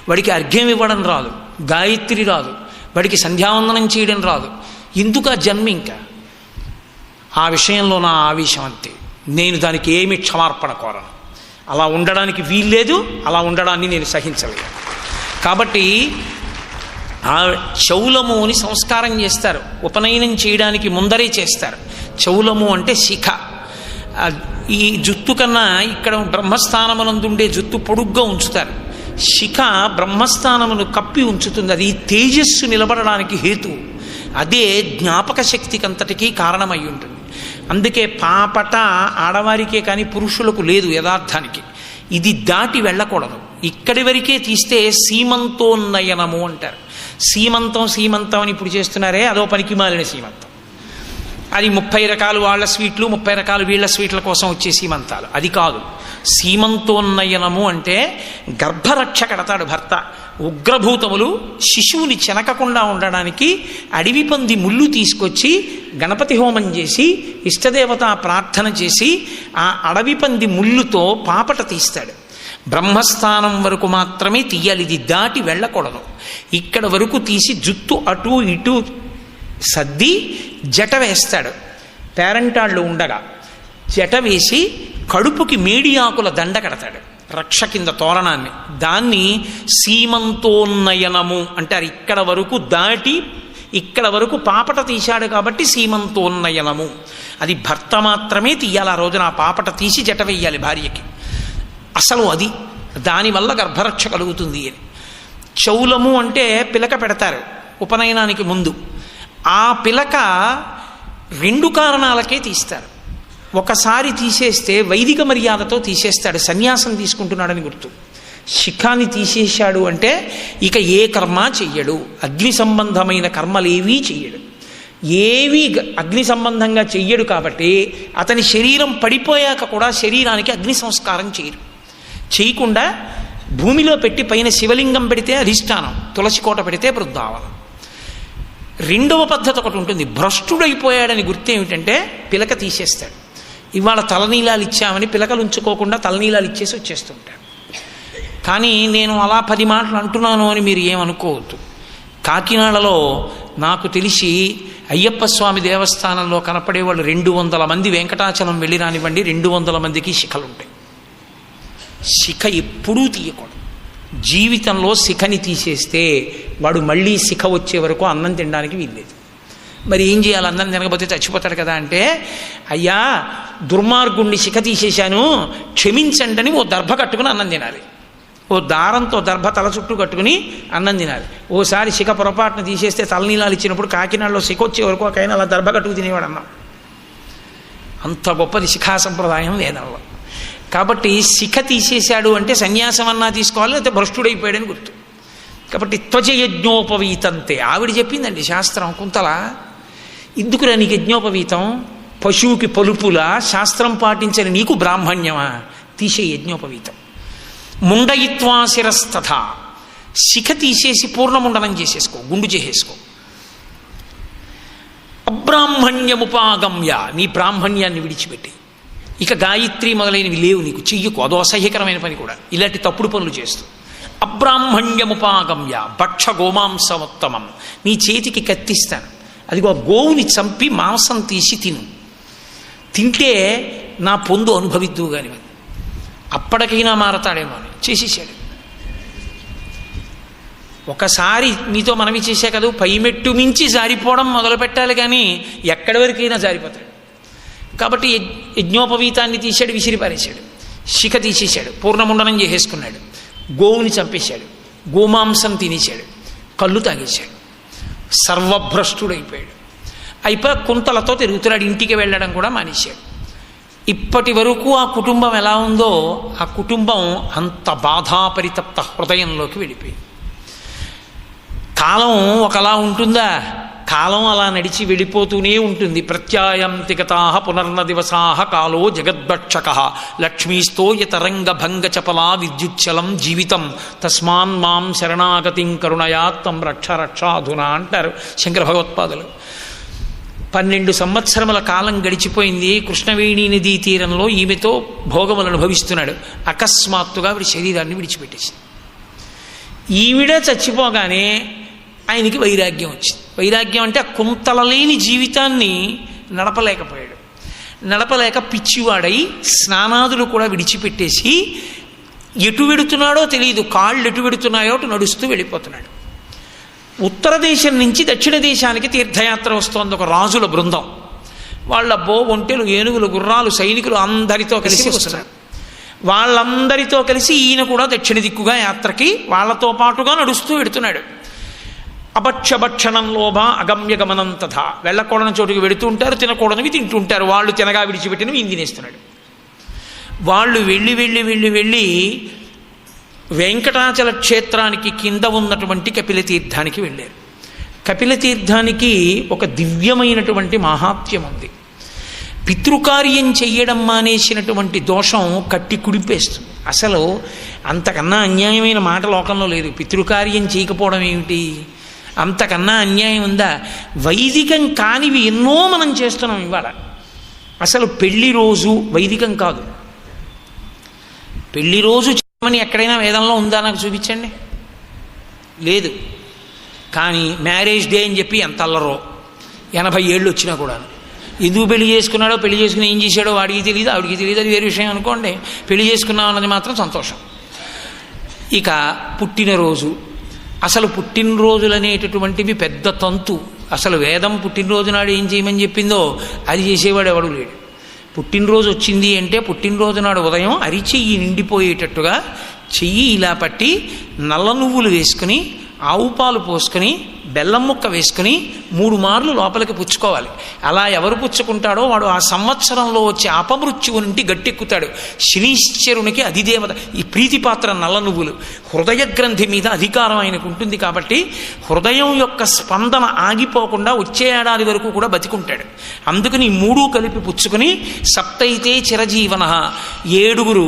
వాడికి అర్ఘ్యం ఇవ్వడం రాదు, గాయత్రి రాదు, వాడికి సంధ్యావందనం చేయడం రాదు. ఎందుకు ఆ జన్మ? ఇంకా ఆ విషయంలో నా ఆవేశం అంతే. నేను దానికి ఏమి క్షమార్పణ కోరను. అలా ఉండడానికి వీల్లేదు, అలా ఉండడాన్ని నేను సహించలేను. కాబట్టి ఆ చౌలము అని సంస్కారం చేస్తారు, ఉపనయనం చేయడానికి ముందరే చేస్తారు. చౌలము అంటే శిఖ. ఈ జుత్తు కన్నా ఇక్కడ బ్రహ్మస్థానమునందుండే జుత్తు పొడుగ్గా ఉంచుతారు. శిఖ బ్రహ్మస్థానమును కప్పి ఉంచుతుంది. అది తేజస్సు నిలబడడానికి హేతు. అదే జ్ఞాపక శక్తికి అంతటికీ కారణమై ఉంటుంది. అందుకే పాపట ఆడవారికే కానీ పురుషులకు లేదు యథార్థానికి. ఇది దాటి వెళ్ళకూడదు. ఇక్కడి వరకే తీస్తే సీమంతోన్నయనము అంటారు. సీమంతం అని ఇప్పుడు చేస్తున్నారే, అదో పనికి మాలిన సీమంతం. అది 30 రకాలు వాళ్ళ స్వీట్లు, 30 రకాలు వీళ్ళ స్వీట్ల కోసం వచ్చే సీమంతాలు. అది కాదు. సీమంతోన్నయనము అంటే గర్భరక్ష కడతాడు భర్త. ఉగ్రభూతములు శిశువుని చెనకకుండా ఉండడానికి అడవి పంది ముళ్ళు తీసుకొచ్చి గణపతి హోమం చేసి ఇష్టదేవత ప్రార్థన చేసి ఆ అడవి పంది ముళ్ళుతో పాపట తీస్తాడు. బ్రహ్మస్థానం వరకు మాత్రమే తీయాలి, ఇది దాటి వెళ్ళకూడదు. ఇక్కడ వరకు తీసి జుత్తు అటు ఇటు సర్ది జట వేస్తాడు. పేరంటాళ్ళు ఉండగా జట వేసి కడుపుకి మేడి ఆకుల దండ కడతాడు, రక్ష కింద తోరణాన్ని. దాన్ని సీమంతోన్నయనము అంటారు. ఇక్కడ వరకు దాటి ఇక్కడ వరకు పాపట తీశాడు కాబట్టి సీమంతోన్నయనము. అది భర్త మాత్రమే తీయాలి. ఆ రోజున ఆ పాపట తీసి జట వేయాలి భార్యకి. అసలు అది దానివల్ల గర్భరక్ష కలుగుతుంది అని. చౌలము అంటే పిలక పెడతారు ఉపనయనానికి ముందు. ఆ పిలక 2 కారణాలకే తీస్తారు. ఒకసారి తీసేస్తే వైదిక మర్యాదతో తీసేస్తాడు, సన్యాసం తీసుకుంటున్నాడని గుర్తు. శిఖాన్ని తీసేశాడు అంటే ఇక ఏ కర్మ చెయ్యడు, అగ్ని సంబంధమైన కర్మలేవీ చెయ్యడు, ఏవీ అగ్ని సంబంధంగా చెయ్యడు. కాబట్టి అతని శరీరం పడిపోయాక కూడా శరీరానికి అగ్ని సంస్కారం చేయకుండా భూమిలో పెట్టి పైన శివలింగం పెడితే అధిష్టానం, తులసి కోట పెడితే బృందావనం. 2వ పద్ధతి ఒకటి ఉంటుంది. భ్రష్టుడైపోయాడని గుర్తు ఏమిటంటే పిలక తీసేస్తాడు. ఇవాళ తలనీలాలు ఇచ్చామని పిలకలు ఉంచుకోకుండా తలనీలాలు ఇచ్చేసి వచ్చేస్తుంటాడు. కానీ నేను అలా 10 మాటలు అంటున్నాను అని మీరు ఏమనుకోవద్దు. కాకినాడలో నాకు తెలిసి అయ్యప్ప స్వామి దేవస్థానంలో కనపడే వాళ్ళు 200 మంది వెంకటాచలం వెళ్ళి రానివ్వండి, 200 మందికి శిఖలుంటాయి. శిఖ ఎప్పుడూ తీయకూడదు. జీవితంలో శిఖని తీసేస్తే వాడు మళ్ళీ శిఖ వచ్చే వరకు అన్నం తినడానికి వీల్లేదు. మరి ఏం చేయాలి? అన్నం తినకపోతే చచ్చిపోతాడు కదా అంటే, అయ్యా దుర్మార్గుణ్ణి శిఖ తీసేశాను క్షమించండి అని ఓ దర్భ కట్టుకుని అన్నం తినాలి. ఓ దారంతో దర్భ తల చుట్టూ కట్టుకుని అన్నం తినాలి. ఓసారి శిఖ పొరపాటును తీసేస్తే తలనీలాలు ఇచ్చినప్పుడు కాకినాడలో శిఖ వచ్చే వరకు ఒక ఆయన అలా దర్భ కట్టుకు తినేవాడు అన్నం. అంత గొప్పది శిఖా సంప్రదాయం వేదంలో. కాబట్టి శిఖ తీసేశాడు అంటే సన్యాసం అన్నా తీసుకోవాలి, లేకపోతే భ్రష్టుడైపోయాడని గుర్తు. కాబట్టి త్వచయజ్ఞోపవీతంతే ఆవిడ చెప్పిందండి శాస్త్రం. కుంతల ఎందుకురా నీకు యజ్ఞోపవీతం? పశువుకి పలుపులా శాస్త్రం పాటించని నీకు బ్రాహ్మణ్యమా? తీసే యజ్ఞోపవీతం. ముండయిత్వా శిరస్తథ, శిఖ తీసేసి పూర్ణముండనం చేసేసుకో, గుండు చేసేసుకో. అబ్రాహ్మణ్యముపాగమ్య, నీ బ్రాహ్మణ్యాన్ని విడిచిపెట్టి ఇక గాయత్రి మొదలైనవి లేవు నీకు, చెయ్యకు, అదో అసహ్యకరమైన పని కూడా ఇలాంటి తప్పుడు పనులు చేస్తూ. అబ్రాహ్మణ్యముపాగమ్య భక్ష గోమాంసముత్తమం, నీ చేతికి కత్తిస్తాను, అదిగో గోవుని చంపి మాంసం తీసి తింటే నా పొందు అనుభవిద్దు కాని. అప్పటికైనా మారతాడేమో అని చేసేసాడు. ఒకసారి మీతో మనవి చేసే కదా, పైమెట్టు మించి జారిపోవడం మొదలు పెట్టాలి, కానీ ఎక్కడి వరకైనా జారిపోతాడు. కాబట్టి యజ్ఞోపవీతాన్ని తీశాడు, విసిరిపారేశాడు. శిఖ తీసేశాడు, పూర్ణముండనం చేసేసుకున్నాడు, గోవుని చంపేశాడు, గోమాంసం తినేశాడు, కళ్ళు తాగేశాడు, సర్వభ్రష్టుడైపోయాడు. అయిపోయి కుంతలతో తిరుగుతున్నాడు, ఇంటికి వెళ్ళడం కూడా మానేశాడు. ఇప్పటి వరకు ఆ కుటుంబం ఎలా ఉందో ఆ కుటుంబం అంత బాధాపరితప్త హృదయంలోకి వెళ్ళిపోయింది. కాలం ఒకలా ఉంటుందా? కాలం అలా నడిచి వెళ్ళిపోతూనే ఉంటుంది. ప్రత్యాయంతిగతాః పునర్న దివసాః కాలో జగద్భక్షక లక్ష్మీస్తో యతరంగ భంగ చపలా విద్యుచ్చలం జీవితం తస్మాన్ మాం శరణాగతిం కరుణయాత్తం రక్ష రక్షాధునా అంటారు శంకర భగవత్పాదులు. 12 సంవత్సరముల కాలం గడిచిపోయింది. కృష్ణవేణి నదీ తీరంలో ఈమెతో భోగములు అనుభవిస్తున్నాడు. అకస్మాత్తుగా ఆవిడ శరీరాన్ని విడిచిపెట్టేసింది. ఈవిడ చచ్చిపోగానే ఆయనకి వైరాగ్యం వచ్చింది. వైరాగ్యం అంటే ఆ కుంతలలేని జీవితాన్ని నడపలేకపోయాడు. నడపలేక పిచ్చివాడై స్నానాదులు కూడా విడిచిపెట్టేసి ఎటు వెడుతున్నాడో తెలియదు, కాళ్ళు ఎటు వెడుతున్నాయో అటు నడుస్తూ వెళ్ళిపోతున్నాడు. ఉత్తర దేశం నుంచి దక్షిణ దేశానికి తీర్థయాత్ర వస్తోంది ఒక రాజుల బృందం. వాళ్ళ ఒంటెలు, ఏనుగులు, గుర్రాలు, సైనికులు అందరితో కలిసి వస్తున్నారు. వాళ్ళందరితో కలిసి ఈయన కూడా దక్షిణ దిక్కుగా యాత్రకి వాళ్ళతో పాటుగా నడుస్తూ వెడుతున్నాడు. అభక్షభక్షణం లోభ అగమ్యగమనం తథా, వెళ్ళకూడని చోటుకి వెడుతూ ఉంటారు, తినకూడనివి తింటుంటారు. వాళ్ళు తినగా విడిచిపెట్టినవి ఈయన తినేస్తున్నాడు. వాళ్ళు వెళ్ళి వెళ్ళి వెళ్ళి వెళ్ళి వెంకటాచల క్షేత్రానికి కింద ఉన్నటువంటి కపిలతీర్థానికి వెళ్ళారు. కపిలతీర్థానికి ఒక దివ్యమైనటువంటి మహాత్మ్యం ఉంది. పితృకార్యం చెయ్యడం మానేసినటువంటి దోషం కట్టి కుడిపేస్తుంది. అసలు అంతకన్నా అన్యాయమైన మాట లోకంలో లేదు. పితృకార్యం చేయకపోవడం ఏమిటి, అంతకన్నా అన్యాయం ఉందా? వైదికం కానివి ఎన్నో మనం చేస్తున్నాం ఇవాళ. అసలు పెళ్లి రోజు వైదికం కాదు. పెళ్లి రోజు చేయమని ఎక్కడైనా వేదంలో ఉందా? నాకు చూపించండి. లేదు. కానీ మ్యారేజ్ డే అని చెప్పి ఎంత అల్లరో, 80 ఏళ్ళు వచ్చినా కూడా. ఎందుకు పెళ్లి చేసుకున్నాడో, పెళ్లి చేసుకుని ఏం చేశాడో వాడికి తెలియదు, ఆవిడికి తెలియదు, అది వేరే విషయం అనుకోండి. పెళ్లి చేసుకున్నాం అన్నది మాత్రం సంతోషం. ఇక పుట్టినరోజు, అసలు పుట్టినరోజులు అనేటటువంటివి పెద్ద తంతు. అసలు వేదం పుట్టినరోజు నాడు ఏం చేయమని చెప్పిందో అది చేసేవాడు ఎవడు లేడు. పుట్టినరోజు వచ్చింది అంటే పుట్టినరోజు నాడు ఉదయం అరిచెయ్యి నిండిపోయేటట్టుగా చెయ్యి ఇలా పట్టి నల్ల నువ్వులు వేసుకుని ఆవు పాలు పోసుకొని బెల్లం ముక్క వేసుకుని 3 మార్లు లోపలికి పుచ్చుకోవాలి. అలా ఎవరు పుచ్చుకుంటాడో వాడు ఆ సంవత్సరంలో వచ్చే అపమృత్యువు నుండి గట్టెక్కుతాడు. శనీశ్వరునికి అధిదేవత. ఈ ప్రీతిపాత్ర నల్ల నువ్వులు హృదయ గ్రంథి మీద అధికారం ఆయనకు ఉంటుంది కాబట్టి హృదయం యొక్క స్పందన ఆగిపోకుండా వచ్చే ఏడాది వరకు కూడా బతికుంటాడు. అందుకని 3 కలిపి పుచ్చుకొని సప్తైతే చిరజీవన 7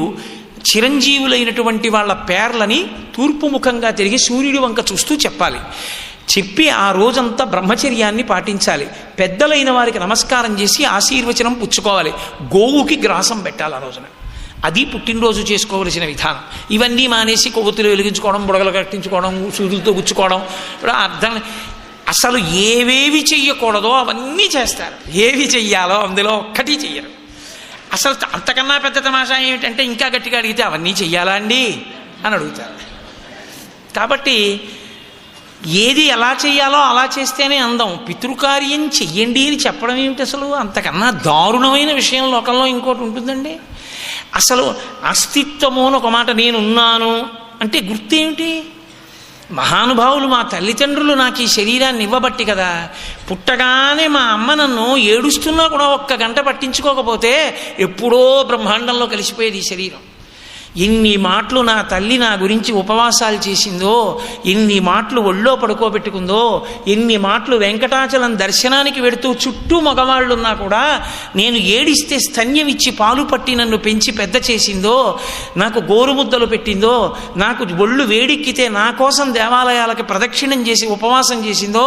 చిరంజీవులైనటువంటి వాళ్ళ పేర్లని తూర్పు ముఖంగా తిరిగి సూర్యుడి వంక చూస్తూ చెప్పాలి. చెప్పి ఆ రోజంతా బ్రహ్మచర్యాన్ని పాటించాలి. పెద్దలైన వారికి నమస్కారం చేసి ఆశీర్వచనం పుచ్చుకోవాలి. గోవుకి గ్రాసం పెట్టాలి ఆ రోజున. అది పుట్టినరోజు చేసుకోవలసిన విధానం. ఇవన్నీ మానేసి కొవ్వొత్తులు వెలిగించుకోవడం, బుడగలు కట్టించుకోవడం, సూదులతో గుచ్చుకోవడం అర్థం. అసలు ఏవేవి చెయ్యకూడదో అవన్నీ చేస్తారు. ఏవి చెయ్యాలో అందులో ఒక్కటి చెయ్యరు. అసలు అంతకన్నా పెద్ద తమాషా ఏమిటంటే ఇంకా గట్టిగా అడిగితే అవన్నీ చెయ్యాలా అండి అని అడుగుతారు. కాబట్టి ఏది ఎలా చెయ్యాలో అలా చేస్తేనే అందం. పితృకార్యం చెయ్యండి అని చెప్పడం ఏమిటి? అసలు అంతకన్నా దారుణమైన విషయం లోకంలో ఇంకోటి ఉంటుందండి. అసలు అస్తిత్వము అని ఒక మాట, నేనున్నాను అంటే గుర్తేమిటి? మహానుభావులు మా తల్లిదండ్రులు నాకు ఈ శరీరాన్ని ఇవ్వబట్టి కదా. పుట్టగానే మా అమ్మ నన్ను ఏడుస్తున్నా కూడా 1 గంట పట్టించుకోకపోతే ఎప్పుడో బ్రహ్మాండంలో కలిసిపోయేది ఈ శరీరం. ఎన్ని మాటలు నా తల్లి నా గురించి ఉపవాసాలు చేసిందో, ఎన్ని మాటలు ఒళ్ళో పడుకోబెట్టుకుందో, ఎన్ని మాటలు వెంకటాచలం దర్శనానికి వెడుతూ చుట్టూ మగవాళ్ళున్నా కూడా నేను ఏడిస్తే స్తన్యం ఇచ్చి పాలు పట్టి నన్ను పెంచి పెద్ద చేసిందో, నాకు గోరుముద్దలు పెట్టిందో, నాకు ఒళ్ళు వేడెక్కితే నా కోసం దేవాలయాలకు ప్రదక్షిణం చేసి ఉపవాసం చేసిందో,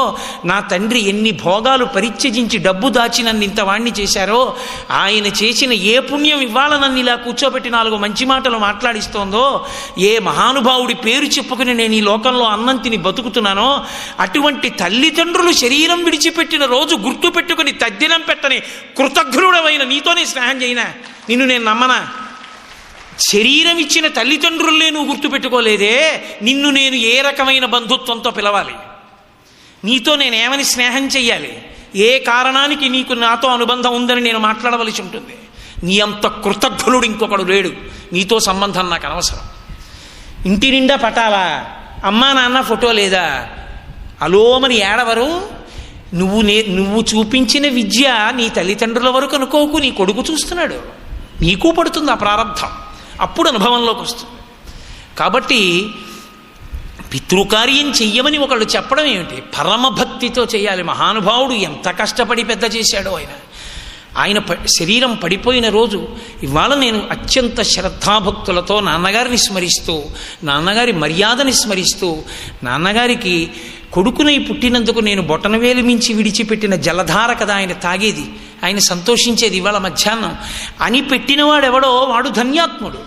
నా తండ్రి ఎన్ని భోగాలు పరిత్యజించి డబ్బు దాచి నన్ను ఇంత వాణ్ణి చేశారో, ఆయన చేసిన ఏ పుణ్యం ఇవాళ నన్ను ఇలా కూర్చోబెట్టి 4 మంచి మాటలు మాట్లాడిస్తోందో, ఏ మహానుభావుడి పేరు చెప్పుకుని నేను ఈ లోకంలో అన్నం తిని బతుకుతున్నానో, అటువంటి తల్లిదండ్రులు శరీరం విడిచిపెట్టిన రోజు గుర్తు పెట్టుకుని తద్దినం పెట్టని కృతజ్ఞుడమైన నీతోనే స్నేహం చేయనా? నిన్ను నేను నమ్మనా? శరీరం ఇచ్చిన తల్లిదండ్రులే నువ్వు గుర్తుపెట్టుకోలేదే, నిన్ను నేను ఏ రకమైన బంధుత్వంతో పిలవాలి? నీతో నేనేమని స్నేహం చెయ్యాలి? ఏ కారణానికి నీకు నాతో అనుబంధం ఉందని నేను మాట్లాడవలసి ఉంటుంది? నీ అంత కృతజ్ఞుడు ఇంకొకడు లేడు. నీతో సంబంధం నాకు అనవసరం. ఇంటి నిండా పటాలా, అమ్మా నాన్న ఫోటో లేదా, అలోమని ఏడవరు. నువ్వు చూపించిన విద్య నీ తల్లిదండ్రుల వరకు అనుకోకు, నీ కొడుకు చూస్తున్నాడు, నీకు పడుతుంది ఆ ప్రారంభం. అప్పుడు అనుభవంలోకి వస్తుంది. కాబట్టి పితృకార్యం చెయ్యమని ఒకళ్ళు చెప్పడం ఏమిటి? పరమభక్తితో చేయాలి. మహానుభావుడు ఎంత కష్టపడి పెద్ద చేశాడో ఆయన శరీరం పడిపోయిన రోజు ఇవాళ నేను అత్యంత శ్రద్ధాభక్తులతో నాన్నగారిని స్మరిస్తూ, నాన్నగారి మర్యాదని స్మరిస్తూ, నాన్నగారికి కొడుకునై పుట్టినందుకు నేను బొటనవేలు మించి విడిచిపెట్టిన జలధార కదా ఆయన తాగేది, ఆయన సంతోషించేది ఇవాళ మధ్యాహ్నం అని పెట్టినవాడెవడో వాడు ధన్యాత్ముడు.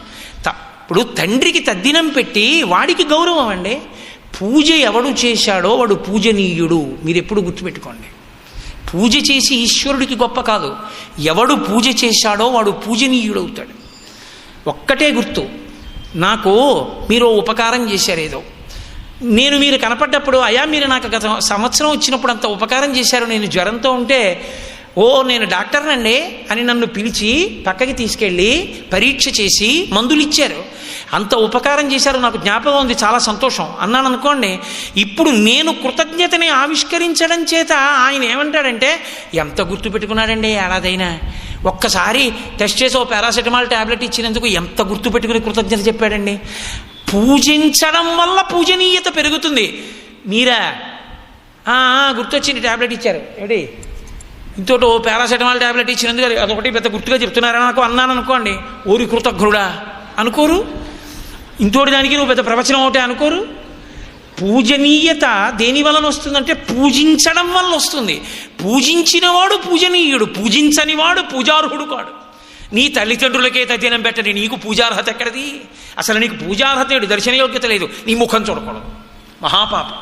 ఇప్పుడు తండ్రికి తద్దినం పెట్టి వాడికి గౌరవం అండి. పూజ ఎవడు చేశాడో వాడు పూజనీయుడు. మీరు ఎప్పుడు గుర్తుపెట్టుకోండి. పూజ చేసి ఈశ్వరుడికి గొప్ప కాదు, ఎవడు పూజ చేశాడో వాడు పూజనీయుడవుతాడు. ఒక్కటే గుర్తు, నాకు మీరు ఉపకారం చేశారు ఏదో, నేను మీరు కనపడ్డప్పుడు అయా మీరు నాకు గత సంవత్సరం వచ్చినప్పుడు అంత ఉపకారం చేశారు, నేను జ్వరంతో ఉంటే ఓ నేను డాక్టర్నండి అని నన్ను పిలిచి పక్కకి తీసుకెళ్ళి పరీక్ష చేసి మందులు ఇచ్చారు, అంత ఉపకారం చేశారు, నాకు జ్ఞాపకం ఉంది, చాలా సంతోషం అన్నాను అనుకోండి. ఇప్పుడు నేను కృతజ్ఞతని ఆవిష్కరించడం చేత ఆయన ఏమంటాడంటే ఎంత గుర్తుపెట్టుకున్నాడండి ఏడాదైనా, ఒక్కసారి టెస్ట్ చేసి ఓ పారాసెటమాల్ ట్యాబ్లెట్ ఇచ్చినందుకు ఎంత గుర్తుపెట్టుకుని కృతజ్ఞత చెప్పాడండి. పూజించడం వల్ల పూజనీయత పెరుగుతుంది. మీరా గుర్తొచ్చింది ట్యాబ్లెట్ ఇచ్చారు ఏడి ఇంతోటి ఓ పారాసెటమాల్ ట్యాబ్లెట్ ఇచ్చినందుకు అదొకటి పెద్ద గుర్తుగా చెప్తున్నారని నాకు అన్నాను అనుకోండి, ఓరి కృతజ్ఞుడా అనుకోరు. ఇంతోటి దానికి నువ్వు పెద్ద ప్రవచనం ఒకటే అనుకోరు. పూజనీయత దేని వలన వస్తుందంటే పూజించడం వల్ల వస్తుంది. పూజించినవాడు పూజనీయుడు, పూజించని వాడు పూజార్హుడు కాడు. నీ తల్లిదండ్రులకే తద్దినం పెట్టని నీకు పూజార్హత ఎక్కడిది? అసలు నీకు పూజార్హత లేదు, దర్శనయోగ్యత లేదు, నీ ముఖం చూడకూడదు, మహాపాపం.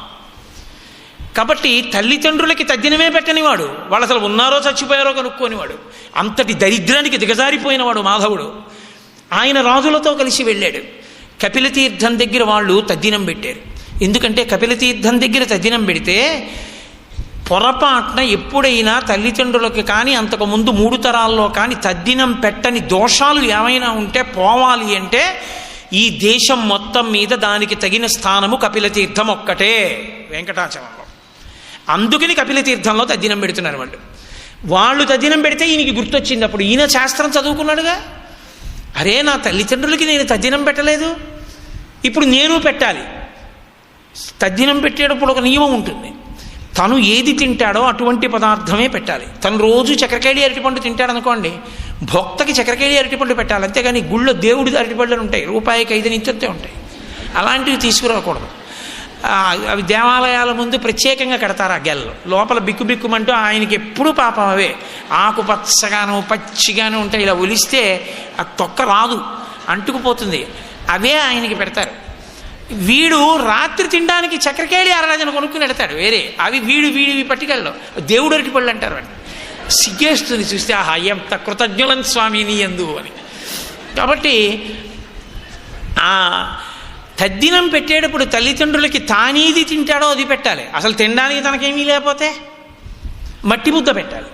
కాబట్టి తల్లిదండ్రులకి తద్దినమే పెట్టనివాడు, వాళ్ళు అసలు ఉన్నారో చచ్చిపోయారో కనుక్కోనివాడు, అంతటి దరిద్రానికి దిగజారిపోయినవాడు మాధవుడు. ఆయన రాజులతో కలిసి వెళ్ళాడు. కపిలతీర్థం దగ్గర వాళ్ళు తద్దినం పెట్టారు. ఎందుకంటే కపిలతీర్థం దగ్గర తద్దినం పెడితే పొరపాటున ఎప్పుడైనా తల్లిదండ్రులకి కానీ అంతకుముందు 3 తరాల్లో కానీ తద్దినం పెట్టని దోషాలు ఏమైనా ఉంటే పోవాలి అంటే ఈ దేశం మొత్తం మీద దానికి తగిన స్థానము కపిలతీర్థం ఒక్కటే, వెంకటాచలంలో. అందుకని కపిలతీర్థంలో తద్దినం పెడుతున్నారు వాళ్ళు తద్దినం పెడితే ఈయనకి గుర్తొచ్చింది. అప్పుడు ఈయన శాస్త్రం చదువుకున్నాడుగా, అరే నా తల్లిదండ్రులకి నేను తద్దినం పెట్టలేదు, ఇప్పుడు నేను పెట్టాలి. తద్దినం పెట్టేటప్పుడు ఒక నియమం ఉంటుంది, తను ఏది తింటాడో అటువంటి పదార్థమే పెట్టాలి. తను రోజు చక్కెరకేళి అరటిపండు తింటాడు అనుకోండి, భక్తకి చక్కెరకేళి అరటిపండు పెట్టాలి. అంతేగాని గుళ్ళో దేవుడి అరటిపండ్లు ఉంటాయి, రూపాయికి 5 నించొత్తే ఉంటాయి, అలాంటివి తీసుకురాకూడదు. అవి దేవాలయాల ముందు ప్రత్యేకంగా కడతారు ఆ గెల్లు, లోపల బిక్కుబిక్కుమంటూ ఆయనకి ఎప్పుడూ పాపం అవే ఆకుపచ్చగాను పచ్చిగాను ఉంటాయి. ఇలా ఒలిస్తే ఆ తొక్క రాదు, అంటుకుపోతుంది, అవే ఆయనకి పెడతారు. వీడు రాత్రి తినడానికి చక్కెరకేళి అరడజన కొనుక్కుని పెడతాడు వేరే, అవి వీడివి పట్టుకెళ్ళడం దేవుడు అరటిపళ్ళు అంటారు. వాడిని సిగ్గేస్తుంది చూస్తే, ఆహా ఎంత కృతజ్ఞులం స్వామి నీ యందు అని. కాబట్టి ఆ తద్దినం పెట్టేటప్పుడు తల్లిదండ్రులకి తానేది తింటాడో అది పెట్టాలి. అసలు తినడానికి తనకేమీ లేకపోతే మట్టి ముద్ద పెట్టాలి,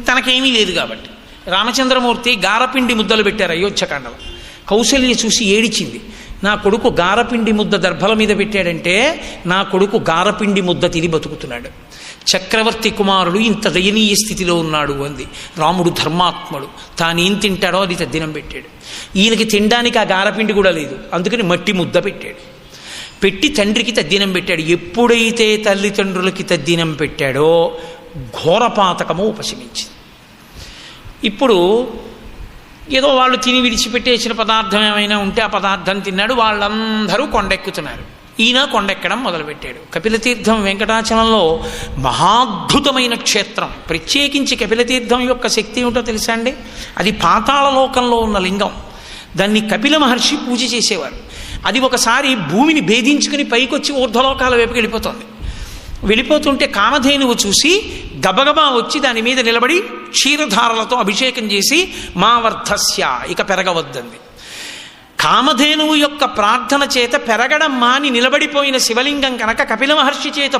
తనకేమీ లేదు కాబట్టి. రామచంద్రమూర్తి గారపిండి ముద్దలు పెట్టారు అయోధ్యకాండలో. కౌసల్య చూసి ఏడిచింది, నా కొడుకు గారపిండి ముద్ద దర్భల మీద పెట్టాడంటే నా కొడుకు గారపిండి ముద్ద తిని బతుకుతున్నాడు, చక్రవర్తి కుమారుడు ఇంత దయనీయ స్థితిలో ఉన్నాడు అంది. రాముడు ధర్మాత్ముడు, తానేం తింటాడో అది తద్దినం పెట్టాడు. ఈయనకి తినడానికి ఆ గారపిండి కూడా లేదు, అందుకని మట్టి ముద్ద పెట్టాడు. పెట్టి తండ్రికి తద్దినం పెట్టాడు. ఎప్పుడైతే తల్లిదండ్రులకి తద్దినం పెట్టాడో ఘోరపాతకము ఉపశమించింది. ఇప్పుడు ఏదో వాళ్ళు తిని విడిచిపెట్టేసిన పదార్థం ఏమైనా ఉంటే ఆ పదార్థం తిన్నాడు. వాళ్ళందరూ కొండెక్కుతున్నారు, ఈయన కొండెక్కడం మొదలుపెట్టాడు. కపిలతీర్థం వెంకటాచలంలో మహాద్భుతమైన క్షేత్రం. ప్రత్యేకించి కపిలతీర్థం యొక్క శక్తి ఏమిటో తెలుసా అండి? అది పాతాళలోకంలో ఉన్న లింగం. దాన్ని కపిల మహర్షి పూజ చేసేవారు. అది ఒకసారి భూమిని భేదించుకుని పైకొచ్చి ఊర్ధ్వలోకాల వైపుకి వెళ్ళిపోతుంటే కామధేనువు చూసి గబగబా వచ్చి దాని మీద నిలబడి క్షీరధారలతో అభిషేకం చేసి మా వర్ధస్య, ఇక పెరగవద్దంది. కామధేనువు యొక్క ప్రార్థన చేత పెరగడం మాని నిలబడిపోయిన శివలింగం కనుక, కపిల మహర్షి చేత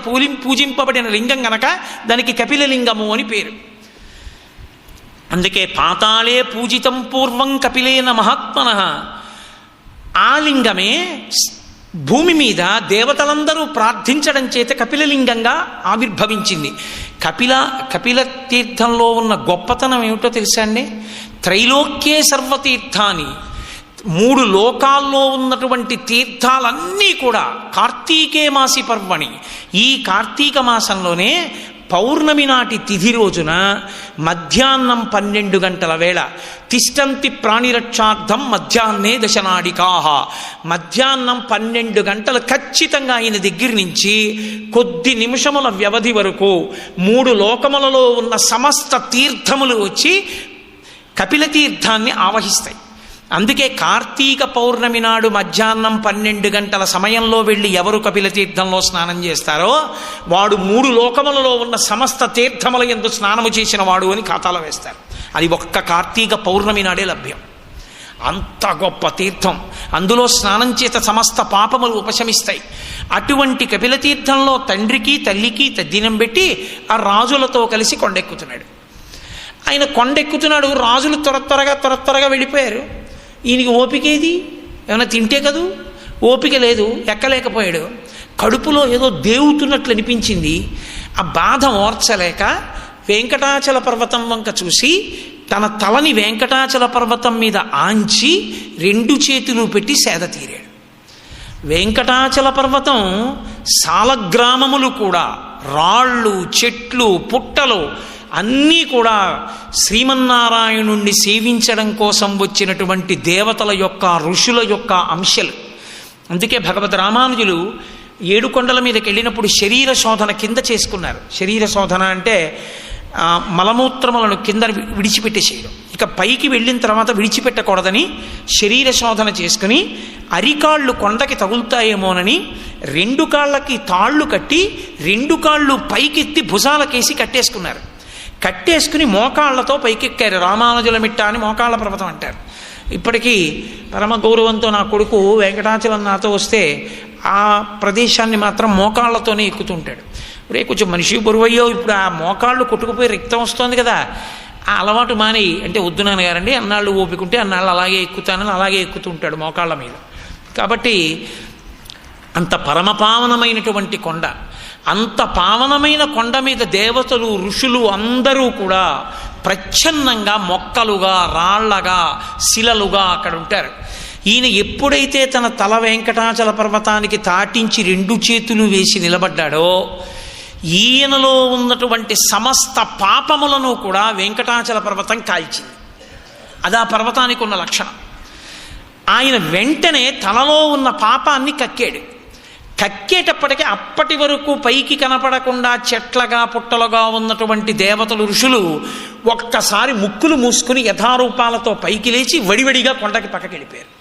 పూజింపబడిన లింగం కనుక దానికి కపిలలింగము అని పేరు. అందుకే పాతాళే పూజితం పూర్వం కపిలేన మహాత్మనః. ఆ లింగమే భూమి మీద దేవతలందరూ ప్రార్థించడం చేత కపిలలింగంగా ఆవిర్భవించింది. కపిల తీర్థంలో ఉన్న గొప్పతనం ఏమిటో తెలుసా అండి? త్రైలోక్యే సర్వతీర్థాని, 3 లోకాల్లో ఉన్నటువంటి తీర్థాలన్నీ కూడా కార్తీకే మాసి పర్వణి, ఈ కార్తీక మాసంలోనే పౌర్ణమి నాటి తిథి రోజున మధ్యాహ్నం 12 గంటల వేళ తిష్టంతి ప్రాణిరక్షార్థం మధ్యాహ్నే దశనాడికాహ, మధ్యాహ్నం 12 గంటలు ఖచ్చితంగా ఆయన దగ్గర నుంచి కొద్ది నిమిషముల వ్యవధి వరకు 3 లోకములలో ఉన్న సమస్త తీర్థములు వచ్చి కపిల తీర్థాన్ని ఆవహిస్తాయి. అందుకే కార్తీక పౌర్ణమి నాడు మధ్యాహ్నం 12 గంటల సమయంలో వెళ్ళి ఎవరు కపిల తీర్థంలో స్నానం చేస్తారో వాడు 3 లోకములలో ఉన్న సమస్త తీర్థముల యందు స్నానము చేసిన వాడు అని ఖాతాలో వేస్తారు. అది ఒక్క కార్తీక పౌర్ణమి నాడే లభ్యం. అంత గొప్ప తీర్థం, అందులో స్నానం చేత సమస్త పాపములు ఉపశమిస్తాయి. అటువంటి కపిల తీర్థంలో తండ్రికి తల్లికి తద్దినం పెట్టి ఆ రాజులతో కలిసి కొండెక్కుతున్నాడు. ఆయన కొండెక్కుతున్నాడు, రాజులు త్వరగా వెళ్ళిపోయారు. ఈయనకి ఓపిక ఏది? ఏమైనా తింటే కదూ, ఓపిక లేదు, ఎక్కలేకపోయాడు. కడుపులో ఏదో దేవుతున్నట్లు అనిపించింది. ఆ బాధ ఓర్చలేక వెంకటాచల పర్వతం వంక చూసి తన తలని వెంకటాచల పర్వతం మీద ఆంచి 2 చేతులు పెట్టి సేద తీరాడు. వెంకటాచల పర్వతం సాలగ్రామములు కూడా, రాళ్ళు, చెట్లు, పుట్టలు అన్నీ కూడా శ్రీమన్నారాయణుణ్ణి సేవించడం కోసం వచ్చినటువంటి దేవతల యొక్క, ఋషుల యొక్క అంశలు. అందుకే భగవద్ రామానుజులు 7 కొండల మీదకి వెళ్ళినప్పుడు శరీర శోధన కింద చేసుకున్నారు. శరీర శోధన అంటే మలమూత్రములను కింద విడిచిపెట్టేసేయడం. ఇక పైకి వెళ్ళిన తర్వాత విడిచిపెట్టకూడదని శరీర శోధన చేసుకుని అరికాళ్ళు కొండకి తగులుతాయేమోనని 2 కాళ్ళకి తాళ్ళు కట్టి 2 కాళ్ళు పైకెత్తి భుజాలకేసి కట్టేసుకున్నారు. కట్టేసుకుని మోకాళ్లతో పైకెక్కారు. రామానుజుల మిట్ట అని మోకాళ్ళ పర్వతం అంటారు. ఇప్పటికీ పరమ గౌరవంతో నా కొడుకు వెంకటాచలం నాతో వస్తే ఆ ప్రదేశాన్ని మాత్రం మోకాళ్లతోనే ఎక్కుతుంటాడు. ఇప్పుడే కొంచెం మనిషి బరువయ్యో, ఇప్పుడు ఆ మోకాళ్ళు కొట్టుకుపోయి రక్తం వస్తుంది కదా, ఆ అలవాటు మాని అంటే వద్దు నాన్నగారండి, అన్నాళ్ళు ఓపికంటే అన్నాళ్ళు అలాగే ఎక్కుతానని అలాగే ఎక్కుతూ ఉంటాడు మోకాళ్ళ మీద. కాబట్టి అంత పరమపావనమైనటువంటి కొండ, అంత పావనమైన కొండ మీద దేవతలు, ఋషులు అందరూ కూడా ప్రచ్ఛన్నంగా మొక్కలుగా, రాళ్లగా, శిలలుగా అక్కడ ఉంటారు. ఈయన ఎప్పుడైతే తన తల వెంకటాచల పర్వతానికి తాటించి 2 చేతులు వేసి నిలబడ్డాడో ఈయనలో ఉన్నటువంటి సమస్త పాపములను కూడా వెంకటాచల పర్వతం కాల్చింది. అది ఆ పర్వతానికి ఉన్న లక్షణం. ఆయన వెంటనే తనలో ఉన్న పాపాన్ని కక్కాడు. కక్కేటప్పటికీ అప్పటి వరకు పైకి కనపడకుండా చెట్లగా పుట్టలుగా ఉన్నటువంటి దేవతలు, ఋషులు ఒక్కసారి ముక్కులు మూసుకుని యథారూపాలతో పైకి లేచి వడివడిగా కొండకి పక్కకి వెళ్ళిపోయారు.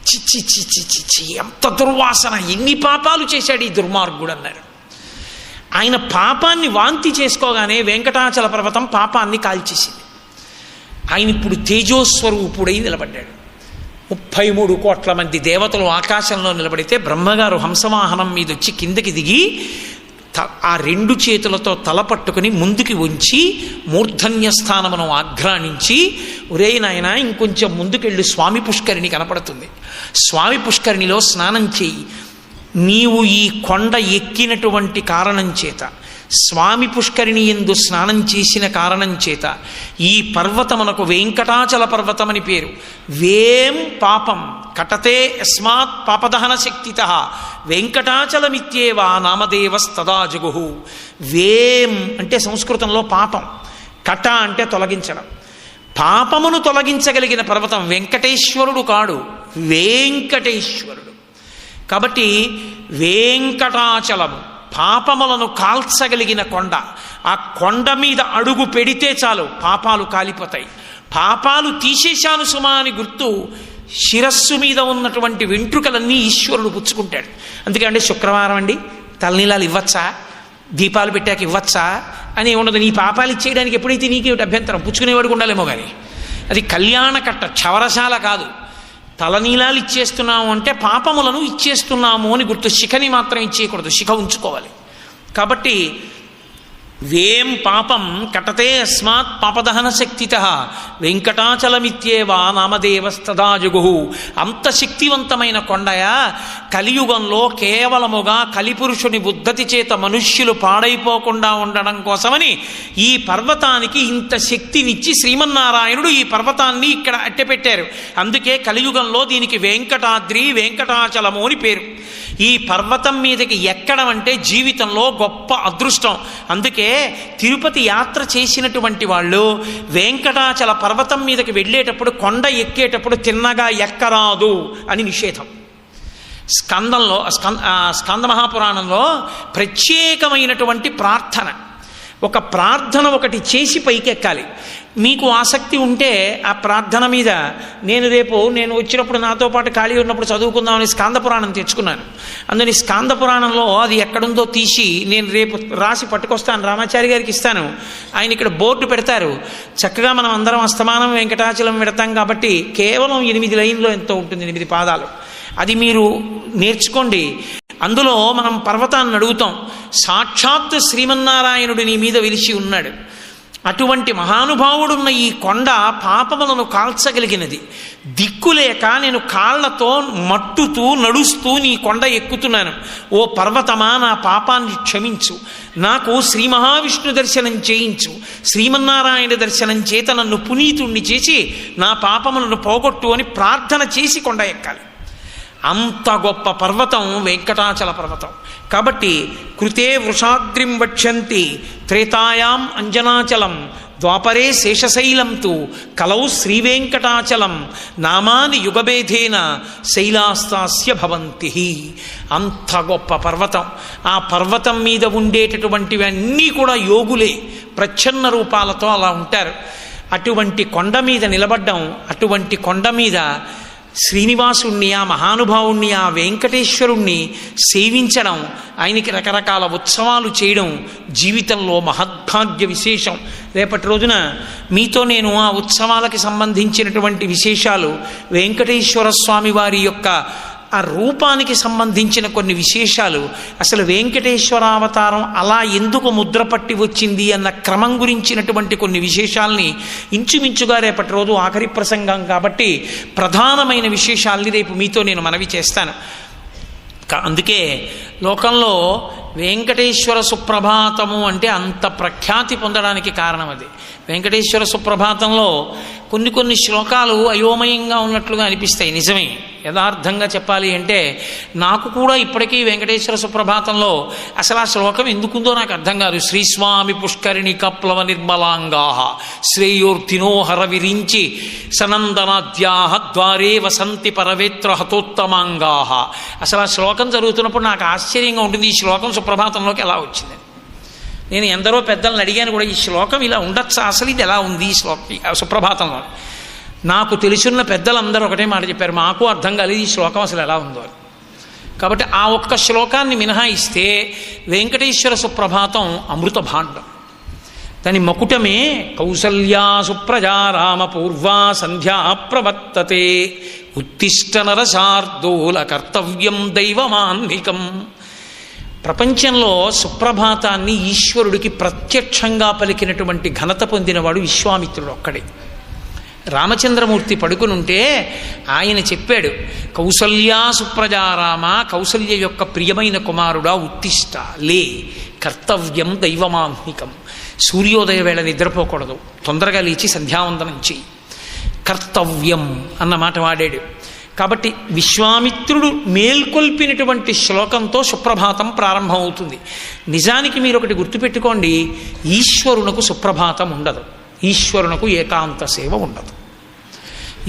చిచ్చి చిచ్చి చిచ్చి, ఎంత దుర్వాసన, ఎన్ని పాపాలు చేశాడు ఈ దుర్మార్గుడు అన్నారు. ఆయన పాపాన్ని వాంతి చేసుకోగానే వెంకటాచల పర్వతం పాపాన్ని కాల్చేసింది. ఆయన ఇప్పుడు తేజోస్వరూపుడై నిలబడ్డాడు. 33 కోట్ల మంది దేవతలు ఆకాశంలో నిలబడితే బ్రహ్మగారు హంసవాహనం మీద వచ్చి కిందకి దిగి ఆ 2 చేతులతో తల పట్టుకుని ముందుకి ఉంచి మూర్ధన్య స్థానమును ఆఘ్రాణించి, ఒరే నాయన ఇంకొంచెం ముందుకెళ్ళి స్వామి పుష్కరిణి కనపడుతుంది, స్వామి పుష్కరిణిలో స్నానం చేయి. నీవు ఈ కొండ ఎక్కినటువంటి కారణం చేత, స్వామి పుష్కరిణి యందు స్నానం చేసిన కారణం చేత ఈ పర్వతమునకు వెంకటాచల పర్వతమని పేరు. వేం పాపం కటతే యస్మాత్ పాపదహన శక్తితః వెంకటాచలమిత్యేవా నామదేవస్తదా జగుహు. వేం అంటే సంస్కృతంలో పాపం, కట అంటే తొలగించడం. పాపమును తొలగించగలిగిన పర్వతం వెంకటేశ్వరుడు కాడు, వెంకటేశ్వరుడు. కాబట్టి వెంకటాచలము పాపములను కాల్చగలిగిన కొండ. ఆ కొండ మీద అడుగు పెడితే చాలు పాపాలు కాలిపోతాయి. పాపాలు తీసేశాను సుమా అని గుర్తు శిరస్సు మీద ఉన్నటువంటి వెంట్రుకలన్నీ ఈశ్వరుడు పుచ్చుకుంటాడు. అందుకంటే శుక్రవారం అండి తలనీలాలు ఇవ్వచ్చా, దీపాలు పెట్టాక ఇవ్వచ్చా అని ఉండదు. నీ పాపాలు ఇచ్చేయడానికి ఎప్పుడైతే నీకేమిటి అభ్యంతరం, పుచ్చుకునేవాడికి ఉండాలేమో కానీ అది కళ్యాణకట్ట, క్షవరశాల కాదు. తలనీలాలు ఇచ్చేస్తున్నాము అంటే పాపములను ఇచ్చేస్తున్నాము అని గుర్తు. శిఖని మాత్రం ఇచ్చేయకూడదు, శిఖ ఉంచుకోవాలి. కాబట్టి వేం పాపం కటతే అస్మాత్ పాపదహన శక్తిత వెంకటాచలమిత్యేవా నామదేవస్తదా జగుహు. అంత శక్తివంతమైన కొండయా, కలియుగంలో కేవలముగా కలిపురుషుని ఉద్ధతి చేత మనుష్యులు పాడైపోకుండా ఉండడం కోసమని ఈ పర్వతానికి ఇంత శక్తినిచ్చి శ్రీమన్నారాయణుడు ఈ పర్వతాన్ని ఇక్కడ అట్టెపెట్టారు. అందుకే కలియుగంలో దీనికి వెంకటాద్రి వెంకటాచలము అని పేరు. ఈ పర్వతం మీదకి ఎక్కడం అంటే జీవితంలో గొప్ప అదృష్టం. అందుకే తిరుపతి యాత్ర చేసినటువంటి వాళ్ళు వెంకటాచల పర్వతం మీదకి వెళ్ళేటప్పుడు, కొండ ఎక్కేటప్పుడు తిన్నగా ఎక్కరాదు అని నిషేధం. స్కంద మహాపురాణంలో ప్రత్యేకమైనటువంటి ప్రార్థన, ఒక ప్రార్థన ఒకటి చేసి పైకెక్కాలి. మీకు ఆసక్తి ఉంటే ఆ ప్రార్థన మీద నేను వచ్చినప్పుడు నాతో పాటు ఖాళీ ఉన్నప్పుడు చదువుకుందామని స్కాంద పురాణం తెచ్చుకున్నాను. అందుకని స్కాంద పురాణంలో అది ఎక్కడుందో తీసి నేను రేపు రాసి పట్టుకొస్తాను, రామాచారి గారికి ఇస్తాను. ఆయన ఇక్కడ బోర్డు పెడతారు. చక్కగా మనం అందరం అస్తమానం వెంకటాచలం పెడతాం కాబట్టి కేవలం 8 లైన్లో ఎంతో ఉంటుంది, 8 పాదాలు. అది మీరు నేర్చుకోండి. అందులో మనం పర్వతాన్ని అడుగుతాం, సాక్షాత్ శ్రీమన్నారాయణుడు నీ మీద వెలిసి ఉన్నాడు. అటువంటి మహానుభావుడున్న ఈ కొండ పాపములను కాల్చగలిగినది. దిక్కులేక నేను కాళ్లతో మట్టుతూ నడుస్తూ నీ కొండ ఎక్కుతున్నాను. ఓ పర్వతమా, నా పాపాన్ని క్షమించు, నాకు శ్రీ మహావిష్ణు దర్శనం చేయించు, శ్రీమన్నారాయణ దర్శనం చేత నన్ను పునీతుణ్ణి చేసి నా పాపములను పోగొట్టు అని ప్రార్థన చేసి కొండ ఎక్కాలి. అంత గొప్ప పర్వతం వెంకటాచల పర్వతం. కాబట్టి కృతే వృషాద్రిం వక్ష్యంతి త్రేతాయాం అంజనాచలం ద్వాపరే శేషశైలం తు కలౌ శ్రీవేంకటాచలం నామాని యుగభేదేన శైలాస్తాస్య భవంతి. అంత గొప్ప పర్వతం. ఆ పర్వతం మీద ఉండేటటువంటివన్నీ కూడా యోగులే, ప్రచ్ఛన్న రూపాలతో అలా ఉంటారు. అటువంటి కొండ మీద నిలబడ్డం, అటువంటి కొండ మీద శ్రీనివాసుణ్ణి, ఆ మహానుభావుణ్ణి, ఆ వెంకటేశ్వరుణ్ణి సేవించడం, ఆయనకి రకరకాల ఉత్సవాలు చేయడం జీవితంలో మహద్భాగ్య విశేషం. రేపటి రోజున మీతో నేను ఆ ఉత్సవాలకి సంబంధించినటువంటి విశేషాలు, వెంకటేశ్వర స్వామి వారి యొక్క ఆ రూపానికి సంబంధించిన కొన్ని విశేషాలు, అసలు వెంకటేశ్వరావతారం అలా ఎందుకు ముద్ర పట్టి వచ్చింది అన్న క్రమం గురించినటువంటి కొన్ని విశేషాల్ని ఇంచుమించుగా రేపటి రోజు ఆఖరి ప్రసంగం కాబట్టి ప్రధానమైన విశేషాల్ని రేపు మీతో నేను మనవి చేస్తాను. అందుకే లోకంలో వెంకటేశ్వర సుప్రభాతము అంటే అంత ప్రఖ్యాతి పొందడానికి కారణం అది. వెంకటేశ్వర సుప్రభాతంలో కొన్ని శ్లోకాలు అయోమయంగా ఉన్నట్లుగా అనిపిస్తాయి. నిజమే, యథార్థంగా చెప్పాలి అంటే నాకు కూడా ఇప్పటికీ వెంకటేశ్వర సుప్రభాతంలో అసలు ఆ శ్లోకం ఎందుకుందో నాకు అర్థం కాదు. శ్రీస్వామి పుష్కరిణి కప్లవ నిర్మలాంగా శ్రేయోర్థినో హర విరించి సనందనాద్యాహ ద్వారే వసంతి పరవేత్ర హతోత్తమాంగా. అసలు ఆ శ్లోకం చదువుతున్నప్పుడు నాకు ఆశ్చర్యంగా ఉంటుంది, ఈ శ్లోకం సుప్రభాతంలోకి ఎలా వచ్చిందని. నేను ఎందరో పెద్దలను అడిగాను కూడా, ఈ శ్లోకం ఇలా ఉండొచ్చా, అసలు ఇది ఎలా ఉంది ఈ సుప్రభాతంలో. నాకు తెలుసున్న పెద్దలందరూ ఒకటే మాట చెప్పారు, మాకు అర్థం కాలేదు ఈ శ్లోకం అసలు ఎలా ఉందో అని. కాబట్టి ఆ ఒక్క శ్లోకాన్ని మినహాయిస్తే వెంకటేశ్వర సుప్రభాతం అమృత భాండం. దాని మకుటమే కౌసల్యా సుప్రజా రామ పూర్వా సంధ్యా ప్రవర్తతే ఉత్తిష్ట నరశార్దూల కర్తవ్యం దైవమాన్నికం. ప్రపంచంలో సుప్రభాతాన్ని ఈశ్వరుడికి ప్రత్యక్షంగా పలికినటువంటి ఘనత పొందినవాడు విశ్వామిత్రుడు ఒక్కడే. రామచంద్రమూర్తి పడుకునుంటే ఆయన చెప్పాడు, కౌసల్యా సుప్రజారామ, కౌసల్య యొక్క ప్రియమైన కుమారుడా ఉత్తిష్ట, లే, కర్తవ్యం దైవమాహ్నికం. సూర్యోదయ వేళ నిద్రపోకూడదు, తొందరగా లేచి సంధ్యావందనం చెయ్యి. కర్తవ్యం అన్న మాట వాడాడు. కాబట్టి విశ్వామిత్రుడు మేల్కొల్పినటువంటి శ్లోకంతో సుప్రభాతం ప్రారంభమవుతుంది. నిజానికి మీరు ఒకటి గుర్తుపెట్టుకోండి, ఈశ్వరునకు సుప్రభాతం ఉండదు, ఈశ్వరునకు ఏకాంత సేవ ఉండదు.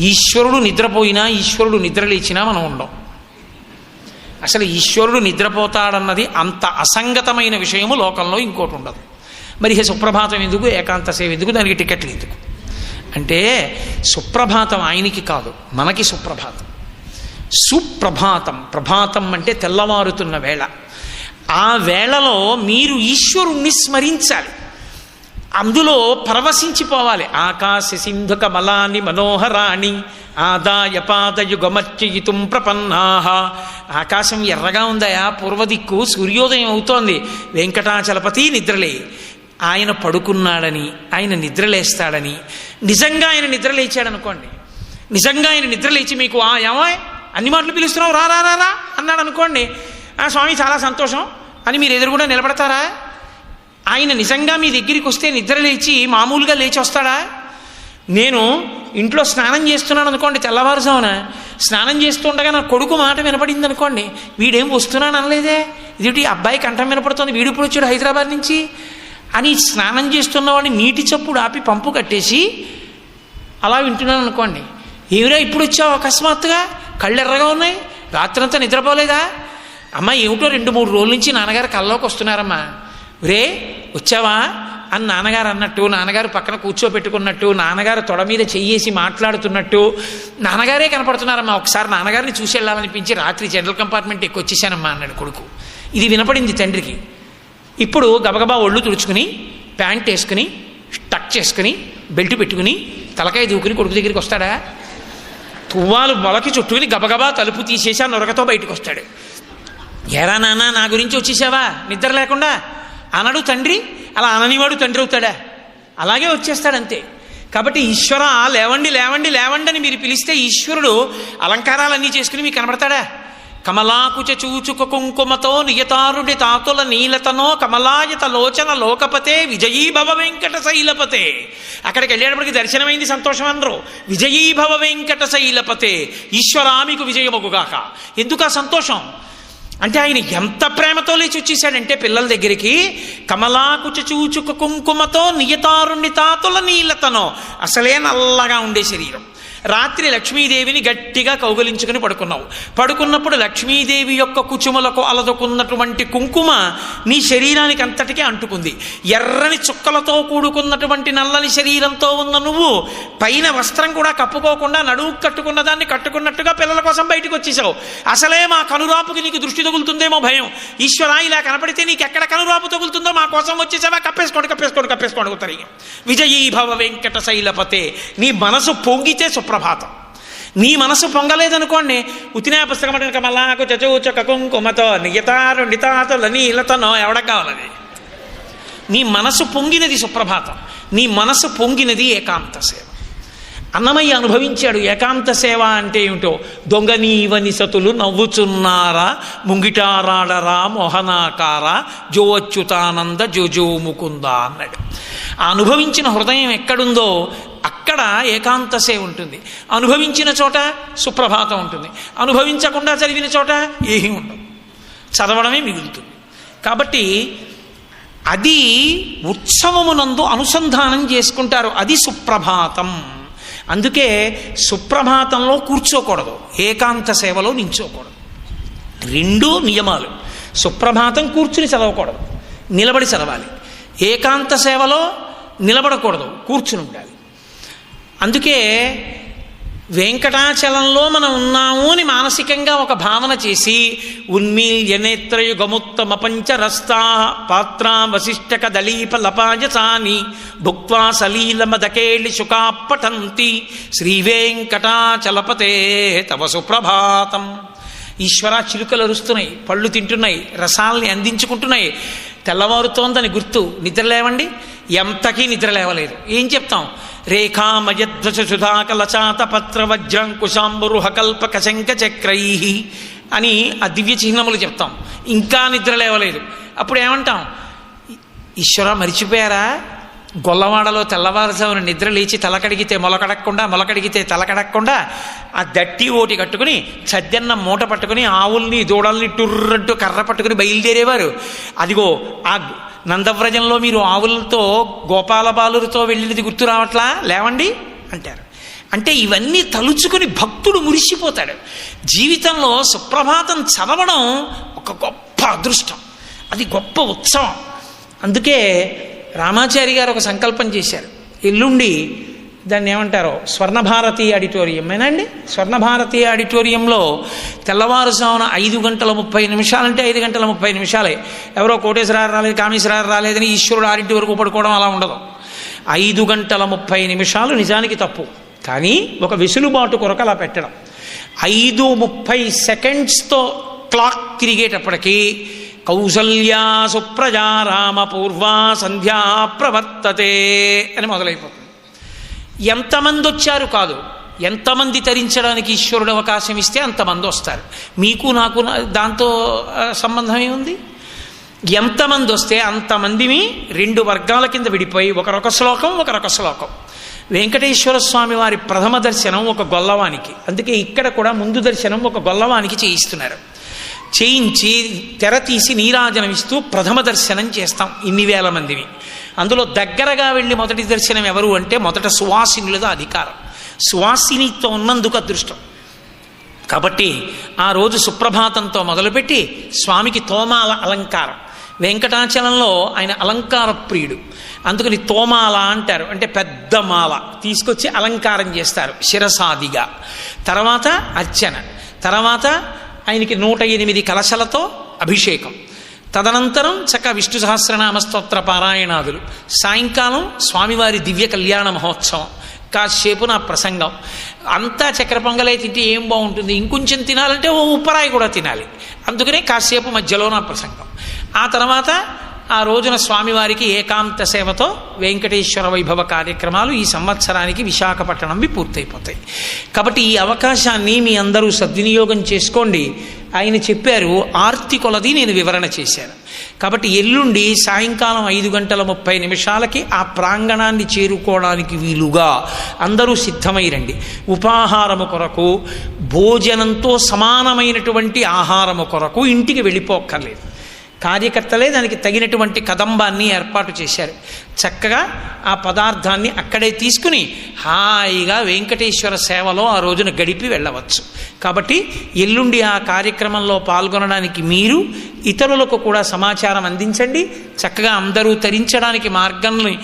ఈశ్వరుడు నిద్రపోయినా, ఈశ్వరుడు నిద్రలేచినా మనం ఉండం. అసలు ఈశ్వరుడు నిద్రపోతాడన్నది అంత అసంగతమైన విషయము లోకంలో ఇంకోటి ఉండదు. మరి సుప్రభాతం ఎందుకు, ఏకాంత సేవ ఎందుకు, దానికి టికెట్లు ఎందుకు అంటే సుప్రభాతం ఆయనకి కాదు, మనకి సుప్రభాతం. సుప్రభాతం, ప్రభాతం అంటే తెల్లవారుతున్న వేళ. ఆ వేళలో మీరు ఈశ్వరుణ్ణి స్మరించాలి, అందులో పరవశించిపోవాలి. ఆకాశ సింధుక మలాని మనోహరాణి ఆదాయ పాదయుగమర్చయితుం ప్రపన్నాహ. ఆకాశం ఎర్రగా ఉందయా, పూర్వదిక్కు సూర్యోదయం అవుతోంది, వెంకటాచలపతి నిద్రలే. ఆయన పడుకున్నాడని, ఆయన నిద్రలేస్తాడని, నిజంగా ఆయన నిద్రలేచాడనుకోండి, నిజంగా ఆయన నిద్రలేచి మీకు ఏమో అన్ని మాటలు పిలుస్తున్నావు రా రా రా అన్నాడు అనుకోండి, స్వామి చాలా సంతోషం అని మీరు ఎదురుగుండా నిలబడతారా? ఆయన నిజంగా మీ దగ్గరికి వస్తే నిద్రలేచి మామూలుగా లేచి వస్తాడా? నేను ఇంట్లో స్నానం చేస్తున్నాను అనుకోండి, తెల్లవారుజామున స్నానం చేస్తుండగా నా కొడుకు మాట వినపడింది అనుకోండి, వీడేం వస్తున్నాను అనలేదే, ఇదేంటి అబ్బాయి కంఠం వినపడుతుంది, వీడు ఇప్పుడు వచ్చాడు హైదరాబాద్ నుంచి అని స్నానం చేస్తున్నవాడిని నీటి చప్పుడు ఆపి పంపు కట్టేసి అలా వింటున్నాను అనుకోండి, ఏమిరా ఇప్పుడు వచ్చావు అకస్మాత్తుగా, కళ్ళు ఎర్రగా ఉన్నాయి, రాత్రంతా నిద్రపోలేదా? అమ్మ ఏమిటో 2-3 రోజుల నుంచి నాన్నగారు కల్లోకి వస్తున్నారమ్మా, రే వచ్చావా అని నాన్నగారు అన్నట్టు, నాన్నగారు పక్కన కూర్చోబెట్టుకున్నట్టు, నాన్నగారు తొడ మీద చెయ్యేసి మాట్లాడుతున్నట్టు నాన్నగారే కనపడుతున్నారమ్మా, ఒకసారి నాన్నగారిని చూసి వెళ్ళాలనిపించి రాత్రి జనరల్ కంపార్ట్మెంట్ ఎక్కువ వచ్చేసానమ్మా అన్నాడు కొడుకు. ఇది వినపడింది తండ్రికి. ఇప్పుడు గబగబా ఒళ్ళు తుడుచుకుని, ప్యాంట్ వేసుకుని, టక్ చేసుకుని, బెల్ట్ పెట్టుకుని, తలకాయ దూకుని కొడుకు దగ్గరికి వస్తాడా? తువ్వాలు మొలకి చుట్టుకుని గబగబా తలుపు తీసేసి ఆ నొరకతో బయటకు వస్తాడు. ఎరా నాన్న నా గురించి వచ్చేసావా నిద్ర లేకుండా అనడు తండ్రి. అలా అననివాడు తండ్రి అవుతాడా? అలాగే వచ్చేస్తాడంతే. కాబట్టి ఈశ్వర లేవండి లేవండి లేవండి అని మీరు పిలిస్తే ఈశ్వరుడు అలంకారాలన్నీ చేసుకుని మీకు కనబడతాడా? కమలాకుచ చూచుక కుంకుమతో నియతారుడి తాతుల నీలతనో కమలాయత లోచన లోకపతే విజయీభవ వెంకట శైలపతే. అక్కడికి వెళ్ళేటప్పటికి దర్శనమైంది సంతోషం అందరూ. విజయీభవ వెంకట శైలపతే, ఈశ్వరా మీకు విజయమగుగాక. ఎందుకు ఆ సంతోషం అంటే ఆయన ఎంత ప్రేమతో లేచి వచ్చేసాడంటే పిల్లల దగ్గరికి, కమలాకుచ చూచుక కుంకుమతో నియతారుణ్ణి తాతుల నీలతనో, అసలే నల్లగా ఉండే శరీరం. రాత్రి లక్ష్మీదేవిని గట్టిగా కౌగలించుకుని పడుకున్నావు. పడుకున్నప్పుడు లక్ష్మీదేవి యొక్క కుచుములకు అలదుకున్నటువంటి కుంకుమ నీ శరీరానికి అంతటికీ అంటుకుంది. ఎర్రని చుక్కలతో కూడుకున్నటువంటి నల్లని శరీరంతో ఉన్న నువ్వు పైన వస్త్రం కూడా కప్పుకోకుండా నడువు కట్టుకున్న దాన్ని కట్టుకున్నట్టుగా పిల్లల కోసం బయటకు వచ్చేసావు. అసలే మా కనురాపుకి నీకు దృష్టి తగులుతుందేమో భయం. ఈశ్వరా ఇలా కనపడితే నీకు ఎక్కడ కనురాపు తగులుతుందో మా కోసం వచ్చేసావా, కప్పేసుకోండి కప్పేసుకోండి కప్పేసుకోండి అవుతారు. విజయీభవ వెంకట శైలపతే. నీ మనసు పొంగితే సుప్రభాతం. నీ మనసు పొంగలేదనుకోండి, ఉతినే పుస్తకం అంటే కమలాకు చచూచక కుంకుమతో నియతారు నితాతుల నీలతనో ఎవడకు కావాలది. నీ మనసు పొంగినది సుప్రభాతం, నీ మనసు పొంగినది ఏకాంత సేవ. అన్నమయ్య అనుభవించాడు ఏకాంత సేవ అంటే ఏమిటో. దొంగనీవని సతులు నవ్వుచున్నారా ముంగిటారాడరా మోహనాకార జో అచ్యుతానంద జోజో ముకుంద అన్నాడు. ఆ అనుభవించిన హృదయం ఎక్కడుందో అక్కడ ఏకాంత సేవ ఉంటుంది. అనుభవించిన చోట సుప్రభాతం ఉంటుంది, అనుభవించకుండా చదివిన చోట ఏమీ ఉండదు, చదవడమే మిగులుతుంది. కాబట్టి అది ఉత్సవమునందు అనుసంధానం చేసుకుంటారు, అది సుప్రభాతం. అందుకే సుప్రభాతంలో కూర్చోకూడదు, ఏకాంత సేవలో నించోకూడదు. 2 నియమాలు. సుప్రభాతం కూర్చుని చదవకూడదు, నిలబడి చదవాలి. ఏకాంత సేవలో నిలబడకూడదు, కూర్చుని ఉండాలి. అందుకే వెంకటాచలంలో మనం ఉన్నాము అని మానసికంగా ఒక భావన చేసి ఉన్మీల్య నేత్రయుగముత్తమ పంచరస్తా పాత్రా వశిష్టక దళీప లపాయసాని భుక్వా సలీలమదకేళి శుకాపఠంతి శ్రీవేంకటాచలపతే తవ సుప్రభాతం. ఈశ్వర చిలుకలు అరుస్తున్నాయి, పళ్ళు తింటున్నాయి, రసాల్ని అందించుకుంటున్నాయి, తెల్లవారుతోందని గుర్తు. నిద్ర లేవండి, ఎంతకీ నిద్ర లేవలేదు. ఏం చెప్తాం? రేఖామయధ్వజ సుధాకలచాత పత్ర వజ్రంకుశాంబురుహకల్పక శంఖ చక్రై అని ఆ దివ్య చిహ్నములు చెప్తాం. ఇంకా నిద్ర లేవలేదు. అప్పుడు ఏమంటాం? ఈశ్వర మరిచిపోయారా? గొల్లవాడలో తెల్లవారుజామున నిద్ర లేచి తలకడిగితే మొలకడక్కుండా, మొలకడిగితే తలకడక్కుండా ఆ దట్టి ఓటి కట్టుకుని చద్దెన్న మూట పట్టుకుని ఆవుల్ని దూడల్ని టుర్రంటూ కర్ర పట్టుకుని బయలుదేరేవారు. అదిగో ఆ నందవ్రజంలో మీరు ఆవులతో గోపాల బాలులతో వెళ్ళినది గుర్తు రావట్లా? లేవండి అంటారు. అంటే ఇవన్నీ తలుచుకుని భక్తుడు మురిసిపోతాడు. జీవితంలో సుప్రభాతం చదవడం ఒక గొప్ప అదృష్టం, అది గొప్ప ఉత్సవం. అందుకే రామాచారి గారు ఒక సంకల్పం చేశారు. ఎల్లుండి దాన్ని ఏమంటారో స్వర్ణభారతి ఆడిటోరియం ఏనండి, స్వర్ణభారతి ఆడిటోరియంలో తెల్లవారుజామున 5:30 అంటే 5:30 ఎవరో కోటేశ్వరారు రాలేదు, కామేశ్వరారు రాలేదని ఈశ్వరుడు 6 వరకు పడుకోవడం అలా ఉండదు. 5:30 నిజానికి తప్పు, కానీ ఒక వెసులుబాటు కొరకు అలా పెట్టడం. 5:30 క్లాక్ తిరిగేటప్పటికీ కౌసల్యా సుప్రజా రామ పూర్వా సంధ్యా ప్రవర్తతే అని మొదలైపోతుంది. ఎంతమంది వచ్చారు కాదు, ఎంతమంది తరించడానికి ఈశ్వరుడు అవకాశం ఇస్తే అంతమంది వస్తారు. మీకు నాకు దాంతో సంబంధం ఏముంది? ఎంతమంది వస్తే అంతమందిని 2 వర్గాల కింద విడిపోయి ఒకరొక శ్లోకం ఒకరొక శ్లోకం. వెంకటేశ్వర స్వామి వారి ప్రథమ దర్శనం ఒక గొల్లవానికి, అందుకే ఇక్కడ కూడా ముందు దర్శనం ఒక గొల్లవానికి చేయిస్తున్నారు. చేయించి తెర తీసి నీరాజనం ఇస్తూ ప్రథమ దర్శనం చేస్తాం ఇన్ని వేల మందిని. అందులో దగ్గరగా వెళ్ళి మొదటి దర్శనం ఎవరు అంటే మొదట సువాసినులదా అధికారం, సువాసినితో ఉన్నందుకు అదృష్టం. కాబట్టి ఆ రోజు సుప్రభాతంతో మొదలుపెట్టి స్వామికి తోమాల అలంకారం. వెంకటాచలంలో ఆయన అలంకార ప్రియుడు, అందుకని తోమాల అంటారు. అంటే పెద్ద మాల తీసుకొచ్చి అలంకారం చేస్తారు శిరసాదిగా. తర్వాత అర్చన, తర్వాత ఆయనకి 108 కలశలతో అభిషేకం, తదనంతరం చక్క విష్ణు సహస్రనామ స్తోత్ర పారాయణాదులు, సాయంకాలం స్వామివారి దివ్య కళ్యాణ మహోత్సవం, కాసేపు నా ప్రసంగం. అంతా చక్కెర పొంగలే తింటే ఏం బాగుంటుంది, ఇంకొంచెం తినాలంటే ఓ ఉప్పరాయి కూడా తినాలి, అందుకనే కాసేపు మధ్యలో నా ప్రసంగం. ఆ తర్వాత ఆ రోజున స్వామివారికి ఏకాంత సేవతో వెంకటేశ్వర వైభవ కార్యక్రమాలు ఈ సంవత్సరానికి విశాఖపట్నంవి పూర్తయిపోతాయి. కాబట్టి ఈ అవకాశాన్ని మీ అందరూ సద్వినియోగం చేసుకోండి. ఆయన చెప్పారు, ఆర్తి కొలది నేను వివరణ చేశాను. కాబట్టి ఎల్లుండి సాయంకాలం 5:30 ఆ ప్రాంగణాన్ని చేరుకోవడానికి వీలుగా అందరూ సిద్ధమై రండి. ఉపాహారము కొరకు, భోజనంతో సమానమైనటువంటి ఆహారము కొరకు ఇంటికి వెళ్ళిపోక్కర్లేదు. కార్యకర్తలే దానికి తగినటువంటి కదంబాన్ని ఏర్పాటు చేశారు. చక్కగా ఆ పదార్థాన్ని అక్కడే తీసుకుని హాయిగా వెంకటేశ్వర సేవలో ఆ రోజున గడిపి వెళ్ళవచ్చు. కాబట్టి ఎల్లుండి ఆ కార్యక్రమంలో పాల్గొనడానికి మీరు ఇతరులకు కూడా సమాచారం అందించండి. చక్కగా అందరూ తరించడానికి మార్గాన్ని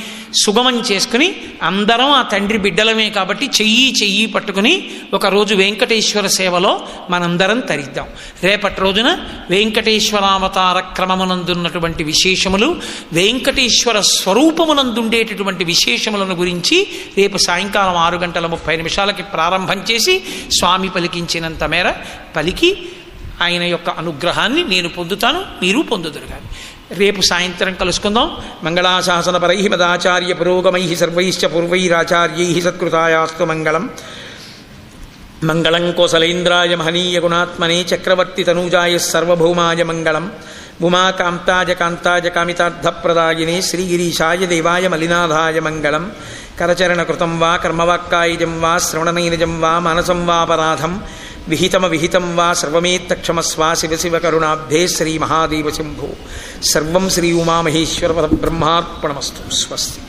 సుగమం చేసుకుని అందరం ఆ తండ్రి బిడ్డలమే కాబట్టి చెయ్యి పట్టుకుని ఒకరోజు వెంకటేశ్వర సేవలో మనందరం తరిద్దాం. రేపటి రోజున వెంకటేశ్వరావతార క్రమమునందున్నటువంటి విశేషములు, వెంకటేశ్వర స్వరూపమునందుండేటటువంటి విశేషములను గురించి రేపు సాయంకాలం 6:30 ప్రారంభం చేసి స్వామి పలికించినంత మేర పలికి ఆయన యొక్క అనుగ్రహాన్ని నేను పొందుతాను, మీరు పొందుదురు. కానీ రేపు సాయంత్రం కలుసుకుందాం. మంగళాశాసనపరై మదాచార్య పురోగమై సర్వైశ్చ పూర్వైరాచార్యై సత్కృతాయాస్తు మంగళం. మంగళం కోసలేంద్రాయ మహనీయ గుణాత్మనే చక్రవర్తి తనూజాయ సర్వభౌమాయ మంగళం. ఉమాకాంతాయ కాంతాయ కామితార్థప్రదాయినే శ్రీగిరీశాయ దేవాయ మలినాథాయ మంగళం. కరచరణకృతం వా కర్మవాక్కాయజం వా శ్రవణనైనజం వా మానసం వాపరాధం విహితం వా సర్వమేత్తక్షమస్వా శివ శివ కరుణాబ్ధే శ్రీ మహాదేవ శంభో. సర్వం శ్రీ ఉమామహేశ్వర బ్రహ్మార్పణమస్తు. స్వస్తి.